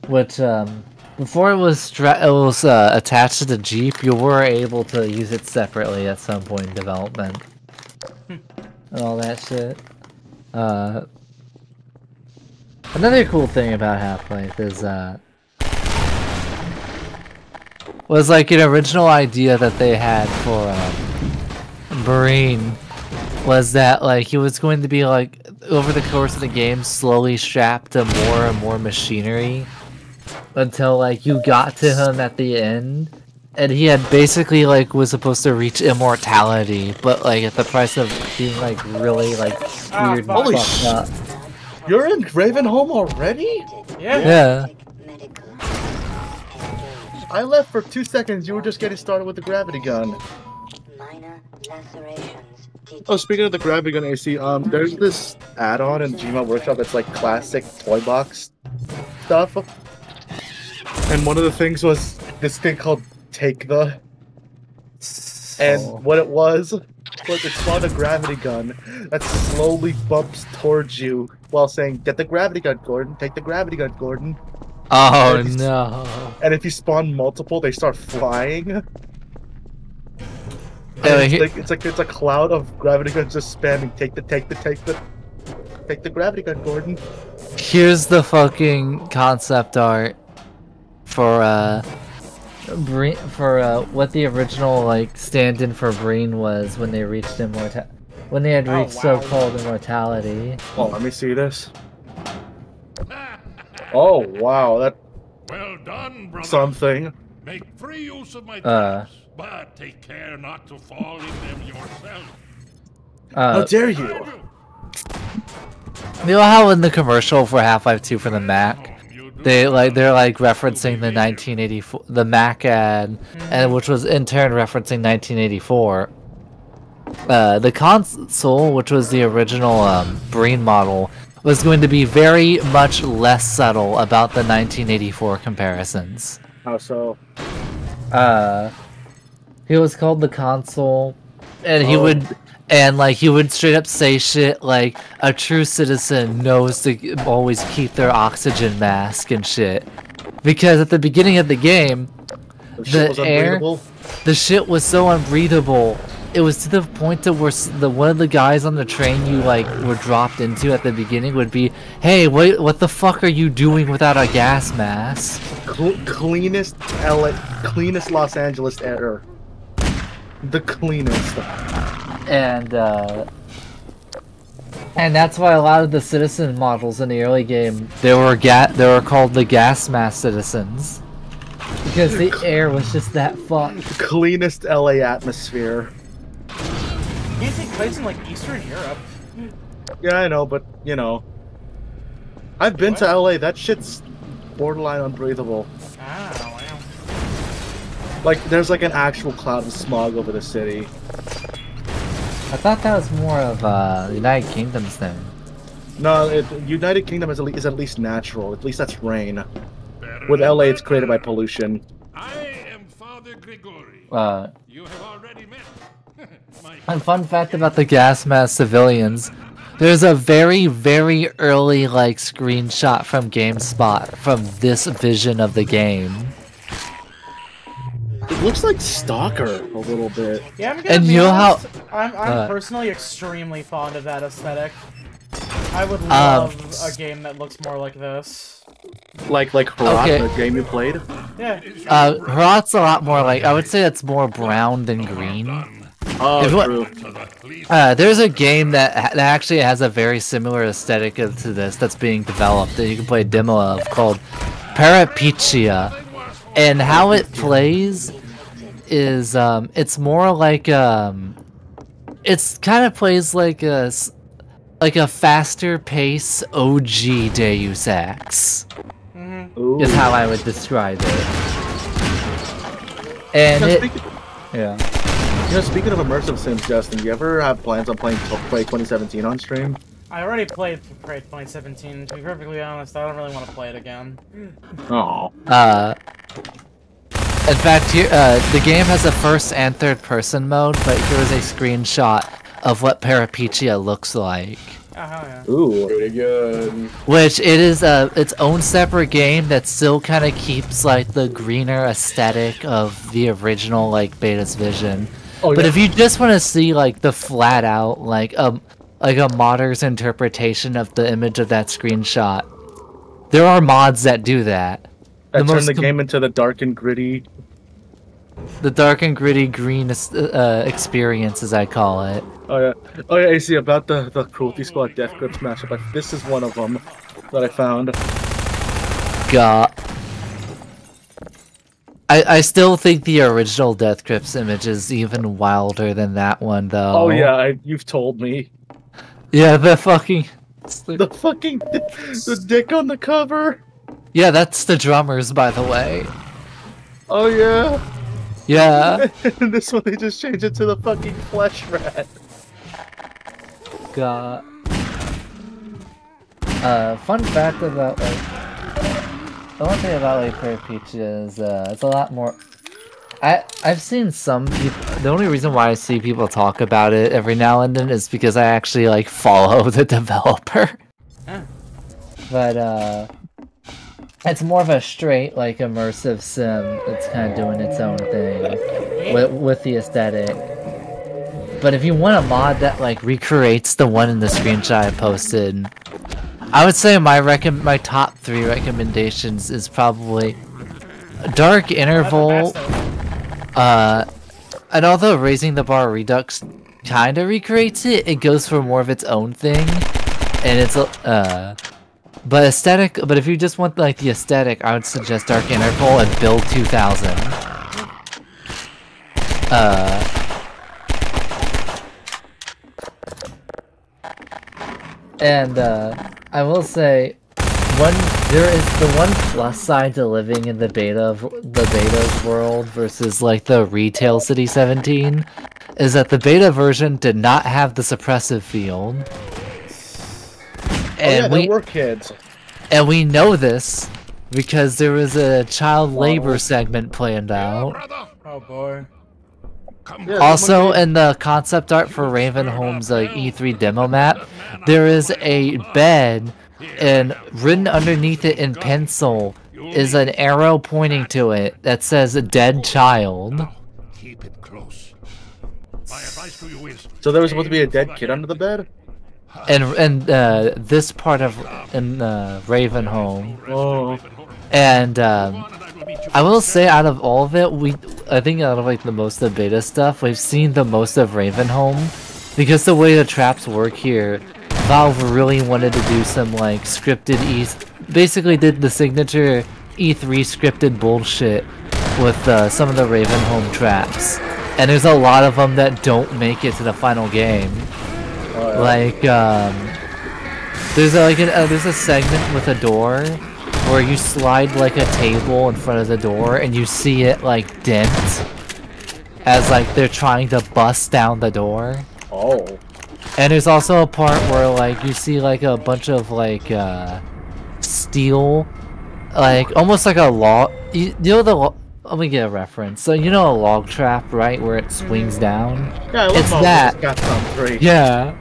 Which before it was attached to the Jeep, you were able to use it separately at some point in development. And all that shit. Another cool thing about Half-Life is was like an original idea that they had for Marine was that like he was going to be like over the course of the game slowly strapped to more and more machinery until like you got to him at the end and he had basically like was supposed to reach immortality but like at the price of being like really like weird and holy fucked up. You're in Ravenholm already? Yeah. I left for 2 seconds. You were just getting started with the gravity gun. Oh, speaking of the gravity gun, AC, there's this add-on in Gmod Workshop that's like classic toy box stuff, and one of the things was this thing called Take the, and what it was it spawned a gravity gun that slowly bumps towards you while saying, "Get the gravity gun, Gordon. Take the gravity gun, Gordon." Oh no! And if you spawn multiple, they start flying. It's a cloud of gravity guns just spamming. Take the gravity gun, Gordon. Here's the fucking concept art for what the original like stand-in for Breen was when they reached when they had reached so-called immortality. Oh, let me see this. Oh wow, that. Well done, brother. Something. Make free use of my traps, but take care not to fall in them yourself. How dare you? You know how in the commercial for Half-Life 2 for the Mac, they're referencing the 1984 Mac ad, and which was in turn referencing 1984. The console, which was the original Breen model, was going to be very much less subtle about the 1984 comparisons. How so? He was called the console, and he would straight up say shit like a true citizen knows to always keep their oxygen mask and shit. Because at the beginning of the game, the shit was so unbreathable. It was to the point to where one of the guys on the train you like were dropped into at the beginning would be, "Hey, what the fuck are you doing without a gas mask?" Cleanest Los Angeles air. The cleanest. And that's why a lot of the citizen models in the early game they were called the gas mask citizens. Because the air was just that fun. Cleanest LA atmosphere. You can't take place in like Eastern Europe. Yeah, I know, but you know, I've been to LA. That shit's borderline unbreathable. Ah, wow. Like, there's like an actual cloud of smog over the city. I thought that was more of the United Kingdom's thing. No, United Kingdom is at least natural. At least that's rain. With LA, it's created by pollution. I am Father Grigori. You have already met. And fun fact about the gas mask civilians. There's a very, very early like screenshot from GameSpot from this vision of the game. It looks like Stalker a little bit. Yeah, I'm gonna and be you know honest, how I'm personally extremely fond of that aesthetic. I would love a game that looks more like this. Like Herat, okay. the game you played? Yeah. Herat's a lot more like, I would say it's more brown than green. Oh, true. There's a game that actually has a very similar aesthetic to this that's being developed that you can play a demo of called Parapecia. And how it plays is it's more like it's kind of plays like a faster pace OG Deus Ex. Is how I would describe it. And yeah. You know, speaking of immersive sims, Justin, do you ever have plans on playing Prey 2017 on stream? I already played Prey 2017. To be perfectly honest, I don't really want to play it again. Oh. In fact, here, the game has a first and third person mode, but here is a screenshot of what Parapecia looks like. Oh, hell yeah. Ooh. Pretty good. Which it is its own separate game that still kind of keeps like the greener aesthetic of the original like Beta's vision. Oh, but yeah. if you just want to see like the flat out like a modder's interpretation of the image of that screenshot, there are mods that do that. Turn the game into the dark and gritty. The dark and gritty green experience, as I call it. Oh yeah, AC, about the Cruelty Squad Death Grips mashup. This is one of them that I found. God. I still think the original Death Grips image is even wilder than that one, though. Oh yeah, you've told me. Yeah, the fucking dick on the cover. Yeah, that's the drummers, by the way. Oh yeah. Yeah. And this one they just changed it to the fucking flesh rat. God. Fun fact about like the one thing about like Parapecia is it's a lot more. I've seen some people. The only reason why I see people talk about it every now and then is because I actually like follow the developer. But it's more of a straight like immersive sim that's kind of doing its own thing with the aesthetic. But if you want a mod that like recreates the one in the screenshot I posted, I would say my top 3 recommendations is probably Dark Interval. And although Raising the Bar Redux kind of recreates it, it goes for more of its own thing, and it's but aesthetic. But if you just want like the aesthetic, I would suggest Dark Interval and Build 2000. And I will say, there is the one plus side to living in the beta's world versus like the retail City 17 is that the beta version did not have the suppressive field. And they were kids. And we know this because there was a child labor segment planned out. Oh boy. Also, in the concept art for Ravenholm's like E3 demo map, there is a bed, and written underneath it in pencil is an arrow pointing to it that says "dead child." Keep it close. My advice to you is So there was supposed to be a dead kid under the bed? And this part of Ravenholm. Oh. And I will say, out of all of it, I think out of like the most of the beta stuff, we've seen the most of Ravenholm, because the way the traps work here, Valve really wanted to do some like scripted basically did the signature E3 scripted bullshit with some of the Ravenholm traps, and there's a lot of them that don't make it to the final game. Like there's a segment with a door where you slide like a table in front of the door and you see it like dent as like they're trying to bust down the door. Oh. And there's also a part where like you see like a bunch of like steel, like almost like a log. You know the let me get a reference. So you know a log trap, right, where it swings down? Yeah, it's that. Got some great. Yeah.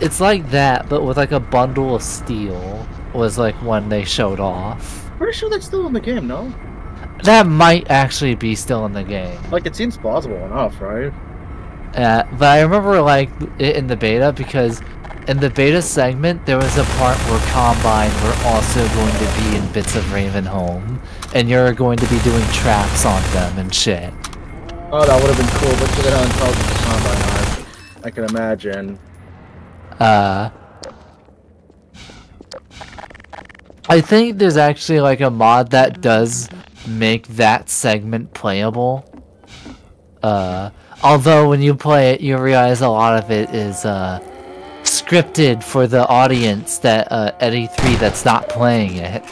It's like that, but with like a bundle of steel was like one they showed off. Pretty sure that's still in the game, no? That might actually be still in the game. Like, it seems plausible enough, right? But I remember like it in the beta, because in the beta segment there was a part where Combine were also going to be in bits of Ravenholm, and you're going to be doing traps on them and shit. Oh, that would have been cool, but look at how intelligent the Combine are. I can imagine. I think there's actually like a mod that does make that segment playable. Although when you play it, you realize a lot of it is scripted for the audience that at E3 that's not playing it.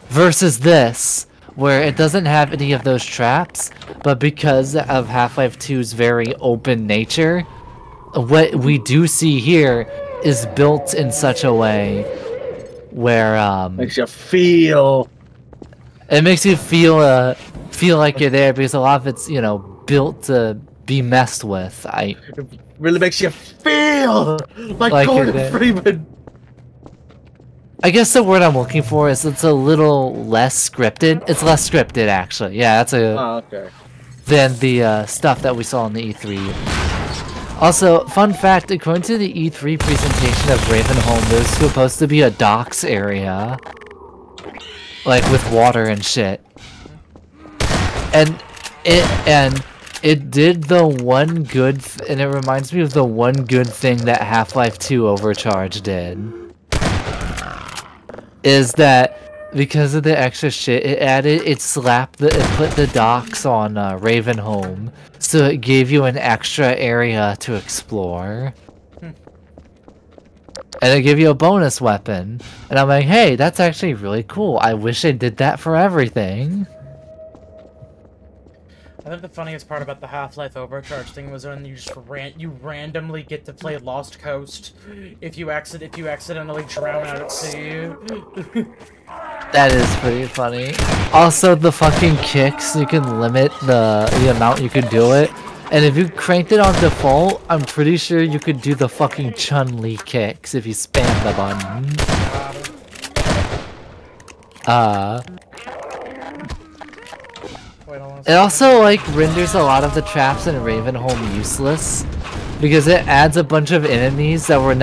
Versus this, where it doesn't have any of those traps, but because of Half-Life 2's very open nature, what we do see here is built in such a way where makes you feel. It makes you feel like you're there, because a lot of it's, you know, built to be messed with. It really makes you feel like Gordon Freeman. I guess the word I'm looking for is it's a little less scripted. It's less scripted, actually. Yeah, that's a. Oh, okay. Than the stuff that we saw in the E3. Also, fun fact, according to the E3 presentation of Ravenholm, there's supposed to be a docks area. Like, with water and shit. And it did the one good, and it reminds me of the one good thing that Half-Life 2 Overcharge did. Is that because of the extra shit it added, it put the docks on Ravenholm, so it gave you an extra area to explore. And it gave you a bonus weapon. And I'm like, hey, that's actually really cool. I wish they did that for everything. I think the funniest part about the Half-Life Overcharge thing was when you just randomly get to play Lost Coast if you accidentally drown out at sea. That is pretty funny. Also, the fucking kicks, you can limit the amount you could do it. And if you cranked it on default, I'm pretty sure you could do the fucking Chun-Li kicks if you spam the button. It also, like, renders a lot of the traps in Ravenholm useless, because it adds a bunch of enemies that were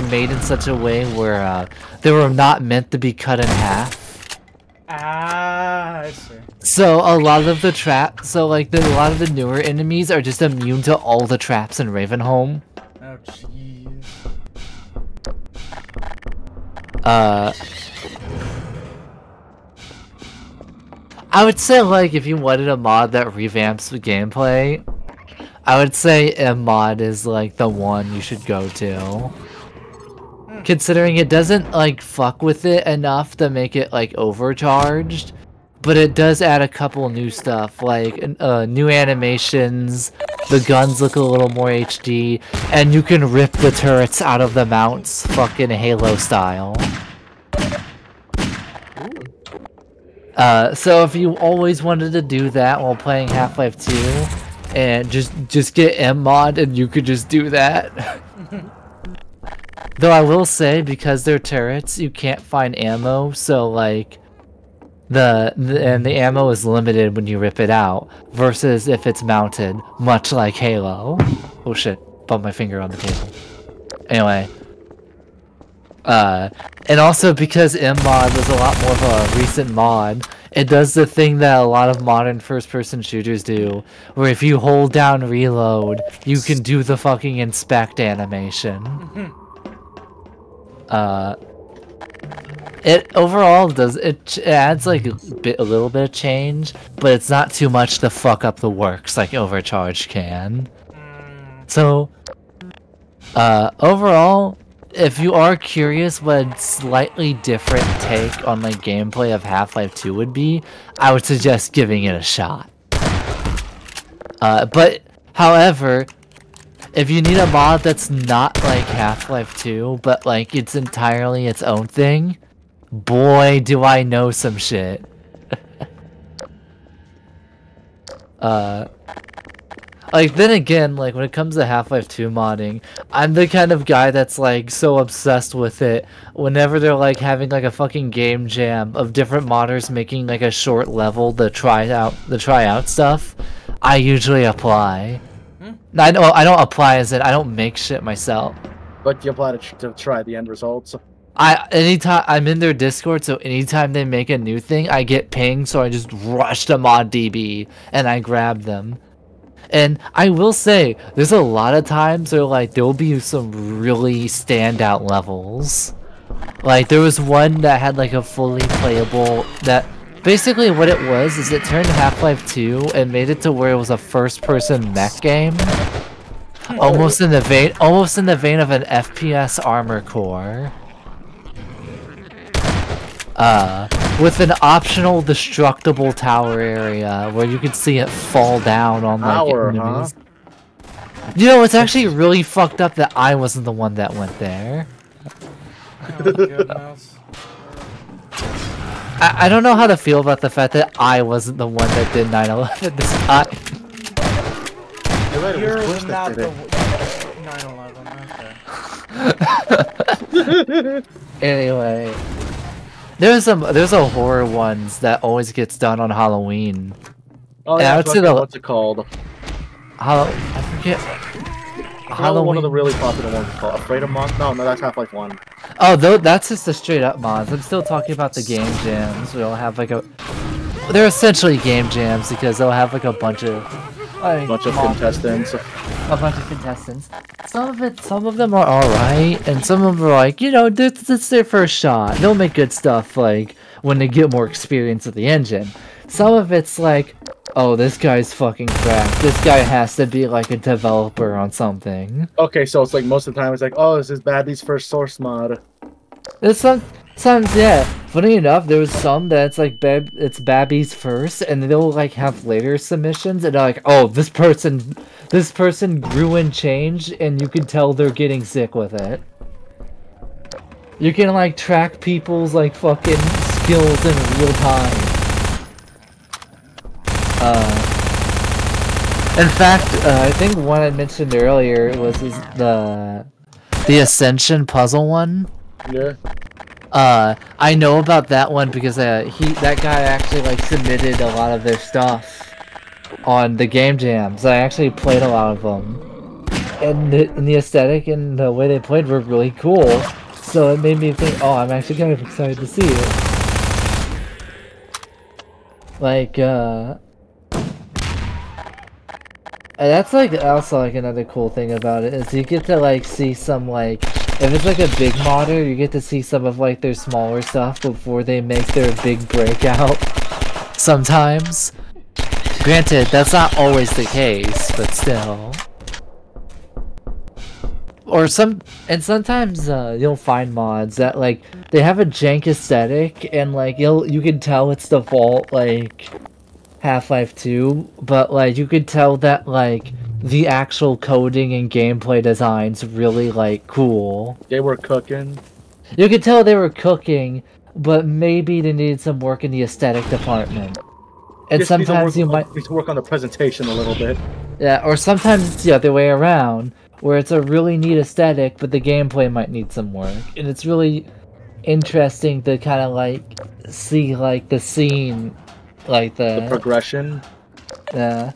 made in such a way where they were not meant to be cut in half. I see. So a lot of the traps, a lot of the newer enemies are just immune to all the traps in Ravenholm. Oh jeez. I would say, like, if you wanted a mod that revamps the gameplay, I would say M-Mod is, like, the one you should go to. Considering it doesn't, like, fuck with it enough to make it, like, overcharged, but it does add a couple new stuff, like, new animations, the guns look a little more HD, and you can rip the turrets out of the mounts, fucking Halo style. So if you always wanted to do that while playing Half-Life 2, and just get M-Mod and you could just do that. Though I will say, because they're turrets, you can't find ammo, so like, the ammo is limited when you rip it out, versus if it's mounted, much like Halo. Oh shit, bumped my finger on the table. Anyway. And also because M-Mod was a lot more of a recent mod, it does the thing that a lot of modern first-person shooters do, where if you hold down reload, you can do the fucking inspect animation. It overall does it adds like a little bit of change, but it's not too much to fuck up the works like Overcharge can. So, overall, if you are curious what a slightly different take on like gameplay of Half-Life 2 would be, I would suggest giving it a shot. But however, if you need a mod that's not like Half-Life 2, but like it's entirely its own thing, boy, do I know some shit. Like, then again, like, when it comes to Half-Life 2 modding, I'm the kind of guy that's, like, so obsessed with it. Whenever they're, like, having, like, a fucking game jam of different modders making, like, a short level to try out stuff, I usually apply. I don't apply as in, I don't make shit myself. But you apply to try the end results. Anytime I'm in their Discord, so anytime they make a new thing, I get pinged, so I just rush to ModDB and I grab them. And I will say, there's a lot of times where like there'll be some really standout levels. Like there was one that had like a fully playable that basically what it was is it turned Half-Life 2 and made it to where it was a first-person mech game. Almost in the vein of an FPS Armored Core. With an optional destructible tower area where you could see it fall down on like enemies. You know, it's actually really fucked up that I wasn't the one that went there. Oh, goodness. I don't know how to feel about the fact that I wasn't the one that did 9/11 this time. You're not the 9/11. Okay. Anyway. There's a horror ones that always gets done on Halloween. Oh yeah, what's it called? I forget. Halloween. One of the really popular ones is called Afraid of Monsters. No, that's Half-Life 1. Oh, that's just the straight up mods. I'm still talking about the game jams. They'll have like they're essentially game jams because they'll have like a bunch of contestants. A bunch of contestants. Some of them are alright, and some of them are like, you know, it's their first shot. They'll make good stuff like when they get more experience with the engine. Some of it's like, oh, this guy's fucking cracked. This guy has to be like a developer on something. Okay, so it's like most of the time it's like, oh, this is Babby's first source mod. There's sometimes, yeah. Funny enough, there was some that's like it's Babby's first, and they'll like have later submissions, and they're like, oh, this person grew and changed, and you can tell they're getting sick with it. You can like track people's like fucking skills in real time. In fact, I think one I mentioned earlier was the Ascension puzzle one. Yeah. I know about that one because that guy actually like submitted a lot of their stuff on the game jams. I actually played a lot of them, and the aesthetic and the way they played were really cool. So it made me think, oh, I'm actually kind of excited to see it. Like, and that's like also like another cool thing about it is you get to like see some like. If it's like a big modder, you get to see some of like their smaller stuff before they make their big breakout. Sometimes. Granted, that's not always the case, but still. Sometimes you'll find mods that like they have a jank aesthetic and like you can tell it's default like Half-Life 2, but like you could tell that like the actual coding and gameplay designs really like cool. They were cooking. You could tell they were cooking, but maybe they needed some work in the aesthetic department. And sometimes you might need to work on the presentation a little bit. Yeah, or sometimes it's the other way around, where it's a really neat aesthetic, but the gameplay might need some work. And it's really interesting to kind of like see like the scene, like the progression. Yeah.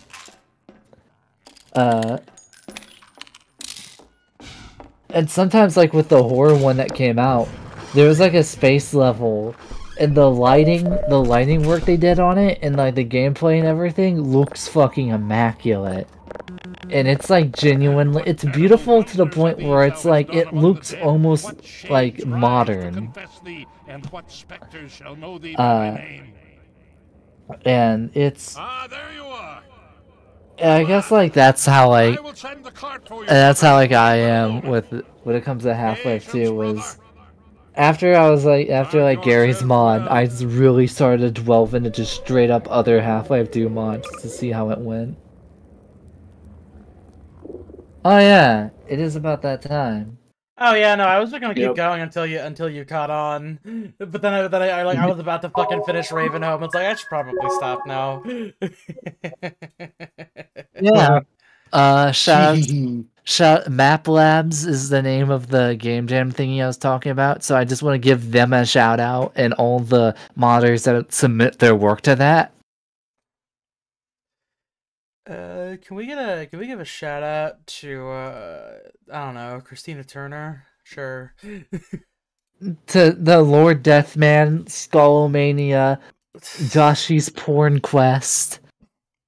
And sometimes like with the horror one that came out, there was like a space level and the lighting work they did on it and like the gameplay and everything looks fucking immaculate. and it's like genuinely, it's beautiful to the point where it's like it looks almost like modern. And it's. I guess like that's how like I am with when it comes to Half-Life 2 was after Gary's mod, I just really started to delve into just straight up other Half-Life 2 mods to see how it went. Oh yeah, it is about that time. Oh yeah, no, I was just gonna keep going until you caught on, but then I was about to fucking finish Ravenholm. It's like I should probably stop now. Yeah. Shout Map Labs is the name of the game jam thingy I was talking about. So I just want to give them a shout out and all the modders that submit their work to that. Can we give a shout out to I don't know, Christina Turner? Sure. To the Lord Deathman, Skullomania, Joshy's Porn Quest,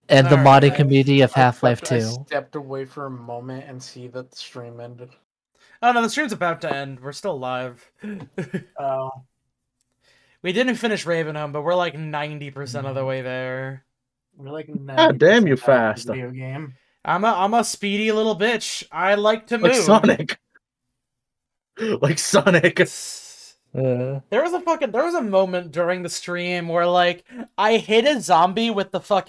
and the modding community of Half-Life 2. I stepped away for a moment and see that the stream ended. Oh no, the stream's about to end. We're still live. Oh. We didn't finish Ravenholm, but we're like 90% of the way there. We're like God damn you fast. Video game. I'm a speedy little bitch. I like to move. Like Sonic. Like Sonic. There was a moment during the stream where like I hit a zombie with a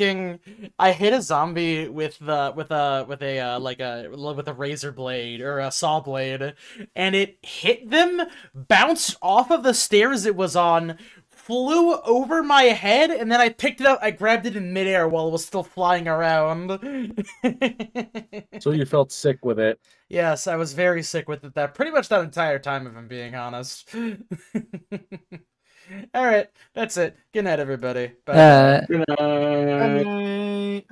razor blade or a saw blade, and it hit them, bounced off of the stairs it was on, flew over my head, and then I picked it up. I grabbed it in midair while it was still flying around. So you felt sick with it. Yes, I was very sick with it pretty much that entire time, if I'm being honest. Alright, that's it. Good night, everybody. Bye. Good night.